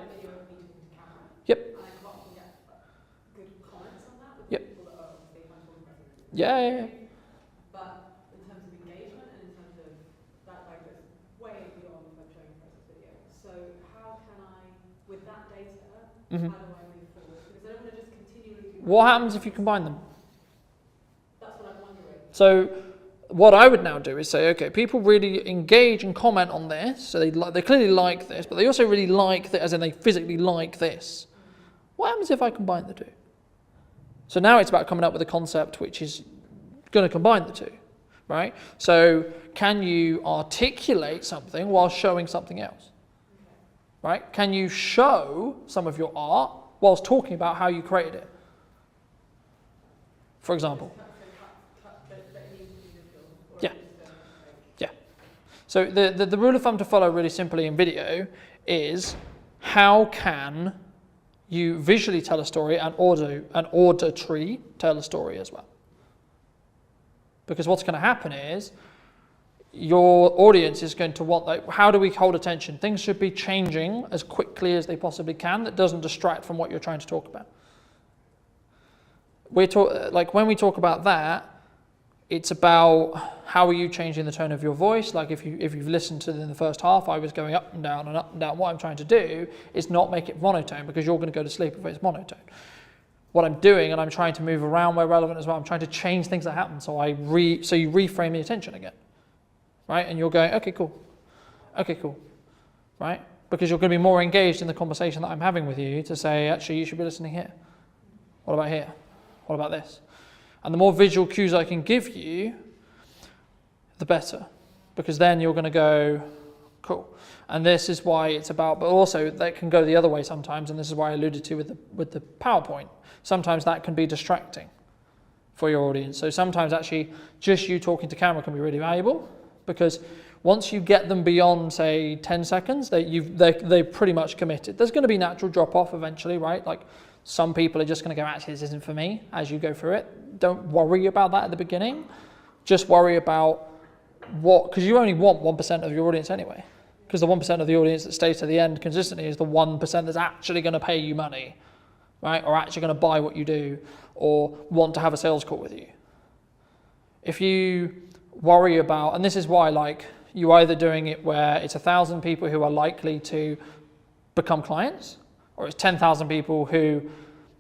Yep. Yep. Yeah. But in terms of engagement and in terms of that, like, it's way beyond web showing process video. So how can I, with that data, Mm-hmm. how do I move forward? Because I don't want to just continually do. What happens if you combine them? That's what I'm wondering. So what I would now do is say, okay, people really engage and comment on this, so they clearly like this, but they also really like that, as in they physically like this. What happens if I combine the two? So now it's about coming up with a concept which is going to combine the two, right? So can you articulate something while showing something else, right? Can you show some of your art whilst talking about how you created it? For example. Yeah. Yeah. So the rule of thumb to follow really simply in video is how can you visually tell a story and auditory tell a story as well. Because what's going to happen is your audience is going to want, like, how do we hold attention? Things should be changing as quickly as they possibly can that doesn't distract from what you're trying to talk about. When we talk about that, it's about how are you changing the tone of your voice. Like if you've listened to in the first half, I was going up and down and up and down. What I'm trying to do is not make it monotone, because you're going to go to sleep if it's monotone. What I'm doing, and I'm trying to move around where relevant as well, I'm trying to change things that happen. So you reframe the attention again, right? And you're going, okay, cool, right? Because you're going to be more engaged in the conversation that I'm having with you to say, actually, you should be listening here. What about here? What about this? And the more visual cues I can give you, the better. Because then you're going to go, cool. And this is why it's about, but also that can go the other way sometimes, and this is why I alluded to with the PowerPoint. Sometimes that can be distracting for your audience. So sometimes actually just you talking to camera can be really valuable, because once you get them beyond, say, 10 seconds, they're pretty much committed. There's going to be natural drop-off eventually, right? Like some people are just going to go, actually, this isn't for me, as you go through it. Don't worry about that at the beginning. Just worry about because you only want 1% of your audience anyway. Because the 1% of the audience that stays to the end consistently is the 1% that's actually going to pay you money, right? Or actually going to buy what you do, or want to have a sales call with you. If you worry about, and this is why, like, you're either doing it where it's 1,000 people who are likely to become clients, or it's 10,000 people who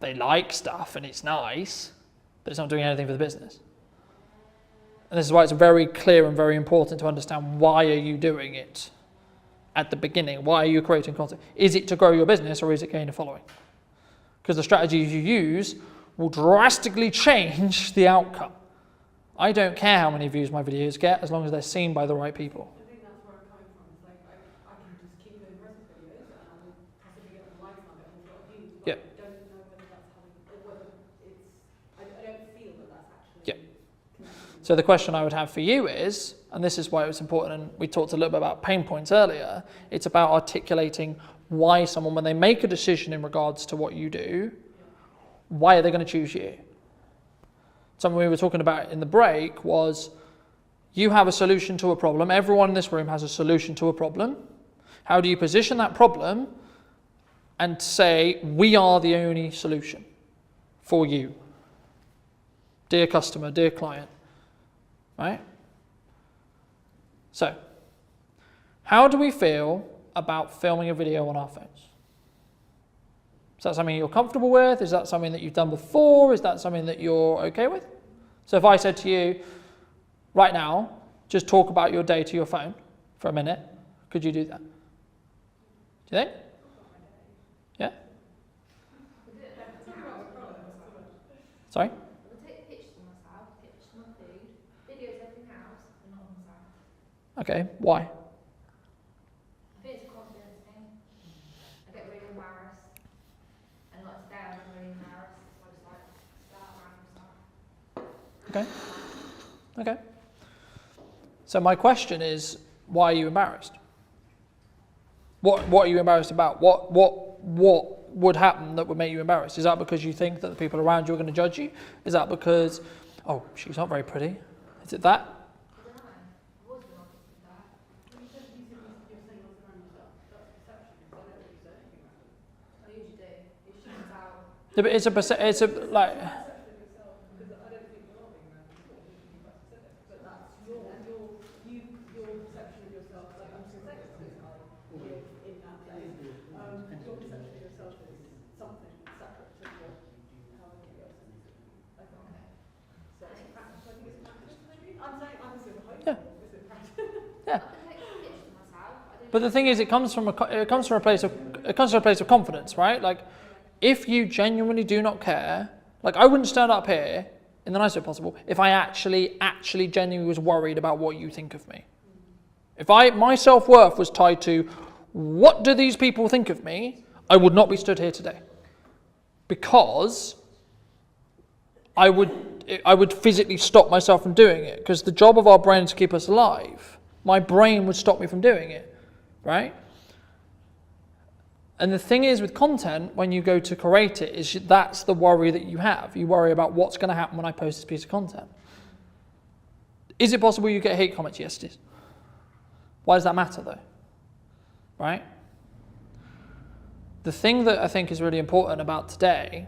they like stuff and it's nice, but it's not doing anything for the business. And this is why it's very clear and very important to understand, why are you doing it at the beginning? Why are you creating content? Is it to grow your business, or is it gain a following? Because the strategies you use will drastically change the outcome. I don't care how many views my videos get, as long as they're seen by the right people. I think that's where I'm coming from. It's like I can just keep doing process videos and I will possibly get the likes on it and a lot of views, but Yeah. I don't know whether that's having, or whether it's, I don't feel that that's actually Yeah. connected So the question I would have for you is, and this is why it was important, and we talked a little bit about pain points earlier, it's about articulating why someone, when they make a decision in regards to what you do, why are they going to choose you? Something we were talking about in the break was, you have a solution to a problem. Everyone in this room has a solution to a problem. How do you position that problem and say, we are the only solution for you, dear customer, dear client, right? So, how do we feel about filming a video on our phones? Is that something you're comfortable with? Is that something that you've done before? Is that something that you're okay with? So if I said to you, right now, just talk about your day to your phone for a minute, could you do that? Do you think? Yeah? Sorry? I'll take pictures of myself, pictures of my food, videos of everything else, but not of myself. Okay, why? I think it's a confidence thing. I get really embarrassed. And like today I'm really embarrassed, so I just like start around myself. Okay. Okay. So my question is, why are you embarrassed? What are you embarrassed about? What would happen that would make you embarrassed? Is that because you think that the people around you are going to judge you? Is that because, oh, she's not very pretty? Is it that? Yeah, but it's a like. Yeah. But the thing is, it comes from a place of confidence, right? Like, if you genuinely do not care, like I wouldn't stand up here in the nicest way possible if I actually genuinely was worried about what you think of me. If my self-worth was tied to what do these people think of me, I would not be stood here today, because I would physically stop myself from doing it, because the job of our brain is to keep us alive. My brain would stop me from doing it, right? And the thing is with content, when you go to create it, is that's the worry that you have. You worry about what's going to happen when I post this piece of content. Is it possible you get hate comments? Yes, it is. Why does that matter though? Right? The thing that I think is really important about today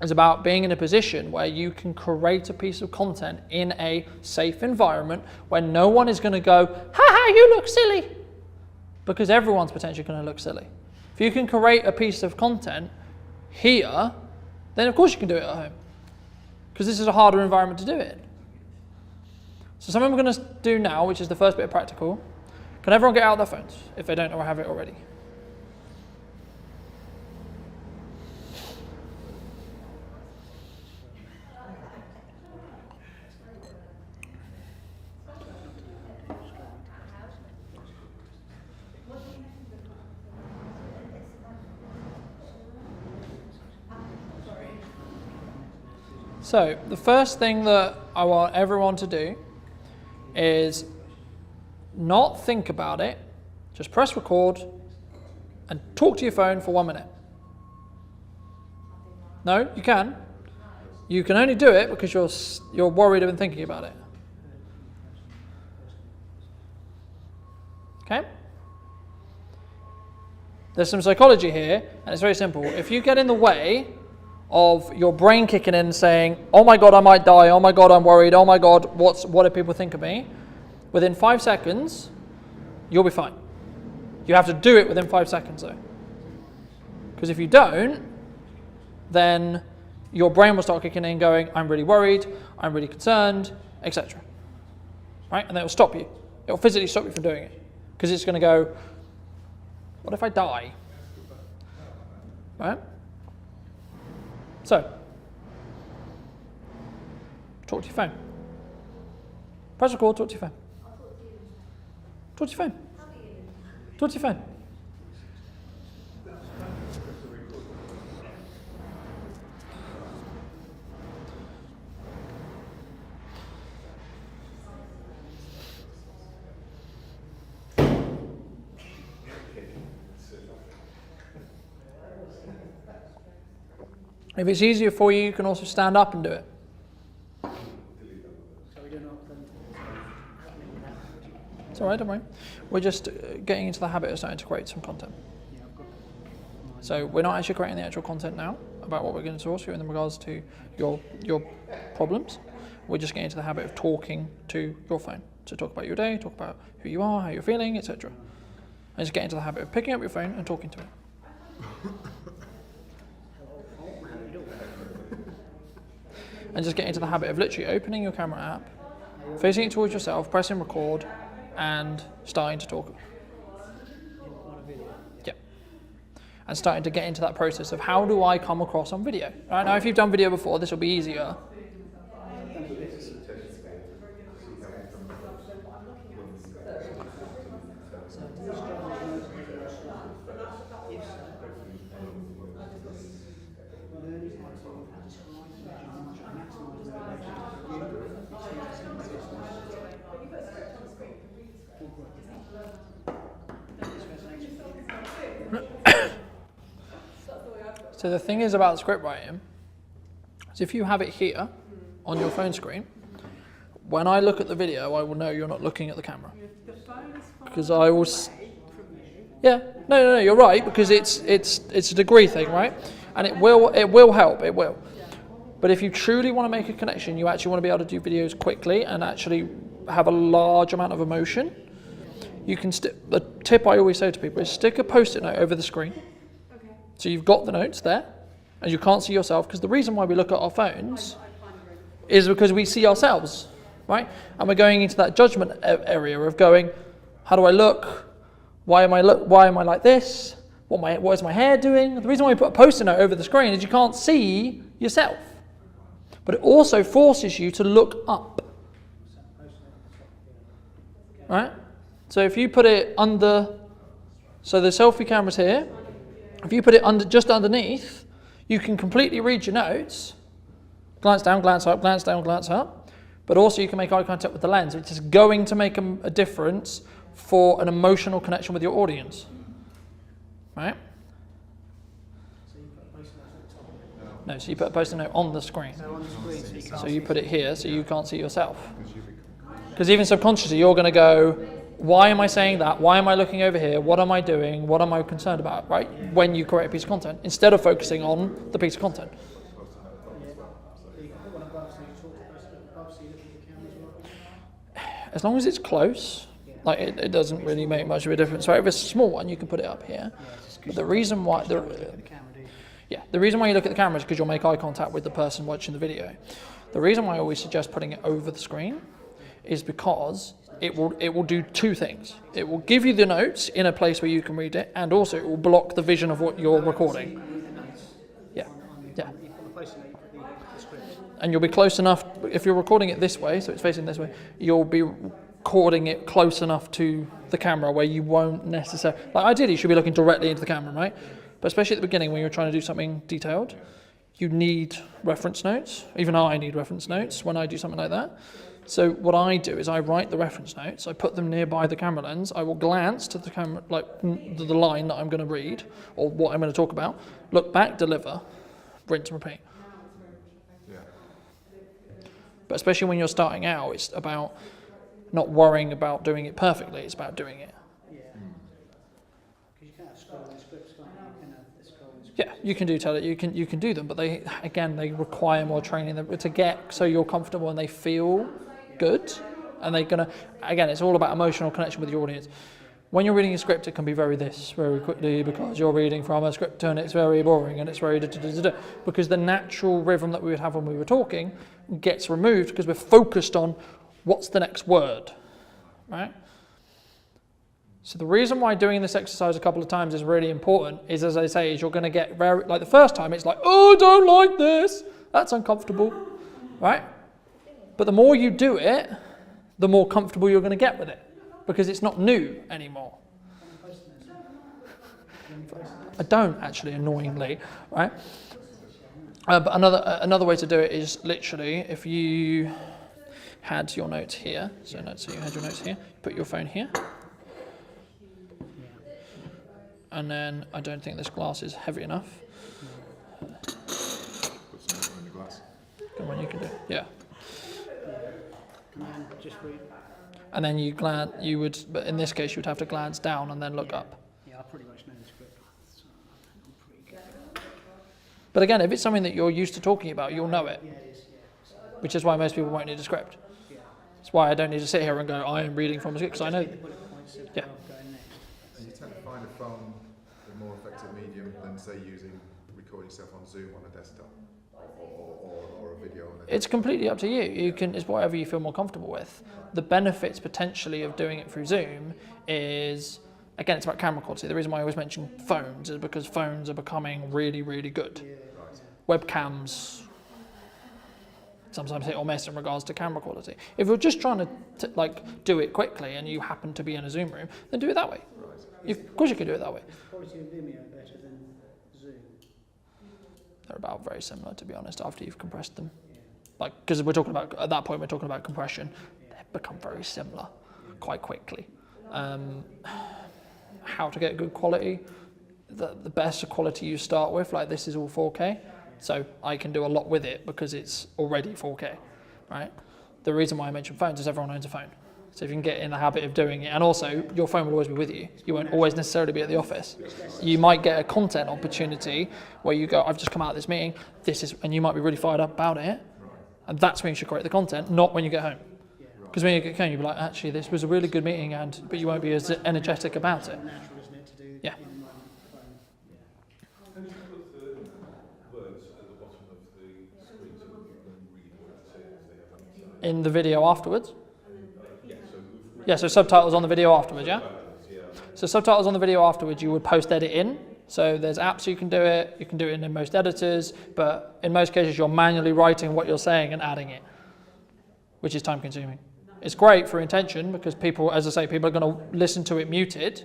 is about being in a position where you can create a piece of content in a safe environment where no one is going to go, ha ha, you look silly. Because everyone's potentially going to look silly. If you can create a piece of content here, then of course you can do it at home. Because this is a harder environment to do it. So something we're going to do now, which is the first bit of practical, can everyone get out their phones if they don't or have it already? So the first thing that I want everyone to do is not think about it, just press record and talk to your phone for 1 minute. No, you can. You can only do it because you're worried and thinking about it. Okay? There's some psychology here, and it's very simple. If you get in the way of your brain kicking in and saying, oh my God, I might die, oh my God, I'm worried, oh my God, what do people think of me? Within 5 seconds, you'll be fine. You have to do it within 5 seconds though. Because if you don't, then your brain will start kicking in going, I'm really worried, I'm really concerned, etc. Right? And then it'll stop you. It'll physically stop you from doing it. Because it's going to go, what if I die? Right? So, talk to your phone. Press record, talk to your phone. Talk to your phone. Talk to your phone. If it's easier for you, you can also stand up and do it. So we do not then. It's all right, don't worry. We're just getting into the habit of starting to create some content. Yeah, I've got. So we're not actually creating the actual content now about what we're going to source you in regards to your problems. We're just getting into the habit of talking to your phone. So talk about your day, talk about who you are, how you're feeling, etc. And just get into the habit of picking up your phone and talking to it. And just get into the habit of literally opening your camera app, facing it towards yourself, pressing record, and starting to talk. Yeah. And starting to get into that process of how do I come across on video. Right, now if you've done video before, this will be easier. So the thing is about script writing, is if you have it here on your phone screen, when I look at the video, I will know you're not looking at the camera. Because I will. Yeah, no, you're right, because it's a degree thing, right? And it will help, it will. But if you truly want to make a connection, you actually want to be able to do videos quickly and actually have a large amount of emotion. You can the tip I always say to people is stick a post-it note over the screen. So you've got the notes there, and you can't see yourself, because the reason why we look at our phones is because we see ourselves, right? And we're going into that judgment area of going, how do I look? Why am I like this? What is my hair doing? The reason why we put a post-it note over the screen is you can't see yourself. But it also forces you to look up. Right? So if you put it under, so the selfie camera's here, if you put it just underneath, you can completely read your notes. Glance down, glance up, glance down, glance up. But also you can make eye contact with the lens, which is going to make a difference for an emotional connection with your audience. Right? No, so you put a post-it note on the screen. So you put it here so you can't see yourself. Because even subconsciously you're going to go, why am I saying that? Why am I looking over here? What am I doing? What am I concerned about, right? When you create a piece of content, instead of focusing on the piece of content. As long as it's close, like it doesn't really make much of a difference. Right? If it's a small one, you can put it up here. But the reason why the reason why you look at the camera is because you'll make eye contact with the person watching the video. The reason why I always suggest putting it over the screen is because it will do two things. It will give you the notes in a place where you can read it, and also it will block the vision of what you're recording. Yeah. And you'll be close enough, if you're recording it this way, so it's facing this way, you'll be recording it close enough to the camera where you won't necessarily, like ideally you should be looking directly into the camera, right? But especially at the beginning when you're trying to do something detailed, you need reference notes. Even I need reference notes when I do something like that. So what I do is I write the reference notes, I put them nearby the camera lens, I will glance to the camera, like the line that I'm going to read, or what I'm going to talk about, look back, deliver, rinse and repeat. But especially when you're starting out, it's about not worrying about doing it perfectly, it's about doing it. Yeah, you can do you can do them, but they require more training to get so you're comfortable and they feel good, and it's all about emotional connection with your audience. When you're reading a script, it can be very quickly because you're reading from a script and it's very boring and it's very because the natural rhythm that we would have when we were talking gets removed because we're focused on what's the next word, right? So the reason why doing this exercise a couple of times is really important is, as I say, is you're going to get very, like the first time it's like, oh, I don't like this. That's uncomfortable, right? But the more you do it, the more comfortable you're going to get with it because it's not new anymore. I don't actually, annoyingly, right? But another way to do it is literally if you had your notes here, so you had your notes here, put your phone here. And then I don't think this glass is heavy enough. one you can do. Yeah. And then just read. And then you would, but in this case, you would have to glance down and then look up. Yeah, I pretty much know the script. So I'm pretty good. But again, if it's something that you're used to talking about, you'll know it. Yeah, it is, yeah. Which is why most people won't need a script. Yeah. That's why I don't need to sit here and go, I am reading from a script, because I know. The bullet points of Yeah. where I'm going next. And you tend to find a phone a more effective medium than, say, recording yourself on Zoom on a desktop or a video on a It's completely up to you. It's whatever you feel more comfortable with. The benefits potentially of doing it through Zoom is, again, it's about camera quality. The reason why I always mention phones is because phones are becoming really, really good. Webcams sometimes hit or miss in regards to camera quality. If you're just trying to like do it quickly and you happen to be in a Zoom room, then do it that way. Of course you can do it that way. Is the quality of Vimeo better than Zoom? They're about very similar, to be honest, after you've compressed them. Like, because we're talking about, at that point, we're talking about compression. They become very similar quite quickly. How to get good quality? The best quality you start with, like this is all 4K. So I can do a lot with it because it's already 4K, right? The reason why I mention phones is everyone owns a phone. So if you can get in the habit of doing it, and also your phone will always be with you. You won't always necessarily be at the office. You might get a content opportunity where you go, I've just come out of this meeting, and you might be really fired up about it. And that's when you should create the content, not when you get home. Because when you get home, you'll be like, actually, this was a really good meeting, but you won't be as energetic about it. Yeah. In the video afterwards? Yeah, so subtitles on the video afterwards, yeah? So subtitles on the video afterwards, you would post-edit in. So there's apps you can do it in most editors, but in most cases you're manually writing what you're saying and adding it, which is time consuming. It's great for intention because people, as I say, people are going to listen to it muted,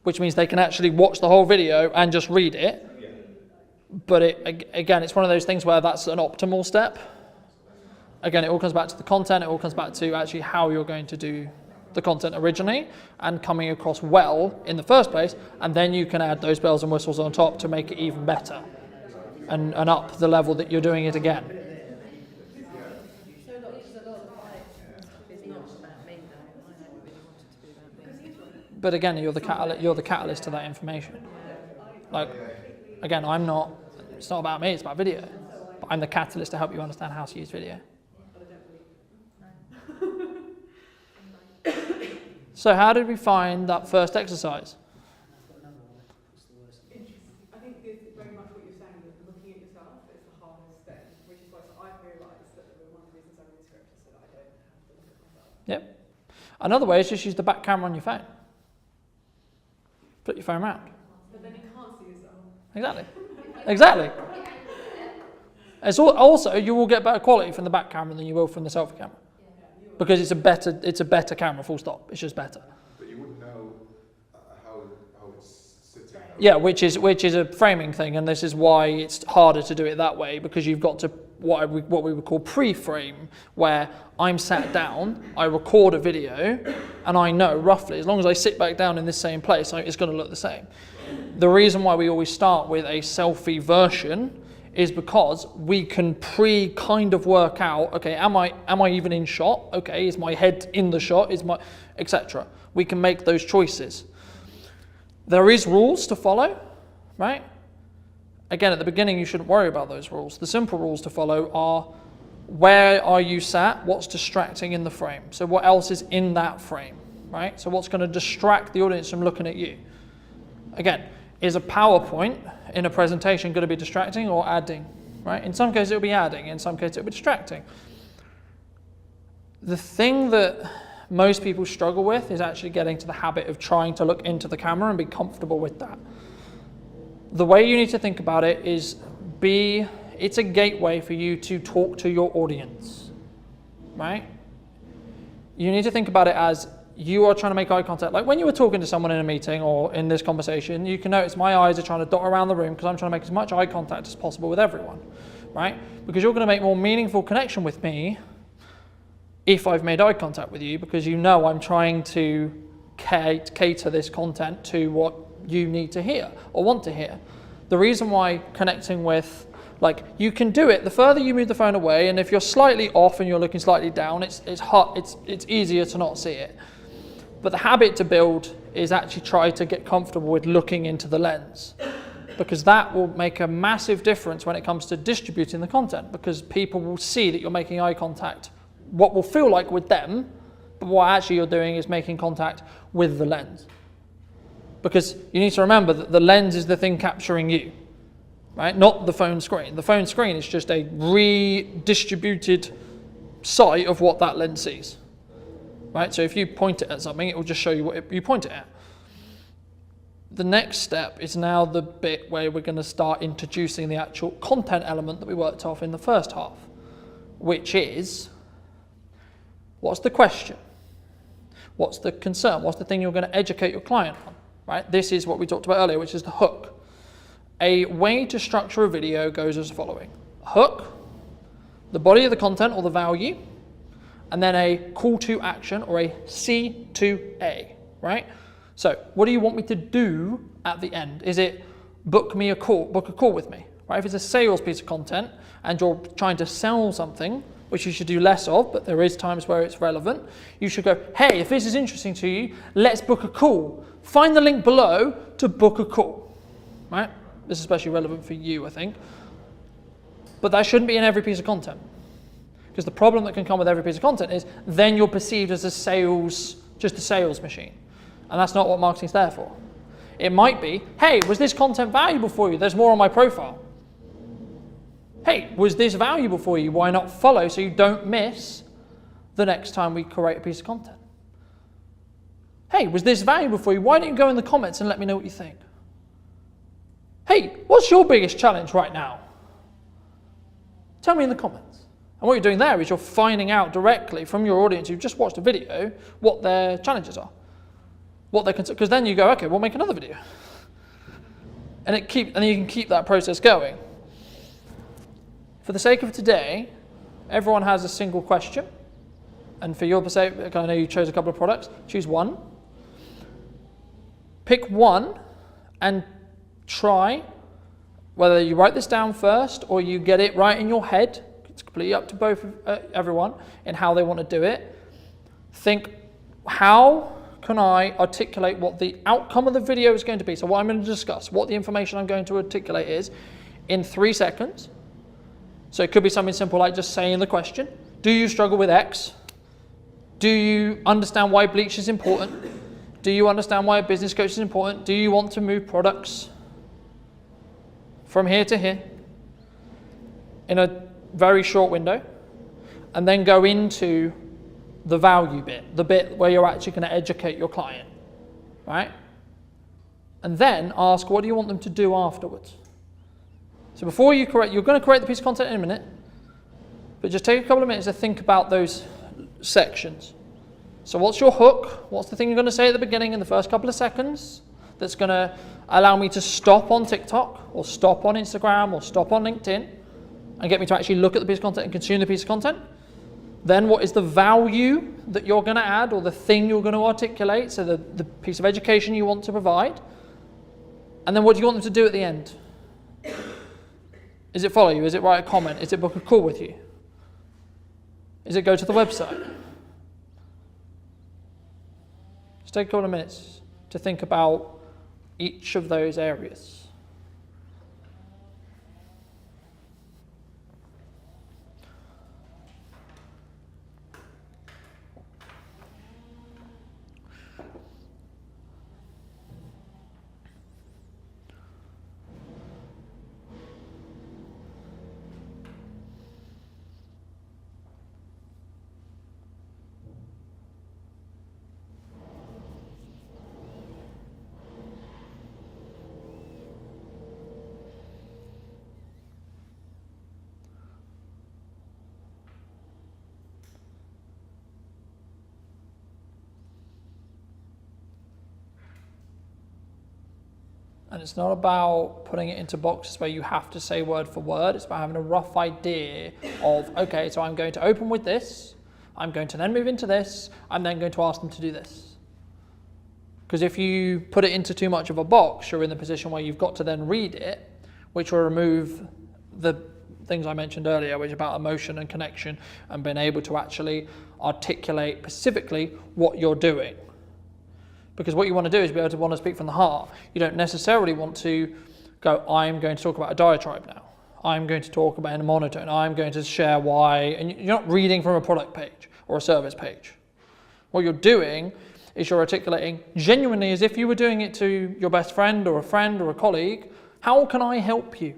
which means they can actually watch the whole video and just read it. But again, it's one of those things where that's an optimal step. Again, it all comes back to the content, it all comes back to actually how you're going to do the content originally and coming across well in the first place, and then you can add those bells and whistles on top to make it even better and up the level that you're doing it again. But again, you're the catalyst to that information. Like, again, it's not about me, it's about video. But I'm the catalyst to help you understand how to use video. So how did we find that first exercise? I think it's very much what you're saying, that looking at yourself is the hardest thing, which is why I've realised that one of the reasons I'm in script is that I don't have to look at myself. Yep. Another way is just use the back camera on your phone. Flip your phone around. But then you can't see yourself. Exactly. Exactly. It's also, you will get better quality from the back camera than you will from the selfie camera. Because it's a better camera, full stop. It's just better. But you wouldn't know how it's sitting. Yeah, which is a framing thing, and this is why it's harder to do it that way, because you've got to what we would call pre-frame, where I'm sat down, I record a video, and I know roughly, as long as I sit back down in this same place, it's going to look the same. The reason why we always start with a selfie version is because we can kind of work out, okay, am I even in shot? Okay, is my head in the shot? Etc. We can make those choices. There is rules to follow, right? Again, at the beginning, you shouldn't worry about those rules. The simple rules to follow are, where are you sat? What's distracting in the frame? So what else is in that frame, right? So what's going to distract the audience from looking at you? Again, is a PowerPoint in a presentation going to be distracting or adding, right? In some cases it'll be adding, in some cases it'll be distracting. The thing that most people struggle with is actually getting to the habit of trying to look into the camera and be comfortable with that. The way you need to think about it is it's a gateway for you to talk to your audience, right? You need to think about it as you are trying to make eye contact. Like when you were talking to someone in a meeting or in this conversation, you can notice my eyes are trying to dot around the room because I'm trying to make as much eye contact as possible with everyone, right? Because you're going to make more meaningful connection with me if I've made eye contact with you, because you know I'm trying to cater this content to what you need to hear or want to hear. The reason why connecting with Like, you can do it the further you move the phone away, and if you're slightly off and you're looking slightly down, it's easier to not see it. But the habit to build is actually try to get comfortable with looking into the lens, because that will make a massive difference when it comes to distributing the content, because people will see that you're making eye contact, what will feel like with them, but what actually you're doing is making contact with the lens. Because you need to remember that the lens is the thing capturing you, right? Not the phone screen. The phone screen is just a redistributed sight of what that lens sees, right? So if you point it at something, it will just show you what you point it at. The next step is now the bit where we're going to start introducing the actual content element that we worked off in the first half, which is, what's the question? What's the concern? What's the thing you're going to educate your client on? Right? This is what we talked about earlier, which is the hook. A way to structure a video goes as following: a hook, the body of the content or the value, and then a call to action, or a C2A, right? So what do you want me to do at the end? Is it book a call with me, right? If it's a sales piece of content and you're trying to sell something, which you should do less of, but there is times where it's relevant, you should go, hey, if this is interesting to you, let's book a call. Find the link below to book a call, right? This is especially relevant for you, I think. But that shouldn't be in every piece of content. Because the problem that can come with every piece of content is then you're perceived as just a sales machine. And that's not what marketing's there for. It might be, hey, was this content valuable for you? There's more on my profile. Hey, was this valuable for you? Why not follow so you don't miss the next time we create a piece of content? Hey, was this valuable for you? Why don't you go in the comments and let me know what you think? Hey, what's your biggest challenge right now? Tell me in the comments. And what you're doing there is you're finding out directly from your audience who've just watched a video what their challenges are. Because then you go, okay, we'll make another video. And you can keep that process going. For the sake of today, everyone has a single question. And for your sake, I know you chose a couple of products, choose one. Pick one and try, whether you write this down first or you get it right in your head. It's completely up to everyone in how they want to do it. Think, how can I articulate what the outcome of the video is going to be? So what I'm going to discuss, what the information I'm going to articulate is, in 3 seconds. So it could be something simple like just saying the question. Do you struggle with X? Do you understand why bleach is important? Do you understand why a business coach is important? Do you want to move products from here to here in a very short window? And then go into the value bit, the bit where you're actually going to educate your client, right? And then ask, what do you want them to do afterwards? So before you're going to create the piece of content in a minute, but just take a couple of minutes to think about those sections. So what's your hook? What's the thing you're going to say at the beginning in the first couple of seconds that's going to allow me to stop on TikTok or stop on Instagram or stop on LinkedIn and get me to actually look at the piece of content and consume the piece of content? Then what is the value that you're going to add, or the thing you're going to articulate, so the piece of education you want to provide? And then what do you want them to do at the end? Is it follow you? Is it write a comment? Is it book a call with you? Is it go to the website? Just take a couple of minutes to think about each of those areas. And it's not about putting it into boxes where you have to say word for word. It's about having a rough idea of, okay, so I'm going to open with this. I'm going to then move into this. I'm then going to ask them to do this. Because if you put it into too much of a box, you're in the position where you've got to then read it, which will remove the things I mentioned earlier, which is about emotion and connection and being able to actually articulate specifically what you're doing. Because what you want to do is be able to want to speak from the heart. You don't necessarily want to go, I'm going to talk about a diatribe now. I'm going to talk about in a monotone. I'm going to share why. And you're not reading from a product page or a service page. What you're doing is you're articulating genuinely as if you were doing it to your best friend or a colleague. How can I help you?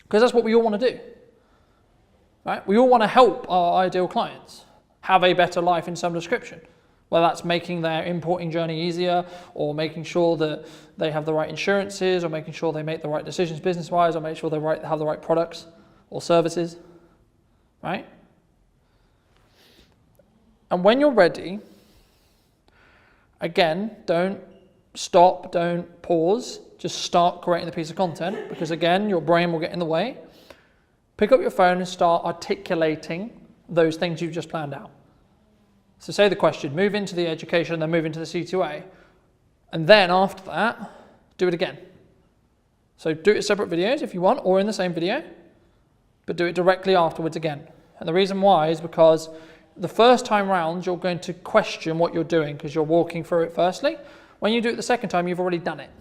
Because that's what we all want to do. Right? We all want to help our ideal clients have a better life in some description. Whether that's making their importing journey easier, or making sure that they have the right insurances, or making sure they make the right decisions business-wise, or make sure they have the right products or services, right? And when you're ready, again, don't stop, don't pause, just start creating the piece of content, because again, your brain will get in the way. Pick up your phone and start articulating those things you've just planned out. So say the question, move into the education, then move into the C2A. And then after that, do it again. So do it as separate videos if you want, or in the same video, but do it directly afterwards again. And the reason why is because the first time round, you're going to question what you're doing because you're walking through it firstly. When you do it the second time, you've already done it.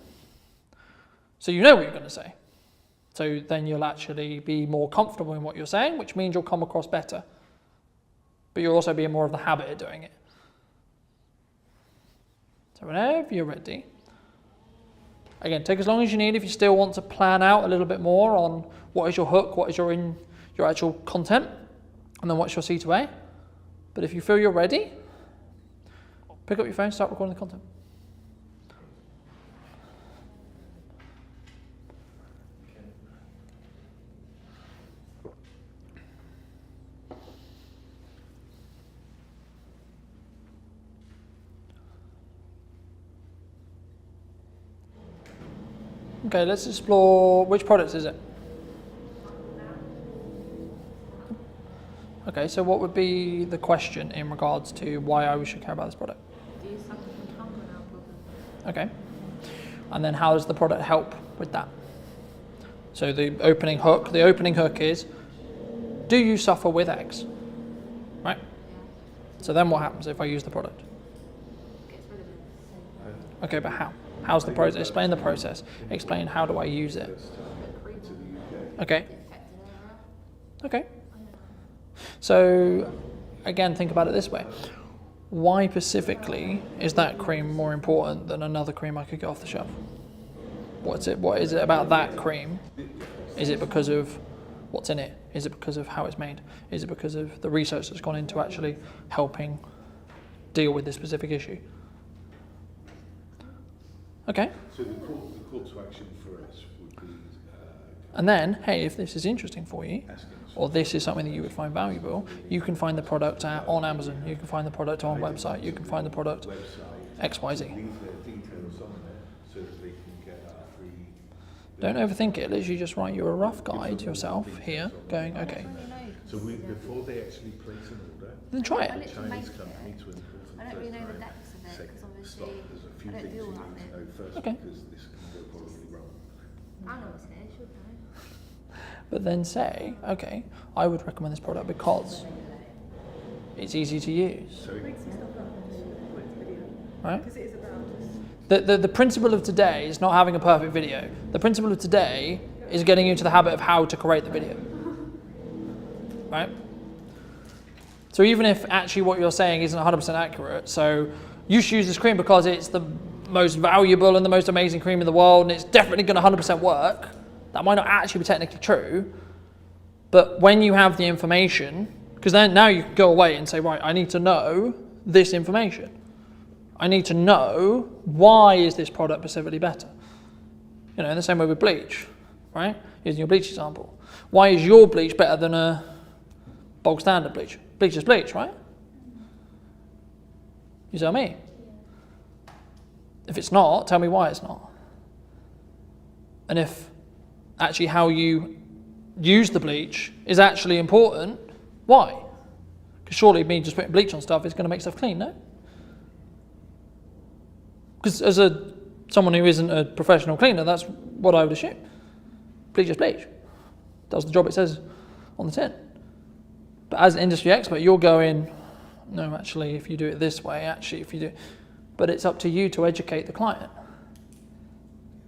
So you know what you're going to say. So then you'll actually be more comfortable in what you're saying, which means you'll come across better. But you'll also be in more of the habit of doing it. So whenever you're ready, again, take as long as you need if you still want to plan out a little bit more on what is your hook, what is your actual content, and then what's your C2A. But if you feel you're ready, pick up your phone, start recording the content. Okay, let's explore which product is it? Okay, so what would be the question in regards to why I should care about this product? Do you suffer from hunger now problems? Okay, and then how does the product help with that? So the opening hook is, do you suffer with X? Right? So then what happens if I use the product? Okay, but how? How's the process? Explain the process. Explain how do I use it. Okay. Okay. So again, think about it this way. Why specifically is that cream more important than another cream I could get off the shelf? What is it about that cream? Is it because of what's in it? Is it because of how it's made? Is it because of the research that's gone into actually helping deal with this specific issue? Okay. So the call to action for us would be... and then, hey, if this is interesting for you, or this is something that you would find valuable, you can find the product on Amazon, you can find the product on a website, you can find the product XYZ. Leave their details on there so that they can get a free... Don't overthink it, literally just write you a rough guide to yourself here, going, okay. So before they actually place an order, then try it. the Chinese company to import I don't really know the depths of it, because obviously I don't deal with that bit. Okay. because this can go horribly wrong. I know what's in it, should know. But then say, okay, I would recommend this product because it's easy to use. Right? Because it is about us. The principle of today is not having a perfect video. The principle of today is getting you into the habit of how to create the video. Right? So even if actually what you're saying isn't 100% accurate, so you should use this cream because it's the most valuable and the most amazing cream in the world and it's definitely going to 100% work, that might not actually be technically true. But when you have the information, because then now you can go away and say, right, I need to know this information. I need to know why is this product specifically better. You know, in the same way with bleach, right? Using your bleach example. Why is your bleach better than a bog standard bleach? Bleach is bleach, right? You tell me. If it's not, tell me why it's not. And if actually how you use the bleach is actually important, why? Because surely me just putting bleach on stuff is going to make stuff clean, no? Because as someone who isn't a professional cleaner, that's what I would assume. Bleach is bleach. does the job it says on the tin. But as an industry expert, you're going, no, actually, if you do it this way, actually, if you do, but it's up to you to educate the client.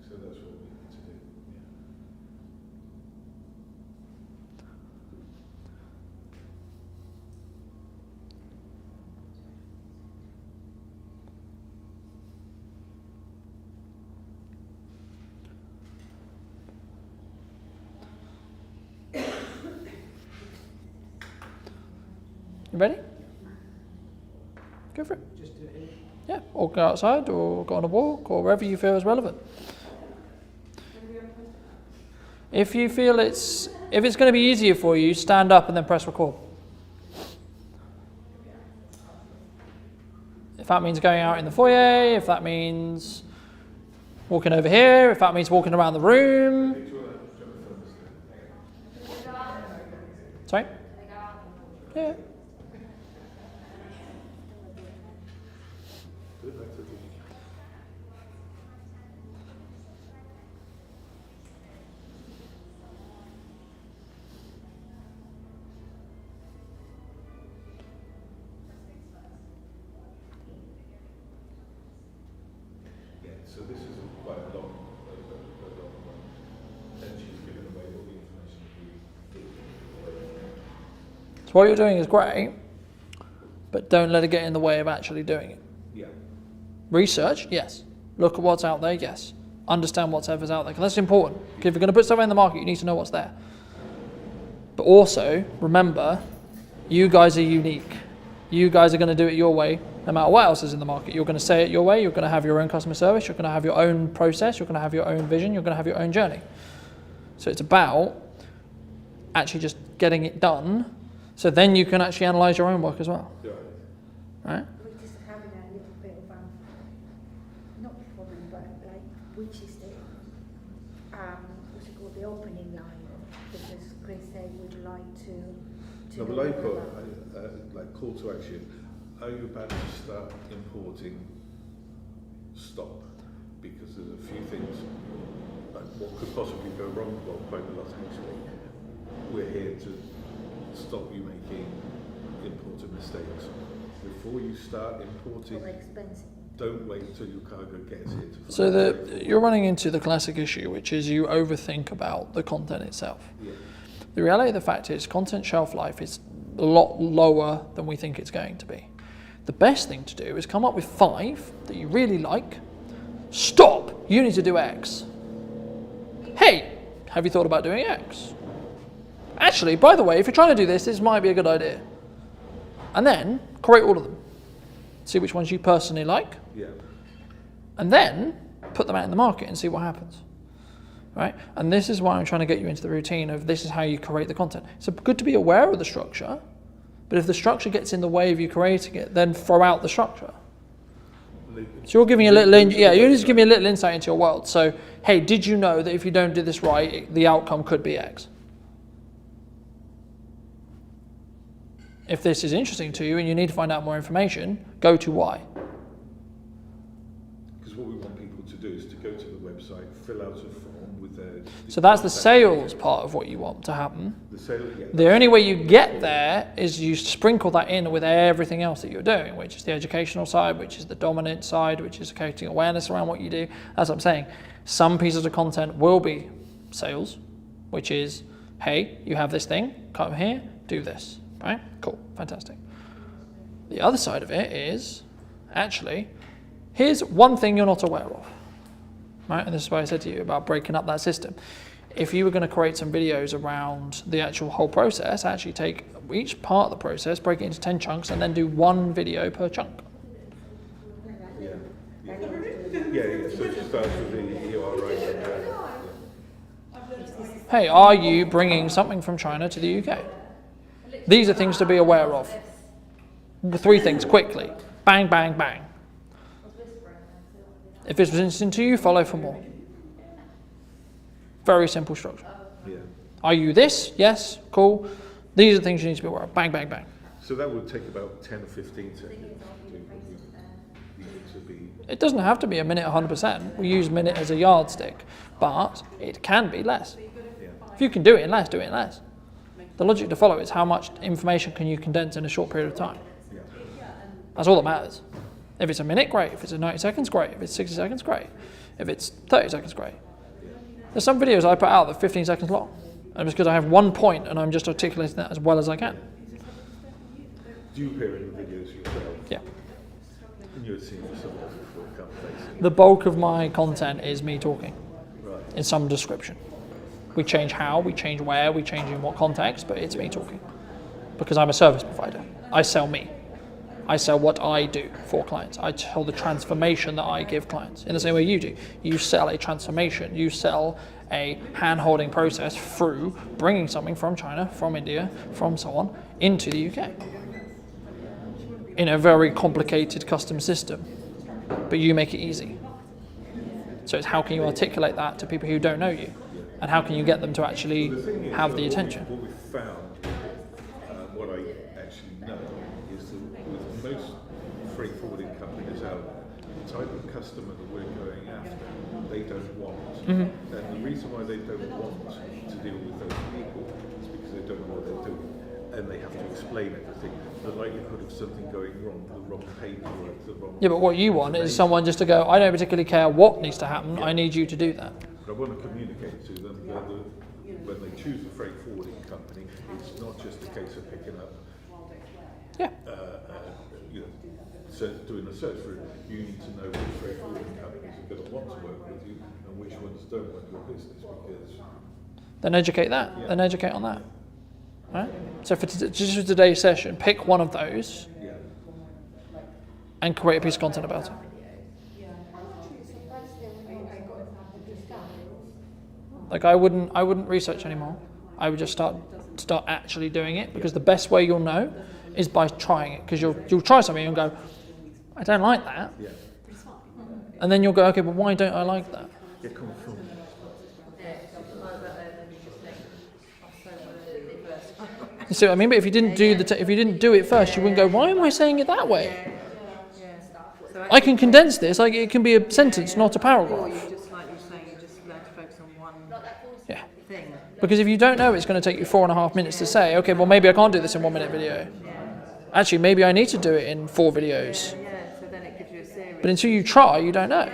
So that's what we need to do. You ready? Go for it. Just do it here. Yeah, or go outside, or go on a walk, or wherever you feel is relevant. If you feel if it's going to be easier for you, stand up and then press record. If that means going out in the foyer, if that means walking over here, if that means walking around the room. Sorry? Yeah. So this is quite a long one, and she's given away all the information So what you're doing is great, but don't let it get in the way of actually doing it. Yeah. Research, yes. Look at what's out there, yes. Understand whatever's out there, because that's important. If you're going to put something in the market, you need to know what's there. But also, remember, you guys are unique. You guys are going to do it your way, no matter what else is in the market. You're going to say it your way, you're going to have your own customer service, you're going to have your own process, you're going to have your own vision, you're going to have your own journey. So it's about actually just getting it done, so then you can actually analyse your own work as well. Yeah. Right? We're just having a little bit of not problem, but like which is the what's it called, the opening line, because Chris said would like to No, know but I more put about- like call to action. Are you about to start importing stock? Because there's a few things like what could possibly go wrong. Well, quite a lot actually. We're here to stop you making importer mistakes. Before you start importing, Or expensive. don't wait till your cargo gets here. To So you're running into the classic issue, which is you overthink about the content itself. Yeah. The reality of the fact is content shelf life is a lot lower than we think it's going to be. The best thing to do is come up with 5 that you really like. Stop! You need to do X. Hey, have you thought about doing X? Actually, by the way, if you're trying to do this might be a good idea. And then create all of them. See which ones you personally like. Yeah. And then put them out in the market and see what happens. Right? And this is why I'm trying to get you into the routine of this is how you create the content. It's good to be aware of the structure, but if the structure gets in the way of you creating it, then throw out the structure. So you're giving a little, you're just giving me a little insight into your world. So, hey, did you know that if you don't do this right, the outcome could be X? If this is interesting to you and you need to find out more information, go to Y. Because what we want people to do is to go to the website, fill out a form with their. So that's the sales part of what you want to happen. The sale, yeah. The only way you get there is you sprinkle that in with everything else that you're doing, which is the educational side, which is the dominant side, which is creating awareness around what you do. That's what I'm saying. Some pieces of content will be sales, which is, hey, you have this thing, come here, do this. Right? Cool, fantastic. The other side of it is, actually, here's one thing you're not aware of. Right? And this is why I said to you about breaking up that system. If you were going to create some videos around the actual whole process, actually take each part of the process, break it into 10 chunks, and then do 1 video per chunk. Yeah. Yeah, so it starts with the URI. Hey, are you bringing something from China to the UK? These are things to be aware of. 3 things, quickly. Bang, bang, bang. If this was interesting to you, follow for more. Very simple structure. Yeah. Are you this? Yes. Cool. These are things you need to be aware of. Bang, bang, bang. So that would take about 10 or 15 seconds to be. It doesn't have to be a minute 100%. We use minute as a yardstick, but it can be less. If you can do it in less, do it in less. The logic to follow is how much information can you condense in a short period of time. That's all that matters. If it's a minute, great. If it's 90 seconds, great. If it's 60 seconds, great. If it's 30 seconds, great. There's some videos I put out that are 15 seconds long. And it's because I have one point and I'm just articulating that as well as I can. Do you appear in the videos yourself? Yeah. And you're seeing for someone before it comes facing? The bulk of my content is me talking Right. in some description. We change how, we change where, we change in what context, but it's me talking. Because I'm a service provider. I sell me. I sell what I do for clients. I tell the transformation that I give clients in the same way you do. You sell a transformation. You sell a hand-holding process through bringing something from China, from India, from so on, into the UK. In a very complicated custom system. But you make it easy. So it's how can you articulate that to people who don't know you? And how can you get them to actually have the attention? What we've found, what I actually know, is that with most freight forwarding companies out there, the type of customer that we're going after, they don't want. And the reason why they don't want to deal with those people is because they don't know what they're doing. And they have to explain everything. The likelihood of something going wrong, the wrong paperwork, the wrong... Yeah, but what you want is someone just to go, I don't particularly care what needs to happen, I need you to do that. But I want to communicate to them that when they choose a freight forwarding company, it's not just a case of picking up, doing a search for it. You need to know which freight forwarding companies are going to want to work with you and which ones don't want your business, because... Then educate that, then educate on that. Right? So for just for today's session, pick one of those and create a piece of content about it. Like I wouldn't research anymore. I would just start actually doing it, because the best way you'll know is by trying it. Because you'll try something and go, I don't like that. And then you'll go, okay, but why don't I like that? You see what I mean? But if you didn't do if you didn't do it first, you wouldn't go, why am I saying it that way? I can condense this. Like it can be a sentence, not a paragraph. Yeah. Because if you don't know, it's going to take you 4.5 minutes to say, okay, well maybe I can't do this in 1 minute video. Actually, maybe I need to do it in 4 videos. But until you try, you don't know.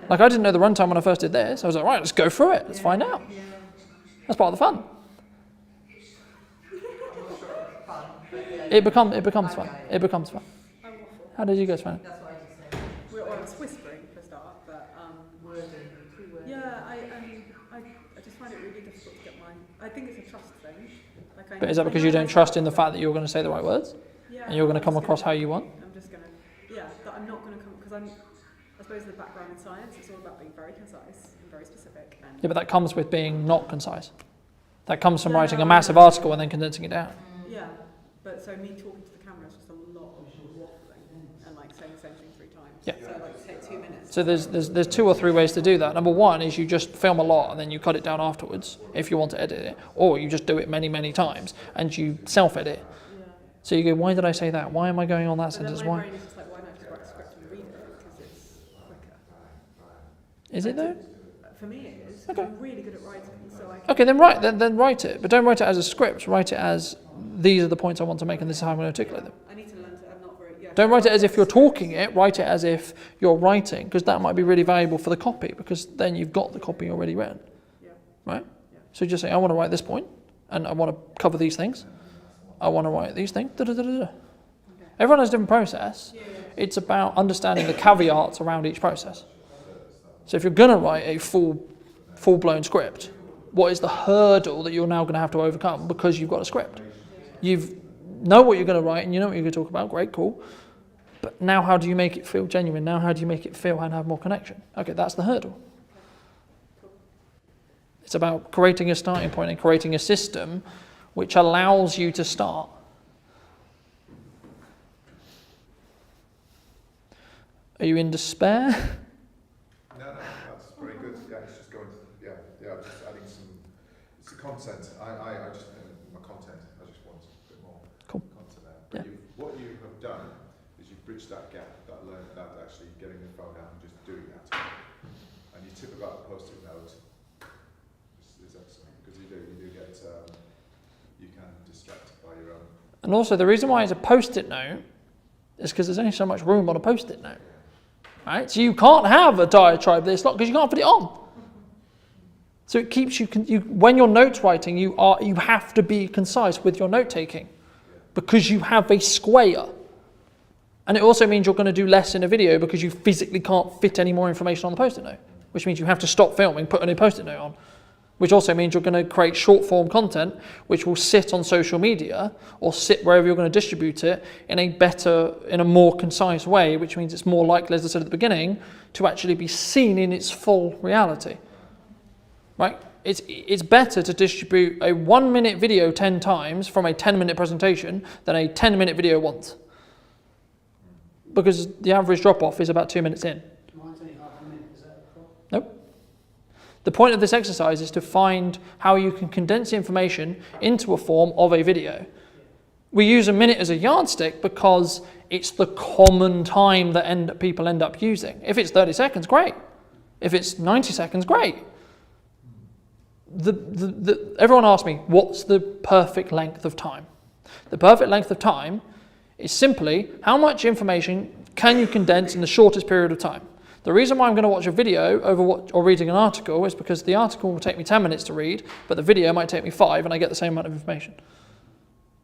Like I didn't know the runtime when I first did this. I was like, right, let's go through it. Let's find out. That's part of the fun. It becomes fun. It becomes fun. How did you guys find it? Well, I was whispering for a start, but yeah, I just find it really difficult to get I think it's a trust thing. Like But is that because you don't trust in the fact that you're going to say the right words? And you're going to come across how you want? I'm just going to, that I'm not going to come, because I suppose the background in science, it's all about being very concise and very specific. And Yeah, but that comes with being not concise. That comes from writing a massive article and then condensing it down. Yeah, but so me talking to the camera is just a lot of waffling and like saying the same thing 3 times. Yeah. So like take 2 minutes. So there's 2 or 3 ways to do that. Number one is you just film a lot and then you cut it down afterwards if you want to edit it, or you just do it many, many times and you self-edit. So you go, why did I say that? Why am I going on that sentence? My Why? brain is just like, why not just write a script and read it, because it's quicker. Is it though? For me it is, because I'm really good at writing, so I can... Okay, then write it, but don't write it as a script. Write it as these are the points I want to make and this is how I'm going to articulate them. I need to learn to, I'm not very... Don't write it as if you're talking it, write it as if you're writing, because that might be really valuable for the copy, because then you've got the copy already written. Right? So just say, I want to write this point, and I want to cover these things. I want to write these things. Everyone has a different process. It's about understanding the caveats around each process. So if you're going to write a full-blown script, what is the hurdle that you're now going to have to overcome because you've got a script? You know what you're going to write and you know what you're going to talk about. Great, cool. But now how do you make it feel genuine? Now how do you make it feel and have more connection? Okay, that's the hurdle. It's about creating a starting point and creating a system which allows you to start. Are you in despair? No, that's very good. Yeah, it's just going to, just adding it's the content. I just, my content, I just want a bit more content there. But what you have done is you've bridged that gap, that actually getting the phone out and just doing that. And your tip about the post-it note is excellent. And also the reason why it's a post-it note is because there's only so much room on a post-it note. Right? So you can't have a diatribe this long because you can't put it on. So it keeps you, when you're notes writing, you have to be concise with your note taking because you have a square. And it also means you're going to do less in a video because you physically can't fit any more information on the post-it note, which means you have to stop filming, put a new post-it note on, which also means you're going to create short form content which will sit on social media or sit wherever you're going to distribute it in a more concise way, which means it's more likely, as I said at the beginning, to actually be seen in its full reality. Right? It's better to distribute a 1 minute video 10 times from a 10-minute presentation than a 10-minute video once. Because the average drop-off is about 2 minutes in. Mine's only half a minute, is that a problem? Nope. The point of this exercise is to find how you can condense information into a form of a video. We use a minute as a yardstick because it's the common time that people end up using. If it's 30 seconds, great. If it's 90 seconds, great. Everyone asks me, what's the perfect length of time? The perfect length of time is simply how much information can you condense in the shortest period of time. The reason why I'm going to watch a video or reading an article is because the article will take me 10 minutes to read, but the video might take me 5 and I get the same amount of information.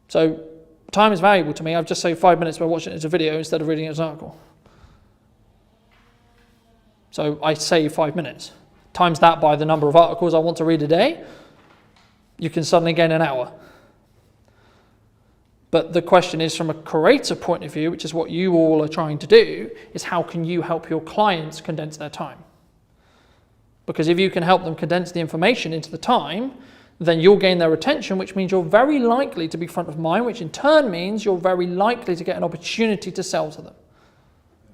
So time is valuable to me. I've just saved 5 minutes by watching it as a video instead of reading it as an article. So I save 5 minutes. Times that by the number of articles I want to read a day, you can suddenly gain an hour. But the question is, from a creator point of view, which is what you all are trying to do, is how can you help your clients condense their time? Because if you can help them condense the information into the time, then you'll gain their attention, which means you're very likely to be front of mind, which in turn means you're very likely to get an opportunity to sell to them.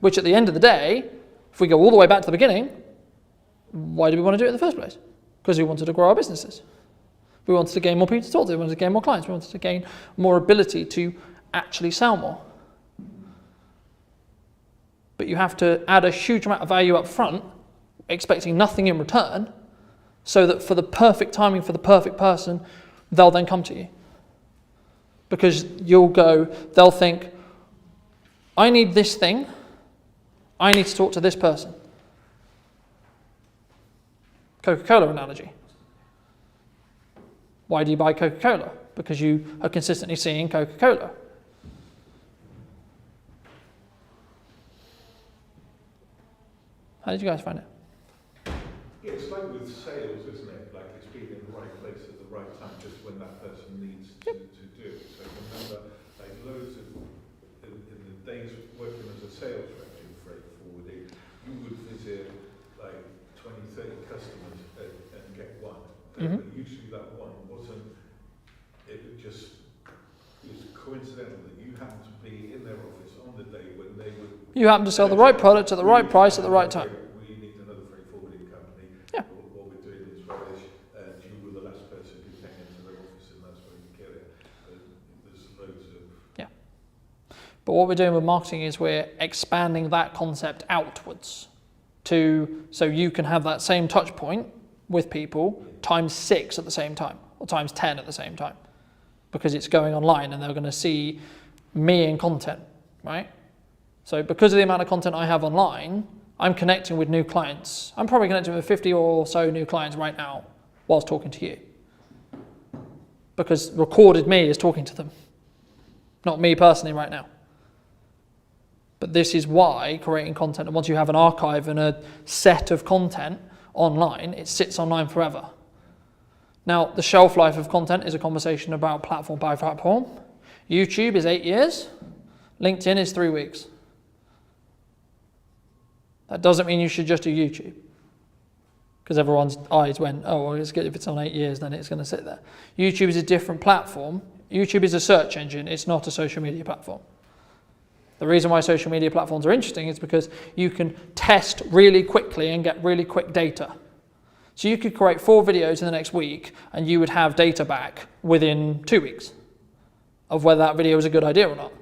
Which at the end of the day, if we go all the way back to the beginning, why do we want to do it in the first place? Because we wanted to grow our businesses. We wanted to gain more people to talk to. We wanted to gain more clients. We wanted to gain more ability to actually sell more. But you have to add a huge amount of value up front, expecting nothing in return, so that for the perfect timing, for the perfect person, they'll then come to you. Because they'll think, I need this thing, I need to talk to this person. Coca-Cola analogy. Why do you buy Coca-Cola? Because you are consistently seeing Coca-Cola. How did you guys find it? Yeah, it's like with sales, isn't it? Like it's being in the right place at the right time, just when that person needs to do it. So remember, like loads of, in the days working as a sales rep in freight forwarding, you would visit like 20, 30 customers and get one. But usually that one wasn't, it was coincidental that you happened to be in their office on the day when they would... You happen to sell the right product at the right price at the right time. We need another freight forwarding company. Yeah. What we're doing is rubbish, and you were the last person who came into their office, and that's where you get it. There's loads of... Yeah. But what we're doing with marketing is we're expanding that concept outwards so you can have that same touch point with people times 6 at the same time, or times 10 at the same time, because it's going online and they're going to see me in content, right? So because of the amount of content I have online, I'm connecting with new clients. I'm probably connecting with 50 or so new clients right now whilst talking to you. Because recorded me is talking to them, not me personally right now. But this is why creating content, and once you have an archive and a set of content online, it sits online forever. Now, the shelf life of content is a conversation about platform by platform. YouTube is 8 years. LinkedIn is 3 weeks. That doesn't mean you should just do YouTube. Because everyone's eyes went, oh, well, it's good if it's on 8 years, then it's going to sit there. YouTube is a different platform. YouTube is a search engine. It's not a social media platform. The reason why social media platforms are interesting is because you can test really quickly and get really quick data. So you could create 4 videos in the next week and you would have data back within 2 weeks of whether that video was a good idea or not.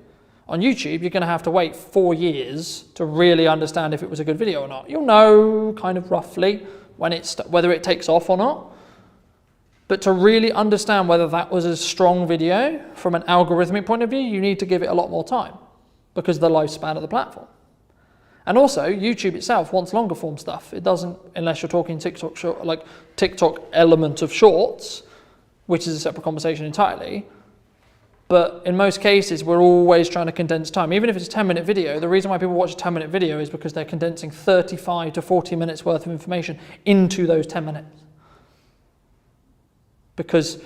On YouTube, you're going to have to wait 4 years to really understand if it was a good video or not. You'll know kind of roughly when whether it takes off or not. But to really understand whether that was a strong video from an algorithmic point of view, you need to give it a lot more time because of the lifespan of the platform. And also, YouTube itself wants longer form stuff. It doesn't, unless you're talking TikTok short, like TikTok element of shorts, which is a separate conversation entirely. But in most cases, we're always trying to condense time. Even if it's a 10-minute video, the reason why people watch a 10-minute video is because they're condensing 35 to 40 minutes worth of information into those 10 minutes. Because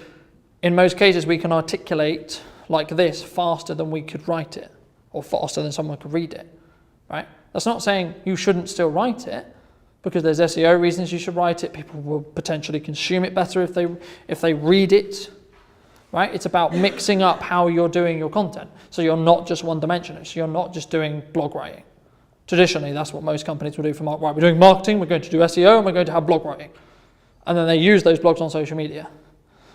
in most cases, we can articulate like this faster than we could write it, or faster than someone could read it, right? That's not saying you shouldn't still write it, because there's SEO reasons you should write it. People will potentially consume it better if they read it, right? It's about mixing up how you're doing your content. So you're not just one-dimensional. So you're not just doing blog writing. Traditionally, that's what most companies will do for marketing. Right, we're doing marketing, we're going to do SEO, and we're going to have blog writing. And then they use those blogs on social media.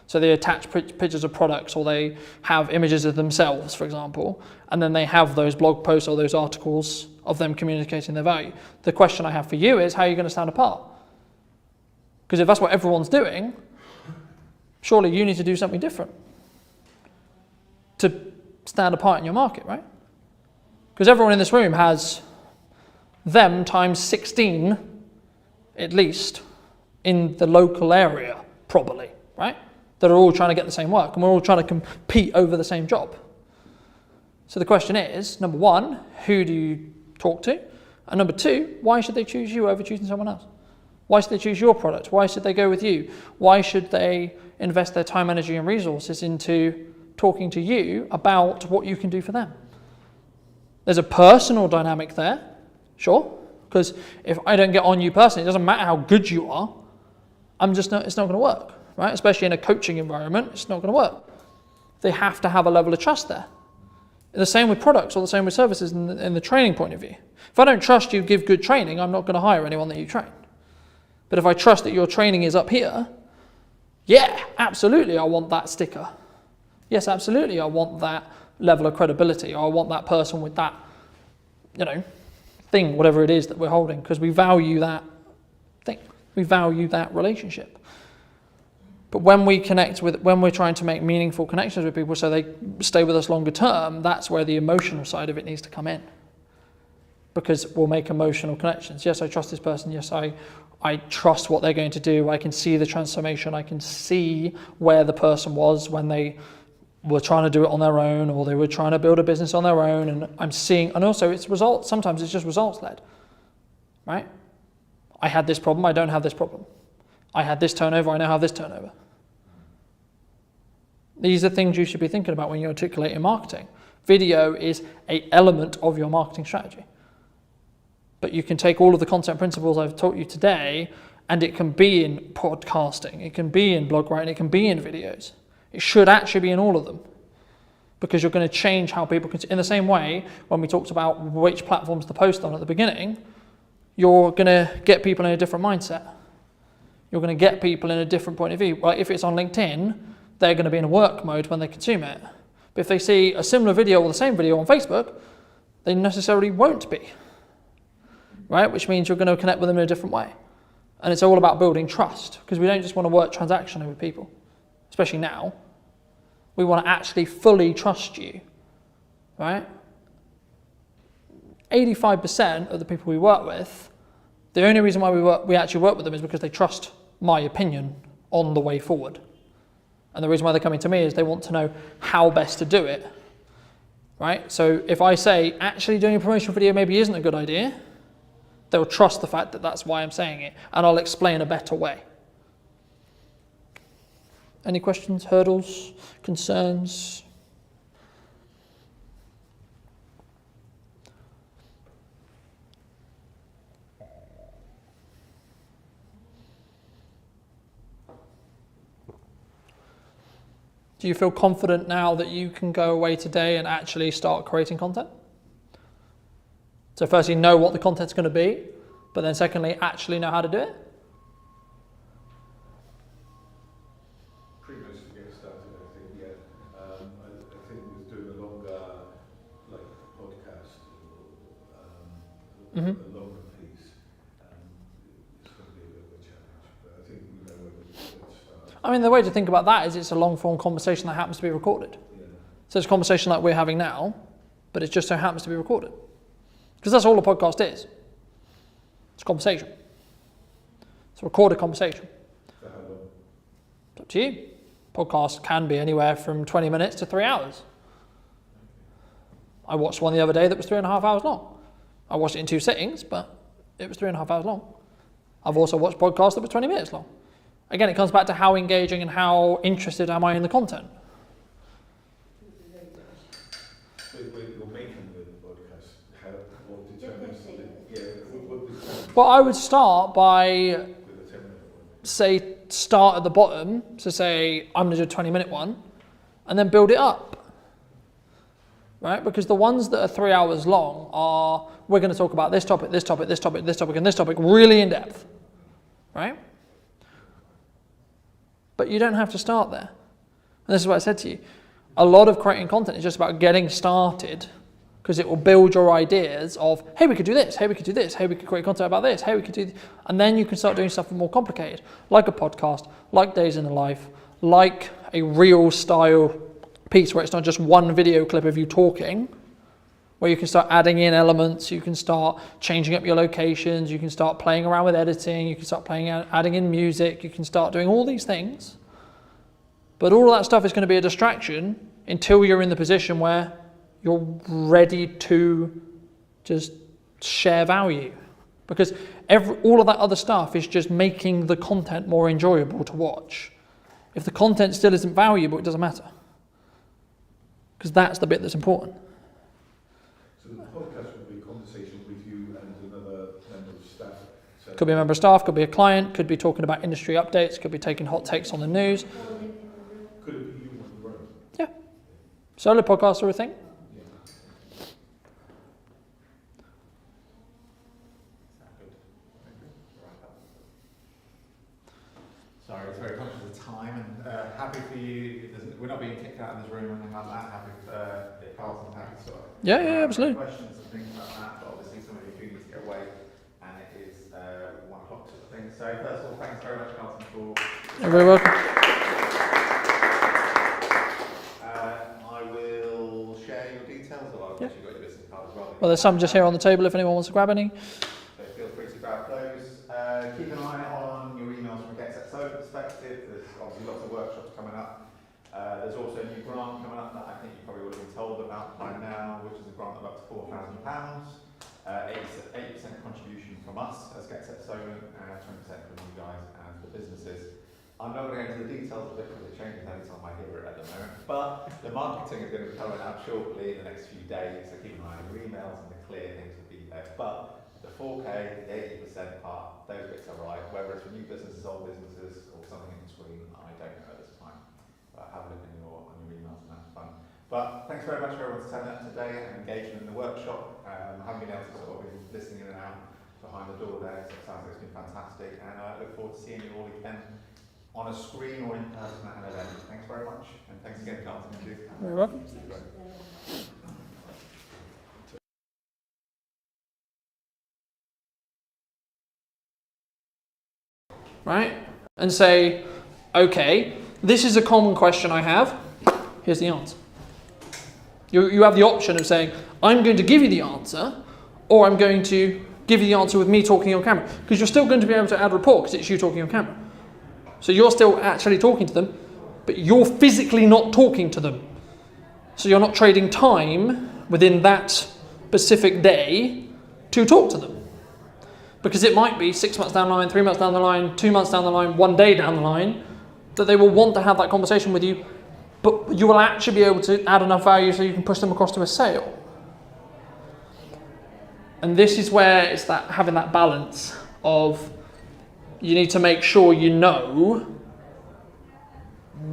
So they attach pictures of products, or they have images of themselves, for example, and then they have those blog posts or those articles of them communicating their value. The question I have for you is, how are you going to stand apart? Because if that's what everyone's doing, surely you need to do something different to stand apart in your market, right? Because everyone in this room has them times 16, at least, in the local area, probably, right? That are all trying to get the same work, and we're all trying to compete over the same job. So the question is, number one, who do you talk to? And number two, why should they choose you over choosing someone else? Why should they choose your product? Why should they go with you? Why should they invest their time, energy, and resources into talking to you about what you can do for them? There's a personal dynamic there, sure, because if I don't get on you personally, it doesn't matter how good you are, it's not going to work. Right? Especially in a coaching environment, it's not going to work. They have to have a level of trust there. The same with products, or the same with services in the training point of view. If I don't trust you give good training, I'm not going to hire anyone that you train. But if I trust that your training is up here, yeah, absolutely I want that sticker. Yes, absolutely I want that level of credibility, or I want that person with that, thing, whatever it is that we're holding, because we value that thing. We value that relationship. But when we're trying to make meaningful connections with people so they stay with us longer term, that's where the emotional side of it needs to come in. Because we'll make emotional connections. Yes, I trust this person. Yes, I trust what they're going to do. I can see the transformation. I can see where the person was when they were trying to do it on their own, or they were trying to build a business on their own. And I'm seeing, and also it's results. Sometimes it's just results led, right? I had this problem. I don't have this problem. I had this turnover, I now have this turnover. These are things you should be thinking about when you articulate your marketing. Video is an element of your marketing strategy. But you can take all of the content principles I've taught you today, and it can be in podcasting, it can be in blog writing, it can be in videos. It should actually be in all of them. Because you're going to change how people can, in the same way, when we talked about which platforms to post on at the beginning, you're going to get people in a different mindset. You're going to get people in a different point of view. Like if it's on LinkedIn, they're going to be in a work mode when they consume it. But if they see a similar video or the same video on Facebook, they necessarily won't be. Right? Which means you're going to connect with them in a different way. And it's all about building trust, because we don't just want to work transactionally with people, especially now. We want to actually fully trust you. Right? 85% of the people we work with, the only reason why we actually work with them is because they trust my opinion on the way forward. And the reason why they're coming to me is they want to know how best to do it. Right? So if I say, actually doing a promotional video maybe isn't a good idea, they'll trust the fact that that's why I'm saying it, and I'll explain a better way. Any questions, hurdles, concerns? Do you feel confident now that you can go away today and actually start creating content? So firstly, know what the content's going to be, but then secondly, actually know how to do it? Pretty much to get started, I think, yeah. I think with doing a longer, podcast, a longer piece, it's going to be a bit of a challenge. But I think we know where to start. I mean, the way to think about that is it's a long-form conversation that happens to be recorded. So it's a conversation like we're having now, but it just so happens to be recorded. Because that's all a podcast is. It's a conversation. It's a recorded conversation. It's up to you. Podcasts can be anywhere from 20 minutes to 3 hours. I watched one the other day that was 3.5 hours long. I watched it in 2 sittings, but it was 3.5 hours long. I've also watched podcasts that were 20 minutes long. Again, it comes back to how engaging and how interested am I in the content. Well, I would start by, say, start at the bottom, so say, I'm going to do a 20-minute one, and then build it up, right? Because the ones that are 3 hours long are, we're going to talk about this topic, this topic, this topic, this topic, and this topic, really in depth, right? But you don't have to start there. And this is what I said to you. A lot of creating content is just about getting started, because it will build your ideas of, hey, we could do this, hey, we could do this, hey, we could create content about this, hey, we could do this. And then you can start doing stuff more complicated, like a podcast, like Days in the Life, like a real style piece where it's not just one video clip of you talking, where you can start adding in elements, you can start changing up your locations, you can start playing around with editing, you can start adding in music, you can start doing all these things. But all of that stuff is going to be a distraction until you're in the position where you're ready to just share value. Because all of that other stuff is just making the content more enjoyable to watch. If the content still isn't valuable, it doesn't matter. Because that's the bit that's important. So the podcast would be a conversation with you and another member of staff? So Could be a member of staff, could be a client, could be talking about industry updates, could be taking hot takes on the news. Could it be you on the road? Yeah. Solo podcasts are a thing. Sorry, I was very conscious of time and happy for you. We're not being kicked out of this room or anything like that. Happy if Carlton's happy to sort of Yeah, absolutely. questions and things like that. But obviously, some of you do need to get away, and it is 1 o'clock sort of thing. So first of all, thanks very much, Carlton, for. You're very welcome. I will share your details, or I've actually got your business card as well. Well, there's some just here on the table if anyone wants to grab any. So feel free to grab those. Keep an eye on your emails from a GetSetSo perspective. There's obviously lots of workshops coming up. There's also a new grant coming up that I think you probably would have been told about by now, which is a grant of up to £4,000. 80% contribution from us as GetSetSo, 20% from you guys and the businesses. I'm not going to go into the details of it because it changes every time I hear it at the moment, but the marketing is going to be coming out shortly in the next few days, so keep an eye on your emails and the clear things will be there. But the 4K, the 80% part, those bits are right, whether it's for new businesses, old businesses, or something in between, I don't know at this time. But have a look on your emails and that's fun. But thanks very much for everyone's turning up today and engagement in the workshop. I haven't been able to sort of be listening in and out behind the door there, so it sounds like it's been fantastic, and I look forward to seeing you all again on a screen or in person at an event. Thanks very much, and thanks again, Carlton. Thank you. You're welcome. Right? And say, okay, this is a common question I have. Here's the answer. You have the option of saying, I'm going to give you the answer, or I'm going to give you the answer with me talking on camera. Because you're still going to be able to add rapport because it's you talking on camera. So you're still actually talking to them, but you're physically not talking to them. So you're not trading time within that specific day to talk to them. Because it might be 6 months down the line, 3 months down the line, 2 months down the line, 1 day down the line, that they will want to have that conversation with you, but you will actually be able to add enough value so you can push them across to a sale. And this is where it's that having that balance of you need to make sure you know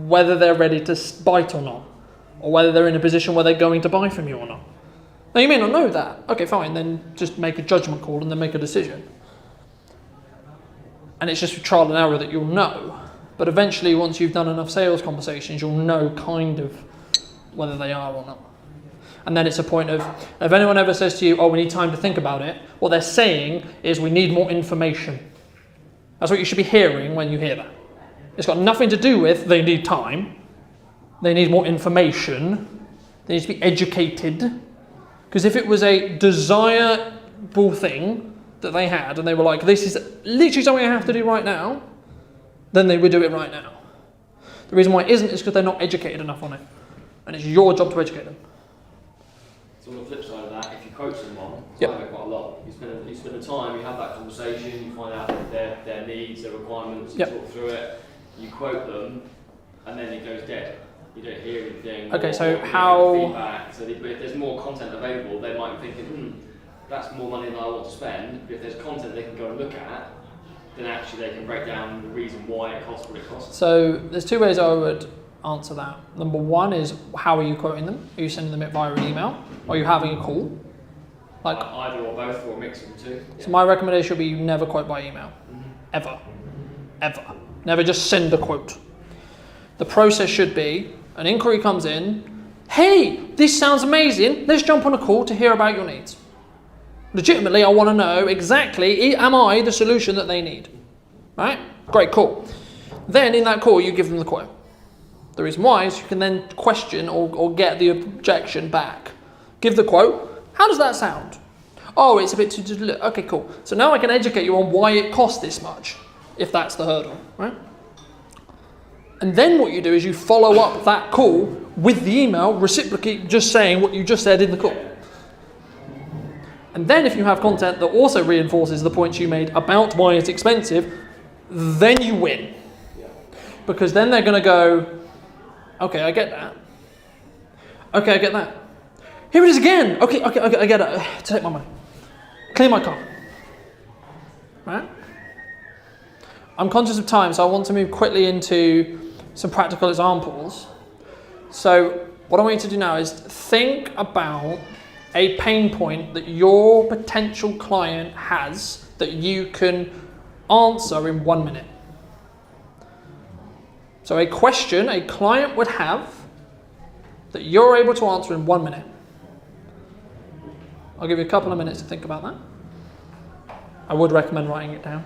whether they're ready to bite or not, or whether they're in a position where they're going to buy from you or not. Now you may not know that. Okay, fine, then just make a judgment call and then make a decision. And it's just through trial and error that you'll know. But eventually, once you've done enough sales conversations, you'll know kind of whether they are or not. And then it's a point of, if anyone ever says to you, oh, we need time to think about it, what they're saying is we need more information. That's what you should be hearing when you hear that. It's got nothing to do with they need time, they need more information, they need to be educated. Because if it was a desirable thing that they had and they were like, this is literally something I have to do right now, then they would do it right now. The reason why it isn't is because they're not educated enough on it. And it's your job to educate them. So on the flip side of that, if you quote someone, Yep. I know quite a lot. You spend the time, you have that conversation, you find out their needs, their requirements, Yep. you talk through it, you quote them, and then it goes dead. You don't hear anything. Okay, or so you don't get how- feedback. So if there's more content available, they might be thinking, that's more money than I want to spend. But if there's content they can go and look at, then actually they can break down the reason why it costs what it costs. So there's two ways I would answer that. Number one is, how are you quoting them? Are you sending them it via an email? Or are you having a call? Like, Either or both, or a mix of the two. so my recommendation would be you never quote by email. Ever. Ever. Never just send a quote. The process should be, an inquiry comes in, hey, this sounds amazing, let's jump on a call to hear about your needs. Legitimately, I want to know exactly, am I the solution that they need? Right? Great, cool. Then in that call, you give them the quote. The reason why is you can then question or get the objection back. Give the quote, how does that sound? Oh, it's a bit too, okay, cool. So now I can educate you on why it costs this much, if that's the hurdle, right? And then what you do is you follow up that call with the email, reciprocally just saying what you just said in the call. And then if you have content that also reinforces the points you made about why it's expensive, then you win. Because then they're going to go, okay, I get that. Okay, I get that. Here it is again. Okay, I get it. Take my money. Clear my car. Right? I'm conscious of time, so I want to move quickly into some practical examples. So what I want you to do now is think about a pain point that your potential client has that you can answer in 1 minute. So a question a client would have that you're able to answer in 1 minute. I'll give you a couple of minutes to think about that. I would recommend writing it down.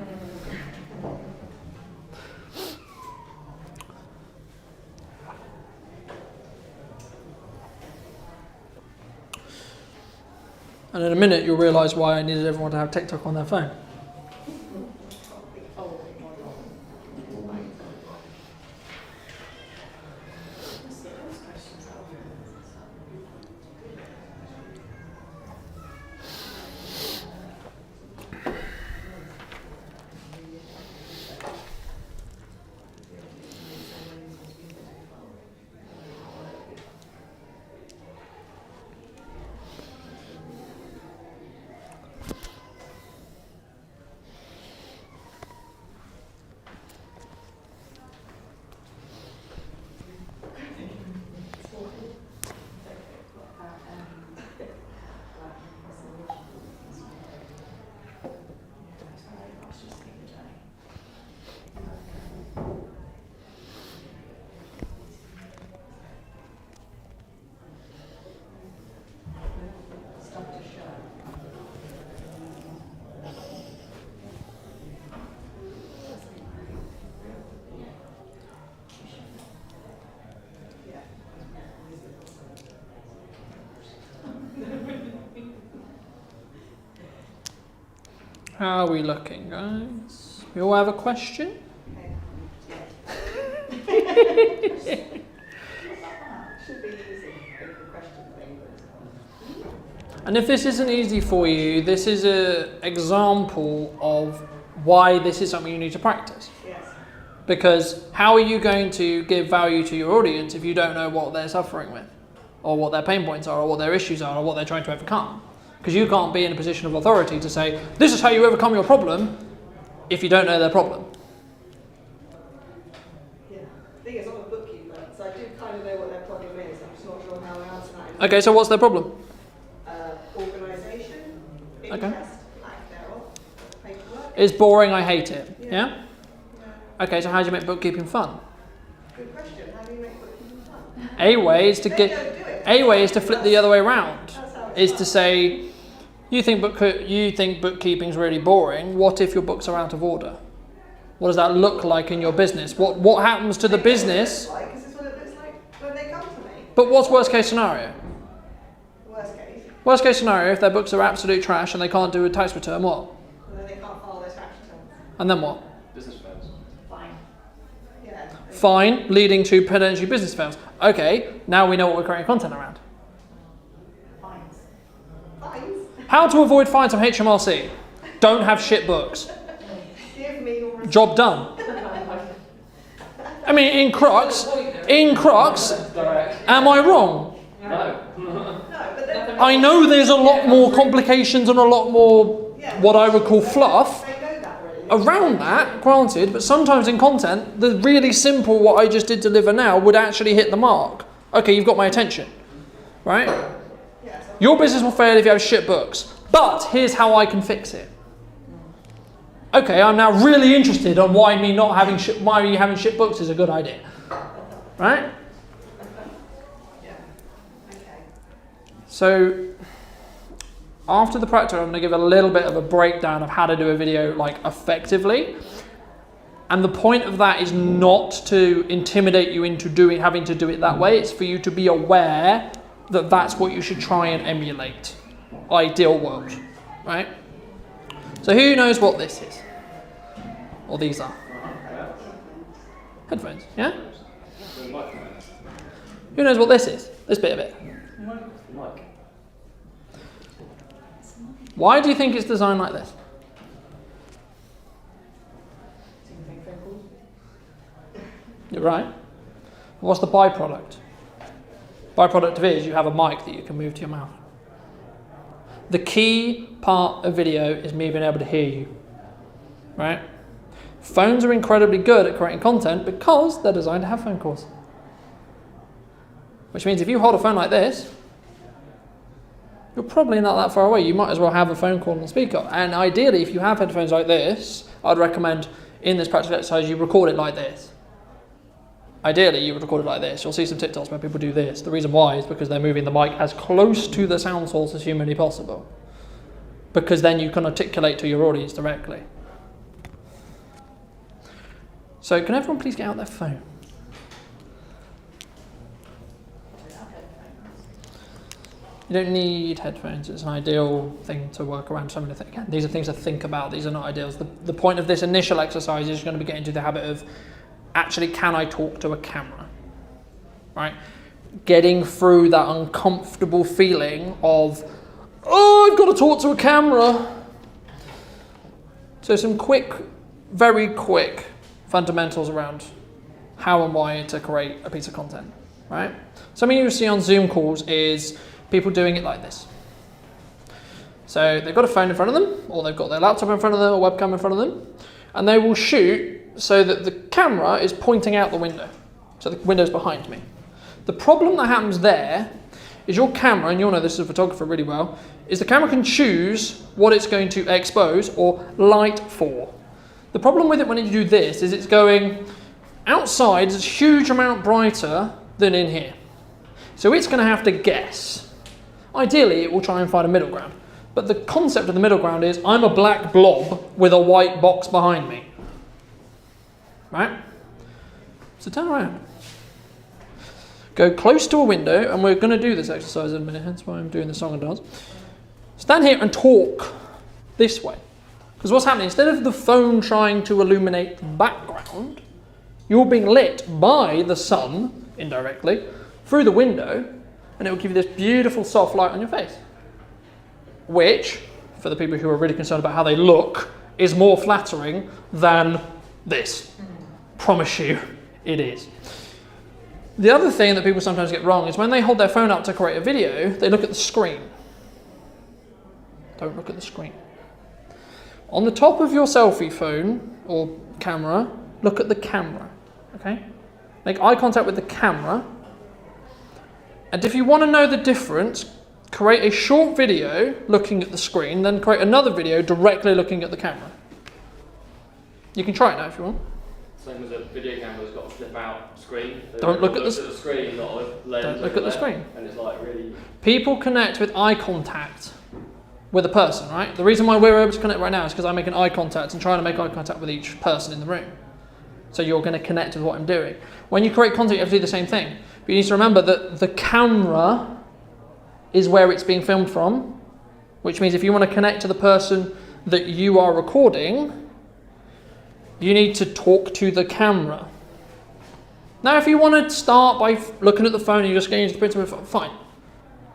And in a minute, you'll realise why I needed everyone to have TikTok on their phone. How are we looking, guys? We all have a question? Should be easy. And if this isn't easy for you, this is an example of why this is something you need to practice. Yes. Because how are you going to give value to your audience if you don't know what they're suffering with, or what their pain points are, or what their issues are, or what they're trying to overcome? Because you can't be in a position of authority to say, this is how you overcome your problem, if you don't know their problem. Yeah. The thing is, I'm a bookkeeper, so I do kind of know what their problem is. I'm just not sure how I answer that. Okay, so what's their problem? Organisation, interest, lack thereof, paperwork. It's boring, I hate it. Yeah? Okay, so how do you make bookkeeping fun? Good question. How do you make bookkeeping fun? A way is to flip the other way around. Is to say, you think bookkeeping's really boring. What if your books are out of order? What does that look like in your business? What happens to the business? Because this is what it looks like when they come to me. But what's worst case scenario? Worst case. Worst case scenario, if their books are absolute trash and they can't do a tax return, what? And then they can't file their tax returns. And then what? Business fails. Fine. Yeah. Fine, leading to potentially business fails. Okay, now we know what we're creating content around. Fines. Fines? How to avoid fines on HMRC? Don't have shit books. Give me your Job done. I mean, in crux, am I wrong? No. I know there's a lot more complications and a lot more what I would call fluff around that, granted, but sometimes in content, the really simple what I just did deliver now would actually hit the mark. Okay, you've got my attention, right? Your business will fail if you have shit books, but here's how I can fix it. Okay, I'm now really interested on why me having shit books is a good idea, right? So, after the practical, I'm going to give a little bit of a breakdown of how to do a video like effectively. And the point of that is not to intimidate you into having to do it that way. It's for you to be aware that that's what you should try and emulate. Ideal world, right? So who knows what this is? Or these are? Headphones, yeah? Who knows what this is? This bit of it. Why do you think it's designed like this? You're right. What's the byproduct? Byproduct of it is you have a mic that you can move to your mouth. The key part of video is me being able to hear you. Right? Phones are incredibly good at creating content because they're designed to have phone calls. Which means if you hold a phone like this, you're probably not that far away. You might as well have a phone call on the speaker. And ideally, if you have headphones like this, I'd recommend in this practical exercise you record it like this. Ideally, you would record it like this. You'll see some TikToks where people do this. The reason why is because they're moving the mic as close to the sound source as humanly possible. Because then you can articulate to your audience directly. So can everyone please get out their phone? You don't need headphones. It's an ideal thing to work around so many things. Again, these are things to think about. These are not ideals. The point of this initial exercise is going to be getting into the habit of actually, can I talk to a camera? Right? Getting through that uncomfortable feeling of, oh, I've got to talk to a camera. So some quick, very quick fundamentals around how and why to create a piece of content. Right? Something you see on Zoom calls is people doing it like this. So they've got a phone in front of them, or they've got their laptop in front of them, or webcam in front of them, and they will shoot so that the camera is pointing out the window. So the window's behind me. The problem that happens there is your camera, and you'll know this as a photographer really well, is the camera can choose what it's going to expose or light for. The problem with it when you do this is it's going outside, it's a huge amount brighter than in here. So it's going to have to guess. Ideally, it will try and find a middle ground. But the concept of the middle ground is I'm a black blob with a white box behind me. Right? So turn around. Go close to a window, and we're going to do this exercise in a minute, hence why I'm doing the song and dance. Stand here and talk this way. Because what's happening, instead of the phone trying to illuminate the background, you're being lit by the sun, indirectly, through the window, and it will give you this beautiful soft light on your face. Which, for the people who are really concerned about how they look, is more flattering than this. Promise you, it is. The other thing that people sometimes get wrong is when they hold their phone up to create a video, they look at the screen. Don't look at the screen. On the top of your selfie phone or camera, look at the camera, okay? Make eye contact with the camera. And if you want to know the difference, create a short video looking at the screen, then create another video directly looking at the camera. You can try it now if you want. Same as a video camera's got a flip out screen. Don't look at the screen, not a lens. Don't look at the screen. And it's like really... People connect with eye contact. with a person, right? The reason why we're able to connect right now is because I'm making eye contact and trying to make eye contact with each person in the room. So you're going to connect with what I'm doing. When you create content, you have to do the same thing. But you need to remember that the camera is where it's being filmed from, which means if you want to connect to the person that you are recording, you need to talk to the camera. Now, if you want to start by looking at the phone and you're just getting into the printer, fine.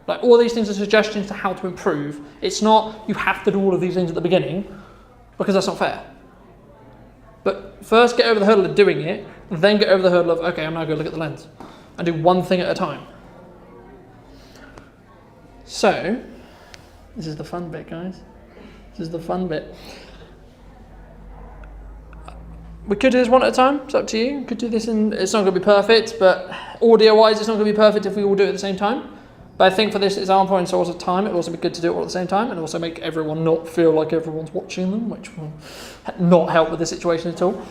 Like, all these things are suggestions to how to improve. It's not you have to do all of these things at the beginning, because that's not fair. But first get over the hurdle of doing it, then get over the hurdle of, okay, I'm now going to look at the lens. And do one thing at a time. So, this is the fun bit, guys. This is the fun bit. We could do this one at a time, it's up to you. We could do this it's not going to be perfect, but audio-wise it's not going to be perfect if we all do it at the same time. But I think for this example and source of time, it would also be good to do it all at the same time and also make everyone not feel like everyone's watching them, which will not help with the situation at all.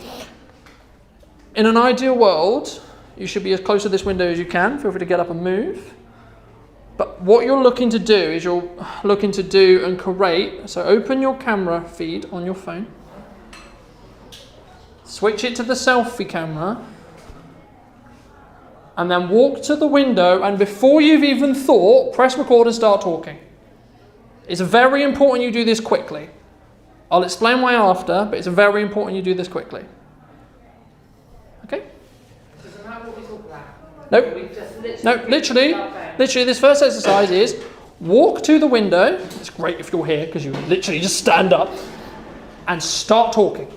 In an ideal world, you should be as close to this window as you can. Feel free to get up and move. But what you're looking to do is you're looking to do and create. So open your camera feed on your phone. Switch it to the selfie camera. And then walk to the window, and before you've even thought, press record and start talking. It's very important you do this quickly. I'll explain why after, but it's very important you do this quickly. Okay? Doesn't matter what we talk about. Nope. No, literally, this first exercise is walk to the window. It's great if you're here because you literally just stand up and start talking.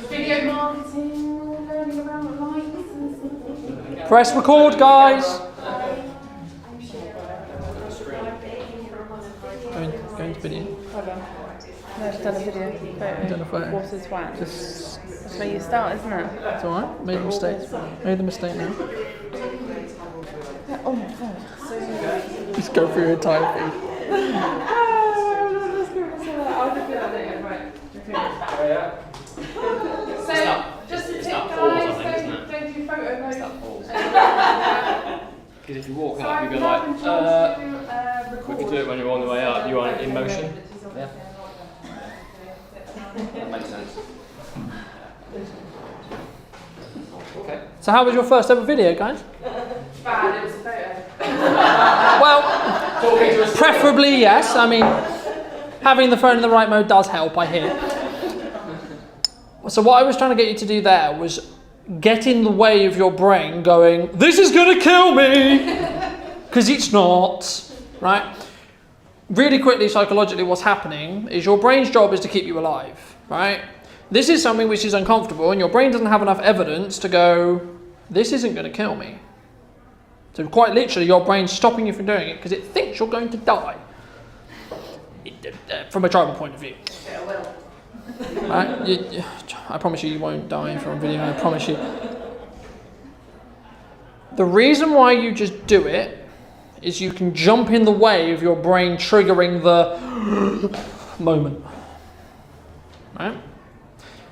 Video marketing, learning about lights. Press record, guys. Go into video. Hold on. No, I've done a video. You've done a photo. Water's wet. Just, That's where you start, isn't it? it's alright. Made a mistake. Made the mistake now. Oh my god. Just go through your entire feed. I'll just do that later, right? Oh, yeah. So, just a tip, guys, don't do photo modes. Because if you walk up, you go like, we could do it when you're on the way up, you are in motion. Yeah. That makes sense. Okay. So how was your first ever video, guys? Bad, it was a photo. Well, preferably yes. I mean, having the phone in the right mode does help, I hear. So what I was trying to get you to do there was get in the way of your brain going, this is going to kill me! Because it's not, right? Really quickly, psychologically, what's happening is your brain's job is to keep you alive, right? This is something which is uncomfortable and your brain doesn't have enough evidence to go, this isn't going to kill me. So quite literally, your brain's stopping you from doing it because it thinks you're going to die. From a tribal point of view. Right? I promise you won't die from a video, I promise you. The reason why you just do it is you can jump in the way of your brain triggering the moment. Right?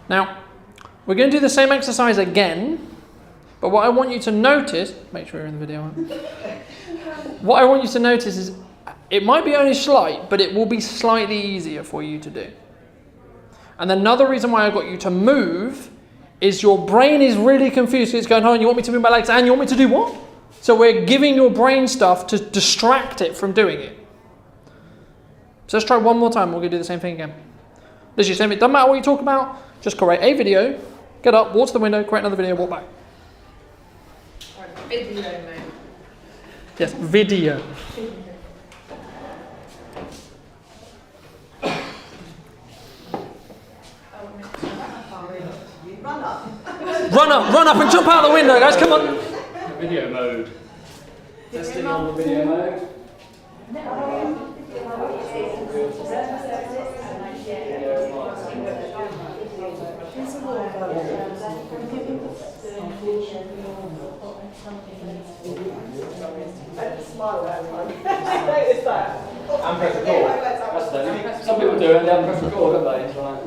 Now, we're going to do the same exercise again, but what I want you to notice, make sure you're in the video. What I want you to notice is it might be only slight, but it will be slightly easier for you to do. And another reason why I got you to move is your brain is really confused. It's going, oh, you want me to move my legs and you want me to do what? So we're giving your brain stuff to distract it from doing it. So let's try one more time. We're going to do the same thing again. Literally, same thing. Doesn't matter what you talk about. Just create a video, get up, walk to the window, create another video, walk back. Video mode. Yes, video. Run up and jump out the window, guys, come on. Video mode. Testing on the video mode. And press record. That's the some people do it and they haven't pressed record, don't they? It's like...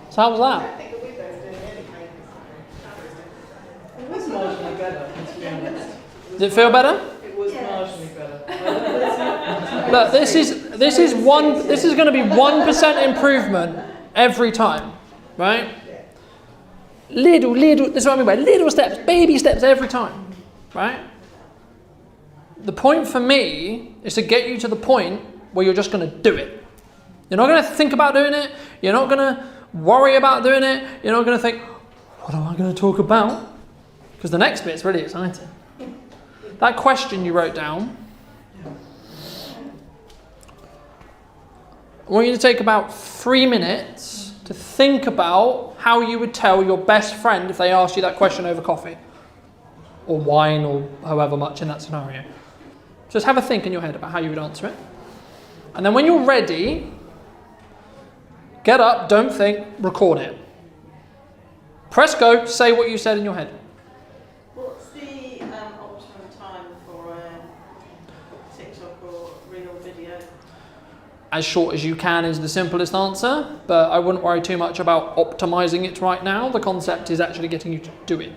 So how was that? It was marginally better, to be honest. Did it feel better? It was Look, this is going to be 1% improvement every time, right? Little, this is what I mean by little steps, baby steps every time, right? The point for me is to get you to the point where you're just going to do it. You're not going to think about doing it. You're not going to worry about doing it. You're not going to think, what am I going to talk about? Because the next bit's really exciting. That question you wrote down, I want you to take about 3 minutes to think about how you would tell your best friend if they asked you that question over coffee or wine or however much in that scenario. Just have a think in your head about how you would answer it. And then when you're ready, get up, don't think, record it. Press go, say what you said in your head. What's the optimum time for a TikTok or reel video? As short as you can is the simplest answer, but I wouldn't worry too much about optimizing it right now. The concept is actually getting you to do it.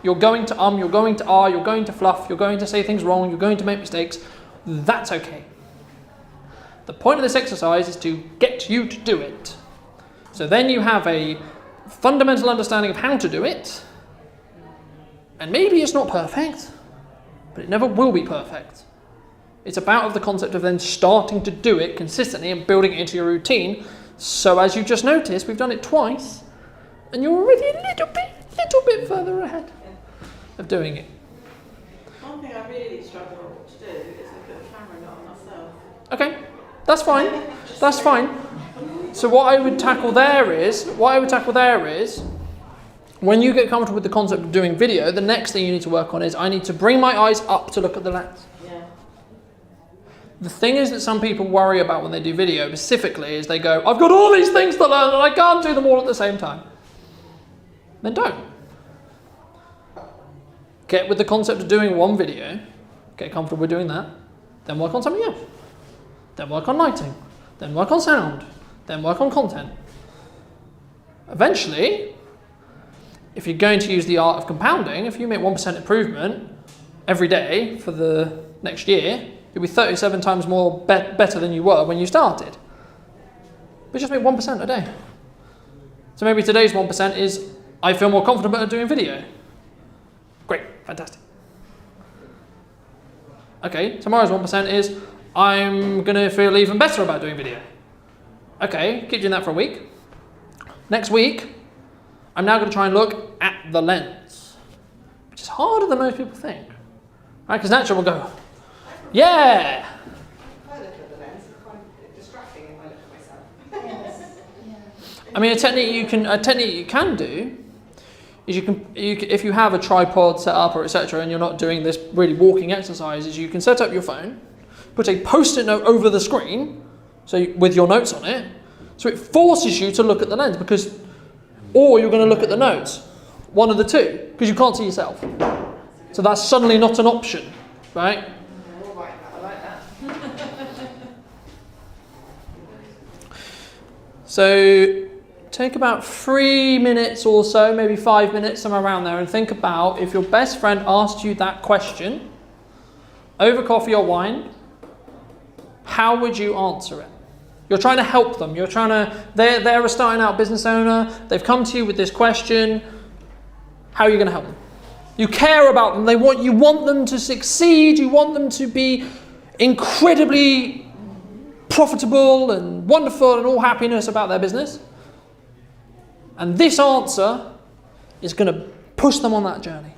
You're going to you're going to you're going to fluff, you're going to say things wrong, you're going to make mistakes. That's okay. The point of this exercise is to get you to do it. So then you have a fundamental understanding of how to do it, and maybe it's not perfect, but it never will be perfect. It's about the concept of then starting to do it consistently and building it into your routine. So as you just noticed, we've done it twice, and you're already a little bit further ahead of doing it. One thing I really struggle to do is look at the camera and not on myself. Okay, that's fine. That's fine. So what I would tackle there is, when you get comfortable with the concept of doing video, the next thing you need to work on is I need to bring my eyes up to look at the lens. Yeah. The thing is that some people worry about when they do video specifically is they go, I've got all these things to learn and I can't do them all at the same time. Then don't. Get with the concept of doing one video, get comfortable with doing that, then work on something else. Then work on lighting, then work on sound, then work on content. Eventually, if you're going to use the art of compounding, if you make 1% improvement every day for the next year, you'll be 37 times more better than you were when you started. But just make 1% a day. So maybe today's 1% is, I feel more confident at doing video. Great, fantastic. Okay, tomorrow's 1% is, I'm going to feel even better about doing video. Okay, keep doing that for a week. Next week, I'm now going to try and look at the lens, which is harder than most people think. Right? Because naturally we'll go, yeah! If I look at the lens, it's quite distracting if I look at myself. I mean, a technique you can do is if you have a tripod set up or etc. and you're not doing this really walking exercise, is you can set up your phone, put a post-it note over the screen, with your notes on it, so it forces you to look at the lens or you're going to look at the notes, one of the two, because you can't see yourself. So that's suddenly not an option, right? I like that. So take about 3 minutes or so, maybe 5 minutes, somewhere around there, and think about if your best friend asked you that question over coffee or wine, how would you answer it? You're trying to help them. They're a starting out business owner. They've come to you with this question. How are you going to help them? You care about them. You want them to succeed. You want them to be incredibly profitable and wonderful and all happiness about their business. And this answer is going to push them on that journey.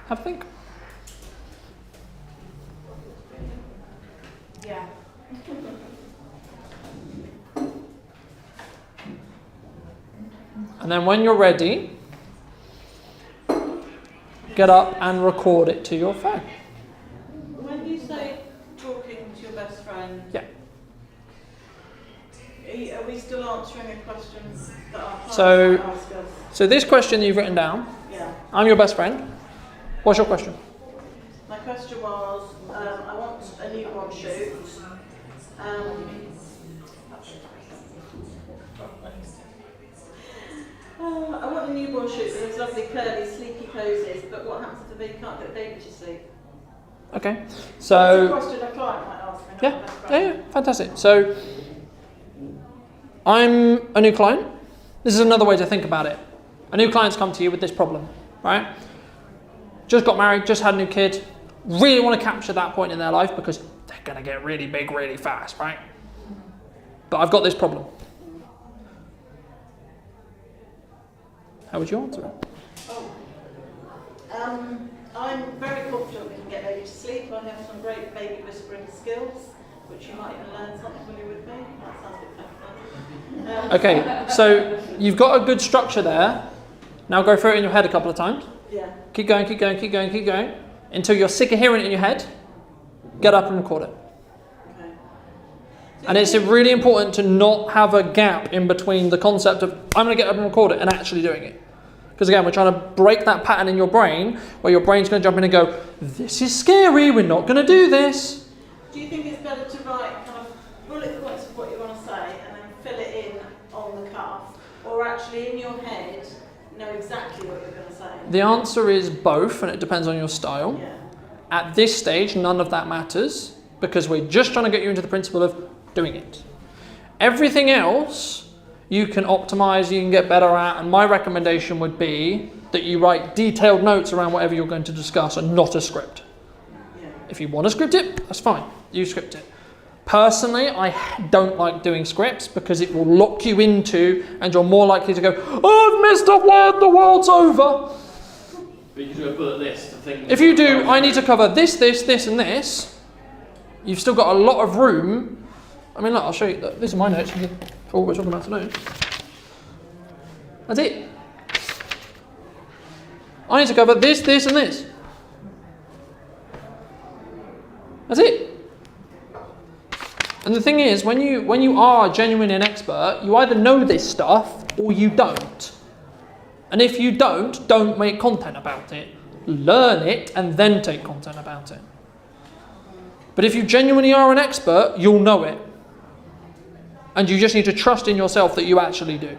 Have a think. Yeah. And then when you're ready, get up and record it to your phone. When you say talking to your best friend, Yeah. are we still answering a question that our clients So, might ask us? so this question that you've written down, Yeah. I'm your best friend. What's your question? My question was, I want a newborn shoot. I want a newborn shoot with those lovely curly sleepy poses, but what happens if the baby can't get the baby to sleep? Okay, That's so a question a client might ask me. not yeah, the best yeah, fantastic. So I'm a new client. This is another way to think about it. A new client's come to you with this problem, right? Just got married, just had a new kid, really want to capture that point in their life because they're going to get really big really fast, right? But I've got this problem. How would you answer it? I'm very confident we can get baby to sleep. I have some great baby whispering skills, which you might even learn something when you're with me. That sounds a bit fancy. Okay, so you've got a good structure there. Now go through it in your head a couple of times. Yeah. Keep going, keep going, keep going, keep going. Until you're sick of hearing it in your head, get up and record it. Okay. And it's really important to not have a gap in between the concept of I'm going to get up and record it and actually doing it. Because again, we're trying to break that pattern in your brain where your brain's going to jump in and go, this is scary, we're not going to do this. Do you think it's better to write kind of bullet points of what you want to say and then fill it in on the cuff? Or actually in your head know exactly what you're going to say? The answer is both, and it depends on your style. Yeah. At this stage, none of that matters because we're just trying to get you into the principle of doing it. Everything else you can optimize, you can get better at, and my recommendation would be that you write detailed notes around whatever you're going to discuss and not a script. Yeah. If you want to script it, that's fine. You script it. Personally, I don't like doing scripts because it will lock you into, and you're more likely to go, oh, I've missed a word, the world's over. But you can do a bullet list of things. If you do, I need to cover this, this, this, and this, you've still got a lot of room. I mean, look, I'll show you. These are my notes for what we're talking about today. That's it. I need to cover this, this, and this. That's it. And the thing is, when you are genuine and expert, you either know this stuff or you don't. And if you don't make content about it. Learn it and then take content about it. But if you genuinely are an expert, you'll know it. And you just need to trust in yourself that you actually do.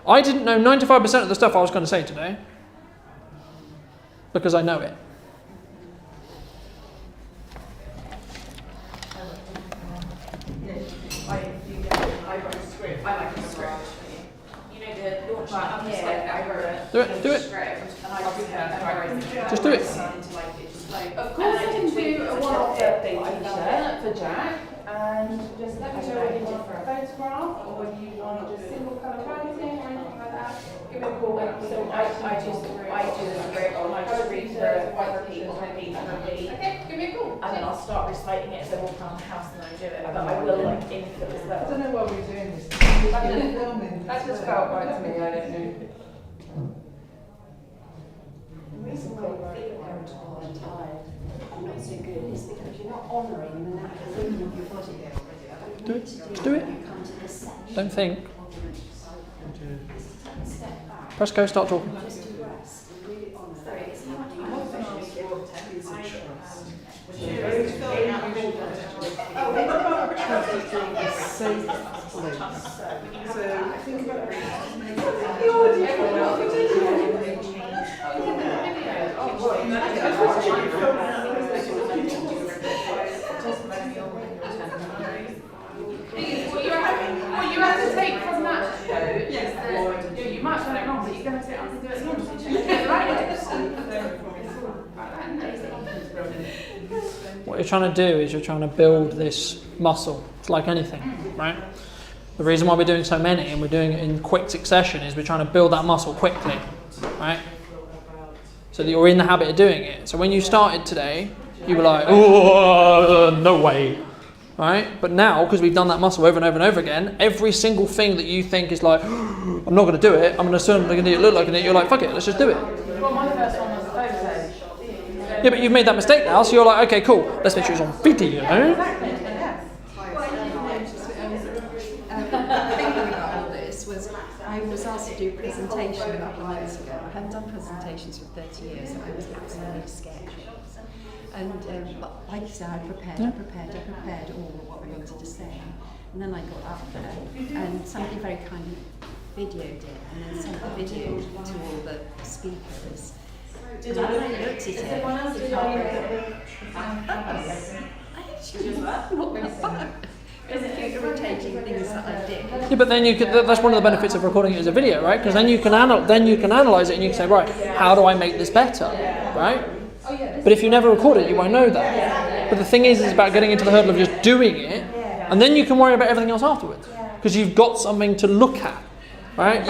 I didn't know 95% of the stuff I was going to say today because I know it. I wrote a script. I like a script. You know the launch I wrote it. Do it. And I Just do it. Of course, I can do a one-off birthday t-shirt for Jack, and just let me know whether you want for a photograph or whether you want just single colour writing or anything like that. Give me a call. So I do the script, I just read through it, repeat. Okay, give me a call. And then I'll start reciting it as I walk around the house and I do it. But I will like input as well. I don't know why we're doing this. That just felt right to me. I don't know. The reason why you feel irritable and tired and not so good is because you're not honouring the natural rhythm of your body. Do it. Don't think. Press go, start talking. So think about What you have to take from that though is that you might have done it wrong, but you're going to sit up and do it again. What you're trying to do is you're trying to build this muscle. It's like anything, right? The reason why we're doing so many and we're doing it in quick succession is we're trying to build that muscle quickly, right? So that you're in the habit of doing it. So when you started today, you were like, oh, no way, right? But now, because we've done that muscle over and over and over again, every single thing that you think is like, I'm not going to do it, I'm going to assume I'm going to look like an idiot, you're like, fuck it, let's just do it. Well, my first one was a photo. Yeah, but you've made that mistake now, so you're like, okay, cool, let's make sure it's on video. Thinking about all this was I was asked to do a presentation a couple of years ago. I hadn't done presentations for 30 years and I was absolutely scared. And but like you said, I prepared all of what I wanted to say. And then I got up there and somebody very kindly videoed it and then sent the video to all the speakers. Did I I looked at Is it. everyone else did There's a few irritating things that I did. Yeah, but then you could, that's one of the benefits of recording it as a video, right? Because then you can analyze it and you can say, right, how do I make this better, right? But if you never record it, you won't know that. But the thing is about getting into the hurdle of just doing it, and then you can worry about everything else afterwards, because you've got something to look at, right?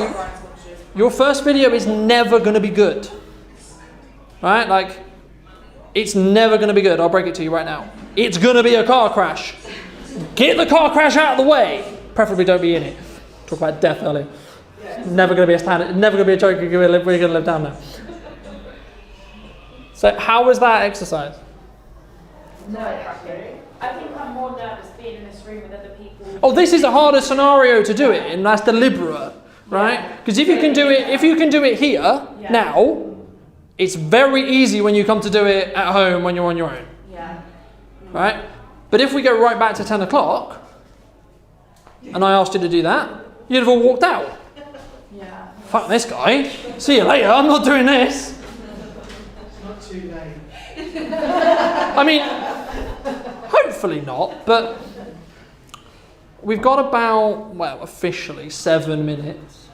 Your first video is never going to be good, right? Like, it's never going to be good. I'll break it to you right now. It's going to be a car crash. Get the car crash out of the way. Preferably don't be in it. Talk about death earlier. Never going to be a standard. Never going to be a joke. We're going to live down now. So how was that exercise? No, I think I'm more nervous being in this room with other people. Oh, this is a harder scenario to do it in. That's deliberate, right? Because if you can do it here now, it's very easy when you come to do it at home when you're on your own. Yeah. Right? But if we go right back to 10 o'clock, and I asked you to do that, you'd have all walked out. Yeah. Fuck this guy. See you later. I'm not doing this. Not too late. I mean, hopefully not, but we've got about, well, officially 7 minutes.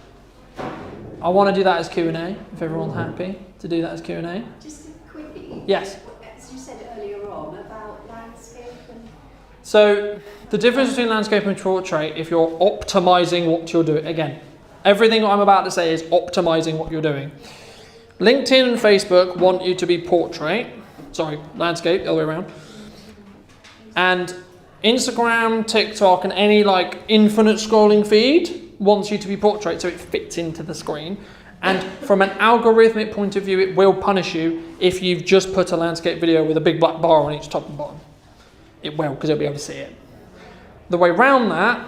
I want to do that as Q&A, if everyone's happy to do that as Q&A. Just a quickie. Yes. As you said earlier on about landscape and... So the difference between landscape and portrait, if you're optimizing what you're doing, again, everything I'm about to say is optimizing what you're doing. LinkedIn and Facebook want you to be landscape, the other way around. And Instagram, TikTok, and any like infinite scrolling feed wants you to be portrait, so it fits into the screen. And from an algorithmic point of view, it will punish you if you've just put a landscape video with a big black bar on each top and bottom. It will, because it'll be able to see it. The way around that,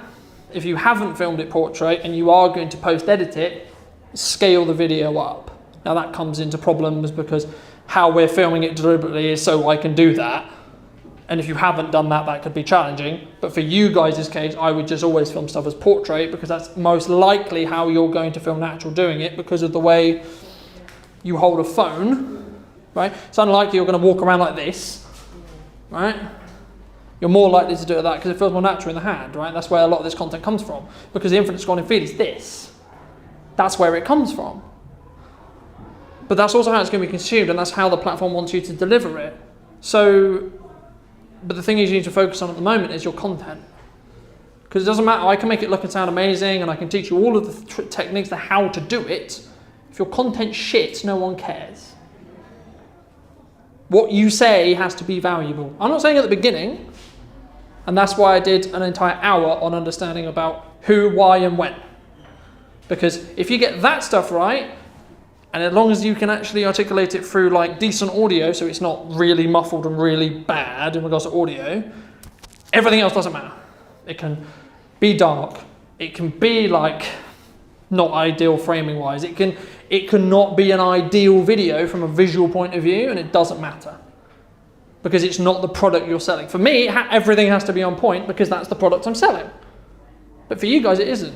if you haven't filmed it portrait and you are going to post-edit it, scale the video up. Now that comes into problems because how we're filming it deliberately is so I can do that. And if you haven't done that, that could be challenging. But for you guys' case, I would just always film stuff as portrait because that's most likely how you're going to feel natural doing it because of the way you hold a phone, right? It's unlikely you're going to walk around like this, right? You're more likely to do it like that because it feels more natural in the hand, right? That's where a lot of this content comes from because the infinite scrolling feed is this. That's where it comes from. But that's also how it's going to be consumed and that's how the platform wants you to deliver it. So, but the thing is you need to focus on at the moment is your content. Because it doesn't matter, I can make it look and sound amazing and I can teach you all of the techniques to how to do it. If your content's shit, no one cares. What you say has to be valuable. I'm not saying at the beginning, and that's why I did an entire hour on understanding about who, why, and when. Because if you get that stuff right, and as long as you can actually articulate it through like decent audio, so it's not really muffled and really bad in regards to audio, everything else doesn't matter. It can be dark. It can be like not ideal framing wise. It can not be an ideal video from a visual point of view, and it doesn't matter. Because it's not the product you're selling. For me, everything has to be on point because that's the product I'm selling. But for you guys, it isn't.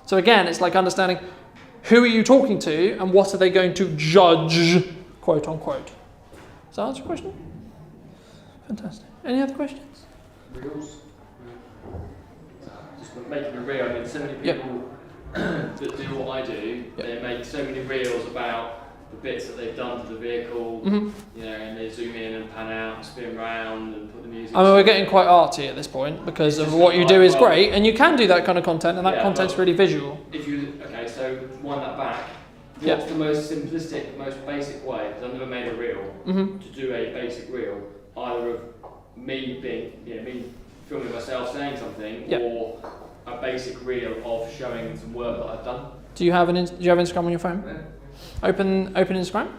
So again, it's like understanding who are you talking to and what are they going to judge, quote unquote. Does that answer your question? Fantastic. Any other questions? Reels. Just making a reel. I mean, so many people that do what I do, they make so many reels about the bits that they've done to the vehicle, you know, and they zoom in and pan out, and spin round, and put the music. I mean, we're getting quite arty at this point because of what you do is great, and you can do that kind of content, and that content's really visual. If you so wind that back. What's the most simplistic, most basic way? Because I've never made a reel to do a basic reel, either of me me filming myself saying something, or a basic reel of showing some work that I've done. Do you have Instagram on your phone? Yeah. Open Instagram.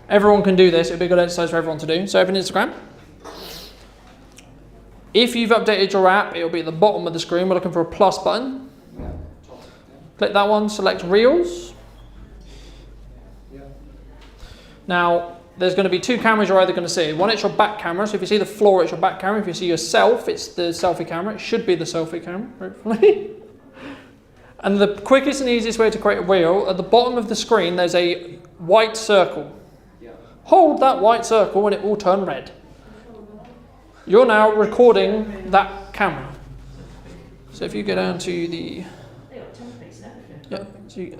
Everyone can do this. It'd be a good exercise for everyone to do. So open Instagram. If you've updated your app, it'll be at the bottom of the screen. We're looking for a plus button. Click that one. Select Reels. Now, there's going to be two cameras you're either going to see. One, it's your back camera. So if you see the floor, it's your back camera. If you see yourself, it's the selfie camera. It should be the selfie camera, hopefully. And the quickest and easiest way to create a reel, at the bottom of the screen, there's a white circle. Yeah. Hold that white circle and it will turn red. You're now recording that camera. So if you go down to the... Yeah,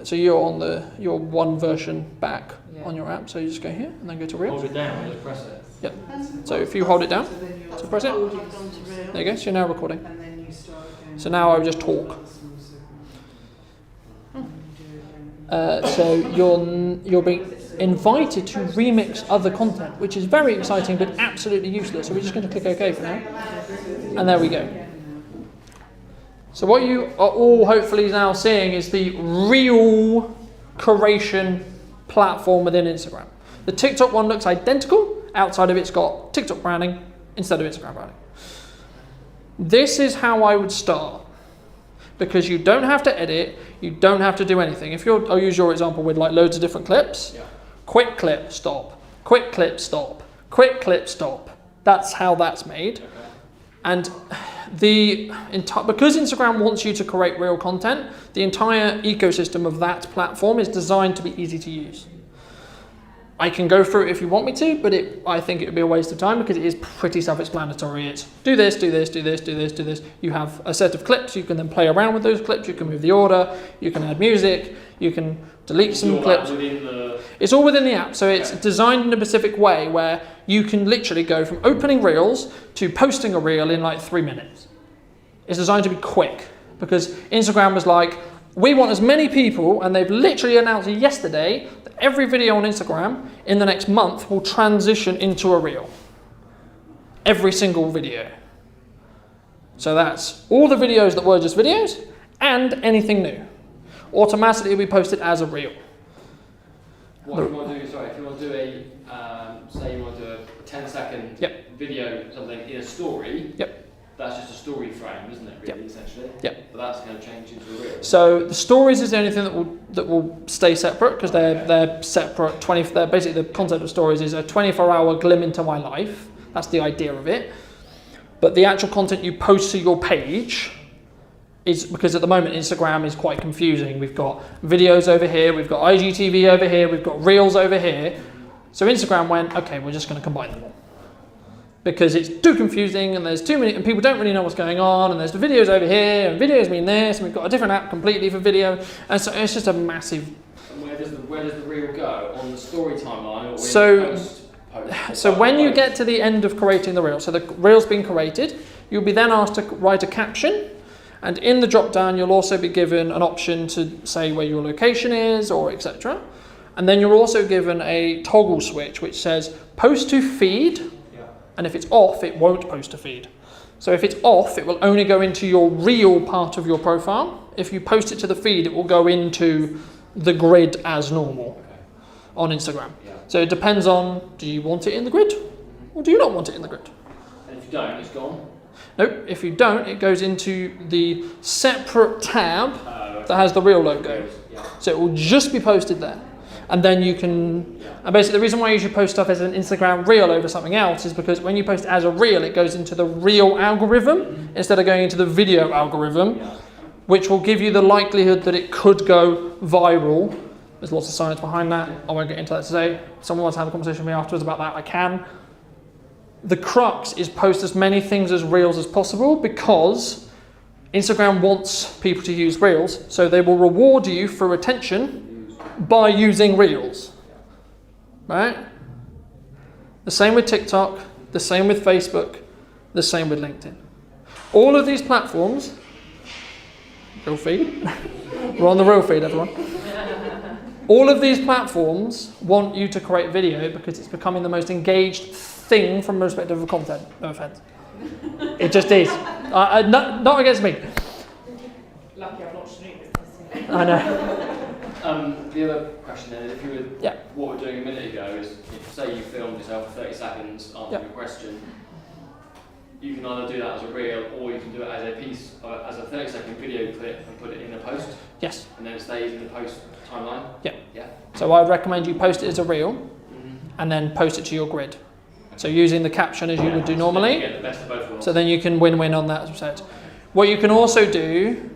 so you're one version back on your app, so you just go here and then go to Reels. Hold it down and just press it. Yep. So if you hold it down, so press it. There you go, so you're now recording. So now I would just talk. So you're being invited to remix other content, which is very exciting but absolutely useless. So we're just going to click OK for now. And there we go. So what you are all hopefully now seeing is the real curation platform within Instagram. The TikTok one looks identical. Outside of it's got TikTok branding instead of Instagram branding. This is how I would start. Because you don't have to edit, you don't have to do anything. I'll use your example with like loads of different clips. Yeah. Quick clip, stop. Quick clip, stop. Quick clip, stop. That's how that's made. Okay. And because Instagram wants you to create real content, the entire ecosystem of that platform is designed to be easy to use. I can go through it if you want me to, but I think it would be a waste of time because it is pretty self-explanatory. It's do this, do this, do this, do this, do this. You have a set of clips. You can then play around with those clips. You can move the order. You can add music. You can delete some clips. It's all within the app. So it's designed in a specific way where you can literally go from opening Reels to posting a Reel in like 3 minutes. It's designed to be quick because Instagram was like, we want as many people, and they've literally announced yesterday that every video on Instagram in the next month will transition into a Reel. Every single video. So that's all the videos that were just videos and anything new. Automatically will be posted as a Reel. What if you want to do, if you want to do say you want to do a 10-second video, something in a story, that's just a story frame, isn't it, really, essentially? Yeah. But that's going to change into a Reel. So the stories is the only thing that will stay separate because they're separate. They're basically the concept of stories is a 24-hour glimpse into my life. That's the idea of it. But the actual content you post to your page is because at the moment Instagram is quite confusing. We've got videos over here, we've got IGTV over here, we've got Reels over here. So Instagram went, okay, we're just going to combine them all. Because it's too confusing and there's too many, and people don't really know what's going on, and there's the videos over here, and videos mean this, and we've got a different app completely for video, and so it's just a massive... And where does the Reel go? On the story timeline or So when you get to the end of creating the Reel, so the Reel's been created, you'll be then asked to write a caption, and in the drop down you'll also be given an option to say where your location is, or etc. And then you're also given a toggle switch which says post to feed, and if it's off, it won't post to feed. So if it's off, it will only go into your Reel part of your profile. If you post it to the feed, it will go into the grid as normal on Instagram. Yeah. So it depends on, do you want it in the grid or do you not want it in the grid? And if you don't, it's gone? Nope, if you don't, it goes into the separate tab that has the Reel logo. Yeah. So it will just be posted there. And then you can, and basically the reason why you should post stuff as an Instagram Reel over something else is because when you post it as a Reel, it goes into the Reel algorithm instead of going into the video algorithm, which will give you the likelihood that it could go viral. There's lots of science behind that. I won't get into that today. If someone wants to have a conversation with me afterwards about that, I can. The crux is post as many things as Reels as possible because Instagram wants people to use Reels, so they will reward you for attention by using Reels, right? The same with TikTok, the same with Facebook, the same with LinkedIn. All of these platforms, Reel feed, we're on the Reel feed, everyone. All of these platforms want you to create video because it's becoming the most engaged thing from the perspective of content, no offense. It just is. Not against me. Lucky I've launched a new business. I know. The other question then is if you were, what we were doing a minute ago is, if say you filmed yourself for 30 seconds answering a question, you can either do that as a Reel or you can do it as a piece, as a 30-second video clip and put it in a post. Yes. And then it stays in the post timeline. Yeah. Yeah. So I'd recommend you post it as a Reel and then post it to your grid. So using the caption as you would do normally. You get the best of both worlds. So then you can win-win on that set. What you can also do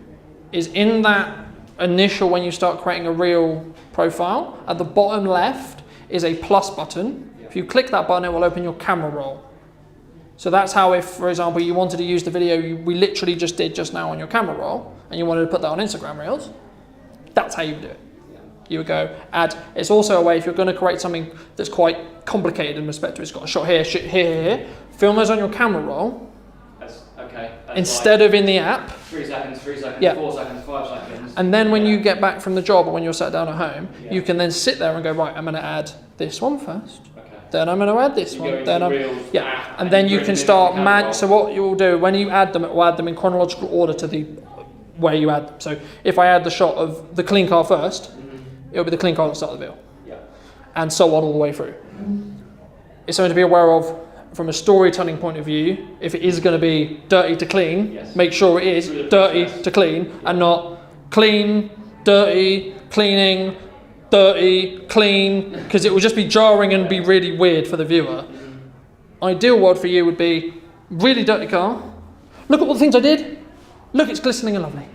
is in that initial when you start creating a reel profile. At the bottom left is a plus button. If you click that button, it will open your camera roll. So that's how, if, for example, you wanted to use the video we literally just did just now on your camera roll, and you wanted to put that on Instagram Reels, that's how you would do it. You would go add. It's also a way, if you're going to create something that's quite complicated in respect to it's got a shot here, here, film those on your camera roll. Okay. Instead of in the app. 3 seconds, 3 seconds, Yeah. 4 seconds, 5 seconds. And then when you get back from the job or when you're sat down at home, you can then sit there and go, right, I'm going to add this one first. Then I'm going to add this one. Then and then you can start so what you'll do when you add them, it will add them in chronological order to the where you add them. So if I add the shot of the clean car first, it'll be the clean car at the start of the video, and so on all the way through. It's something to be aware of from a storytelling point of view. If it is going to be dirty to clean, make sure it is dirty to clean and not clean, dirty, cleaning, dirty, clean, because it will just be jarring and be really weird for the viewer. Ideal world for you would be really dirty car. Look at all the things I did. Look, it's glistening and lovely.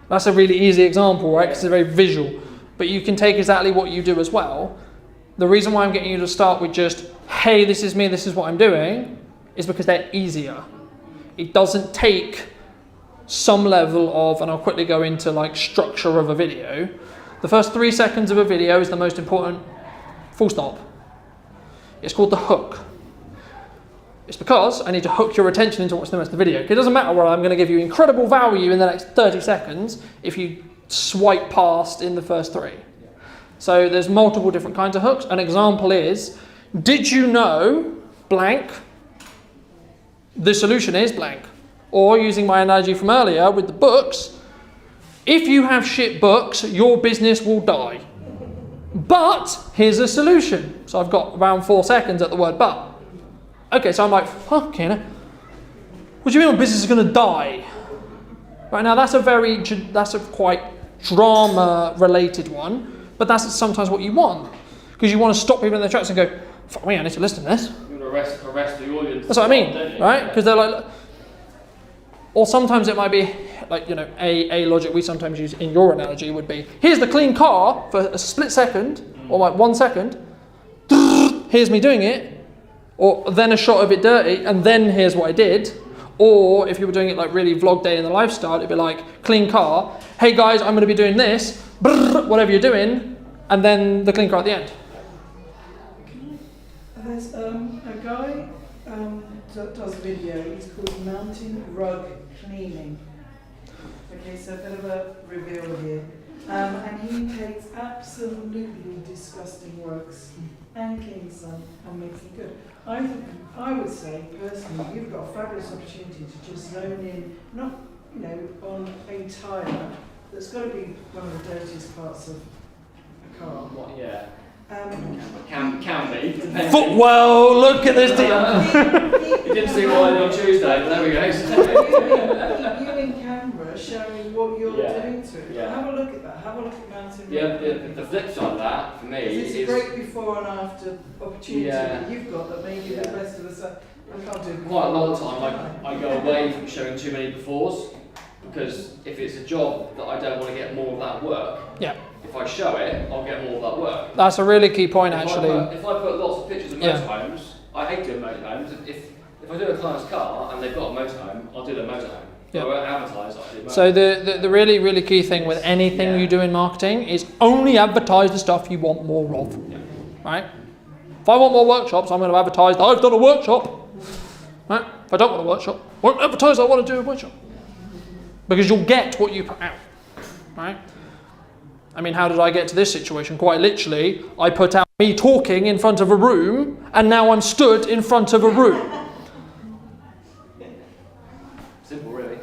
That's a really easy example, right? Because it's very visual. But you can take exactly what you do as well. The reason why I'm getting you to start with just, hey, this is me, this is what I'm doing, is because they're easier. It doesn't take some level of, and I'll quickly go into like structure of a video. The first 3 seconds of a video is the most important, full stop. It's called the hook. It's because I need to hook your attention into watching the rest of the video. It doesn't matter whether I'm going to give you incredible value in the next 30 seconds if you swipe past in the first 3. So there's multiple different kinds of hooks. An example is, did you know blank? The solution is blank. Or using my analogy from earlier with the books, if you have shit books, your business will die. But here's a solution. So I've got around 4 seconds at the word but. Okay, so I'm like, okay, what do you mean my business is going to die? Right, now that's a quite drama-related one, but that's sometimes what you want. Because you want to stop people in their tracks and go, fuck me, I need to listen to this. You want to arrest the audience. That's what I mean, right? Because they're like, or sometimes it might be, like, you know, a logic we sometimes use in your analogy would be, here's the clean car for a split second, or like 1 second, here's me doing it, or then a shot of it dirty, and then here's what I did. Or if you were doing it like really vlog day in the lifestyle, it'd be like, clean car, hey guys, I'm going to be doing this, whatever you're doing, and then the clean car at the end. There's a guy that does video, he's called Mountain Rug Cleaning. Okay, so a bit of a reveal here. And he takes absolutely disgusting rugs and cleans them and makes them good. I would say, personally, you've got a fabulous opportunity to just zone in, not, you know, on a tyre that's got to be one of the dirtiest parts of a car. What? Yeah. Can be. Well, look at this deal. You didn't see what I did on Tuesday, but there we go. You in camera showing what you're doing to it. Yeah. Have a look at that. Have a look at Mountain. Yeah, the flip side of that for me it's is a great before and after opportunity that you've got that maybe the rest of us I can't do. Quite a lot of time I go away from showing too many befores, because if it's a job that I don't want to get more of that work, if I show it, I'll get more of that work. That's a really key point, actually. If I put lots of pictures of motorhomes, I hate doing motorhomes. If I do a client's car and they've got a motorhome, I'll do their motorhome. I won't advertise. I do motorhome. So the really, really key thing with anything you do in marketing is only advertise the stuff you want more of. Right? If I want more workshops, I'm going to advertise that I've done a workshop. Right? If I don't want a workshop, I won't advertise I want to do a workshop. Because you'll get what you put out. Right? I mean, how did I get to this situation? Quite literally, I put out me talking in front of a room, and now I'm stood in front of a room. Simple, really.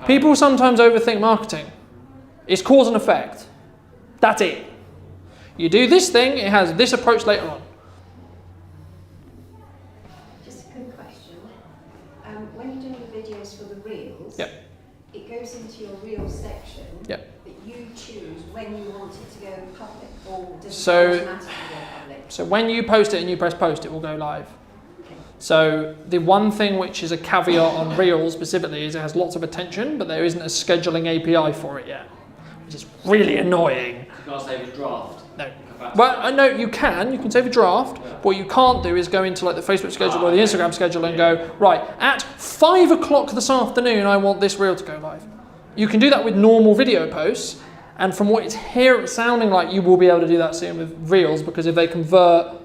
People sometimes overthink marketing. It's cause and effect. That's it. You do this thing, it has this approach later on. Just a quick question. When you're doing the videos for the reels, it goes into your reels section, but you choose when you want it to go public, or does it automatically go public? So when you post it and you press post, it will go live. So the one thing which is a caveat on Reels specifically is it has lots of attention, but there isn't a scheduling API for it yet, which is really annoying. You can't save a draft. No. Well, I know you can save a draft. Yeah. What you can't do is go into like the Facebook schedule or the Instagram schedule and go, right, at 5 o'clock this afternoon, I want this reel to go live. You can do that with normal video posts, and from what it's sounding like, you will be able to do that soon with Reels, because if they convert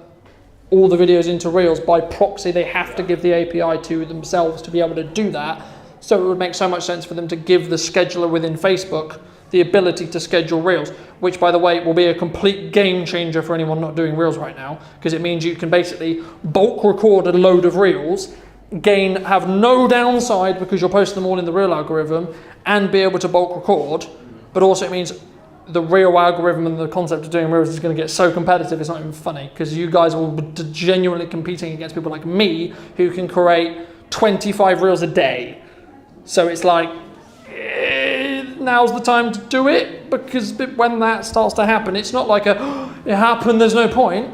all the videos into Reels by proxy, they have to give the API to themselves to be able to do that. So it would make so much sense for them to give the scheduler within Facebook the ability to schedule Reels, which, by the way, will be a complete game changer for anyone not doing Reels right now, because it means you can basically bulk record a load of Reels, have no downside because you're posting them all in the Reel algorithm, and be able to bulk record. But also it means the Reel algorithm and the concept of doing Reels is going to get so competitive it's not even funny, because you guys will be genuinely competing against people like me who can create 25 Reels a day. So it's like, now's the time to do it, because when that starts to happen, it's not like it happened, there's no point.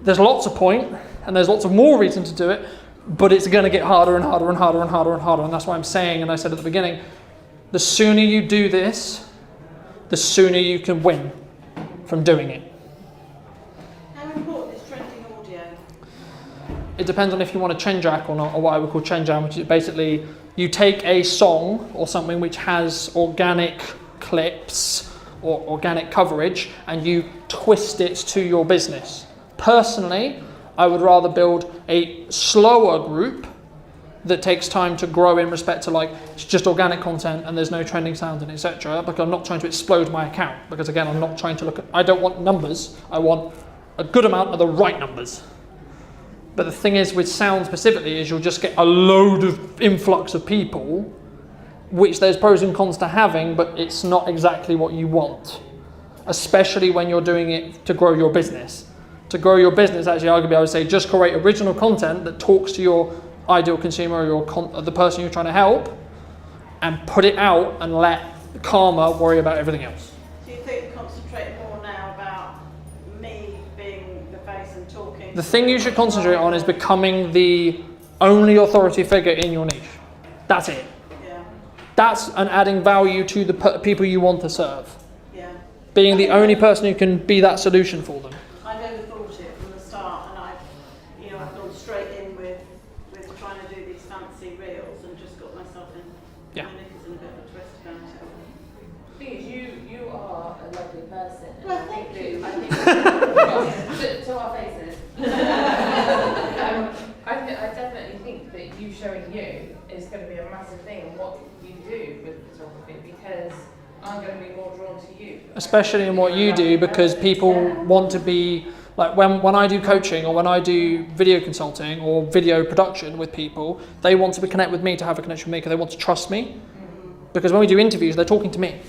There's lots of point, and there's lots of more reason to do it, but it's going to get harder and harder and harder and harder and harder. And that's why I'm saying, and I said at the beginning, the sooner you do this, the sooner you can win from doing it. How important is trending audio? It depends on if you want a trend jack or not, or what I would call trend jam, which is basically you take a song or something which has organic clips or organic coverage and you twist it to your business. Personally, I would rather build a slower group that takes time to grow in respect to, like, it's just organic content and there's no trending sound and etc. Because I'm not trying to explode my account, because again, I'm not trying to I don't want numbers, I want a good amount of the right numbers. But the thing is with sound specifically is you'll just get a load of influx of people, which there's pros and cons to having, but it's not exactly what you want, especially when you're doing it to grow your business. To grow your business, actually, arguably, I would say just create original content that talks to your ideal consumer or the person you're trying to help, and put it out and let karma worry about everything else. Do you think concentrate more now about me being the face and talking? The thing you should concentrate on is becoming the only authority figure in your niche. That's it. Yeah. That's an adding value to the people you want to serve. Yeah. Being the only person who can be that solution for them. I never thought it from the start, and I've gone straight in with trying to do these fancy reels and just got myself in. Yeah. My knickers in a bit of a twist about it. The thing is, you are a lovely person. And Well, I think thank you. I think to our faces. I definitely think that you showing you is going to be a massive thing in what you do with photography, because I'm going to be more drawn to you. Especially in what you do, because people want to be, like when I do coaching or when I do video consulting or video production with people, they want to connect with me to have a connection with me because they want to trust me. Because when we do interviews, they're talking to me,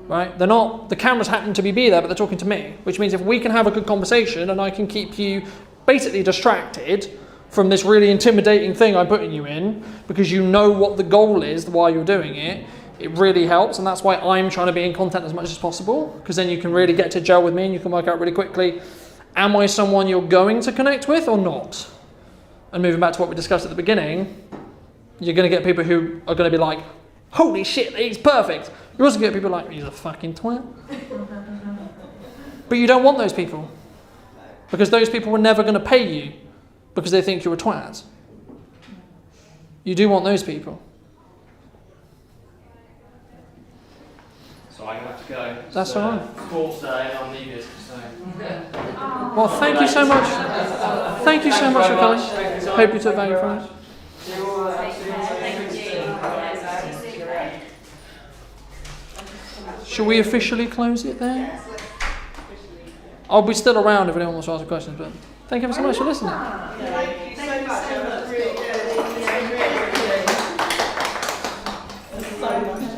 right? They're not, the cameras happen to be there, but they're talking to me, which means if we can have a good conversation and I can keep you basically distracted from this really intimidating thing I'm putting you in, because you know what the goal is while you're doing it, it really helps. And that's why I'm trying to be in content as much as possible, because then you can really get to gel with me and you can work out really quickly, am I someone you're going to connect with or not? And moving back to what we discussed at the beginning, you're going to get people who are going to be like, holy shit, he's perfect. You also get people like, he's a fucking twat. But you don't want those people, because those people were never going to pay you because they think you're a twat. You do want those people. So I'm going to have to go. That's all right. Sports day and I'm needed. So. Well, thank you so much. Thank you so much for coming. Hope you took value from it. Shall we officially close it there? I'll be still around if anyone wants to ask questions, but thank you ever so much for listening. Thank you so much. Really good. So much.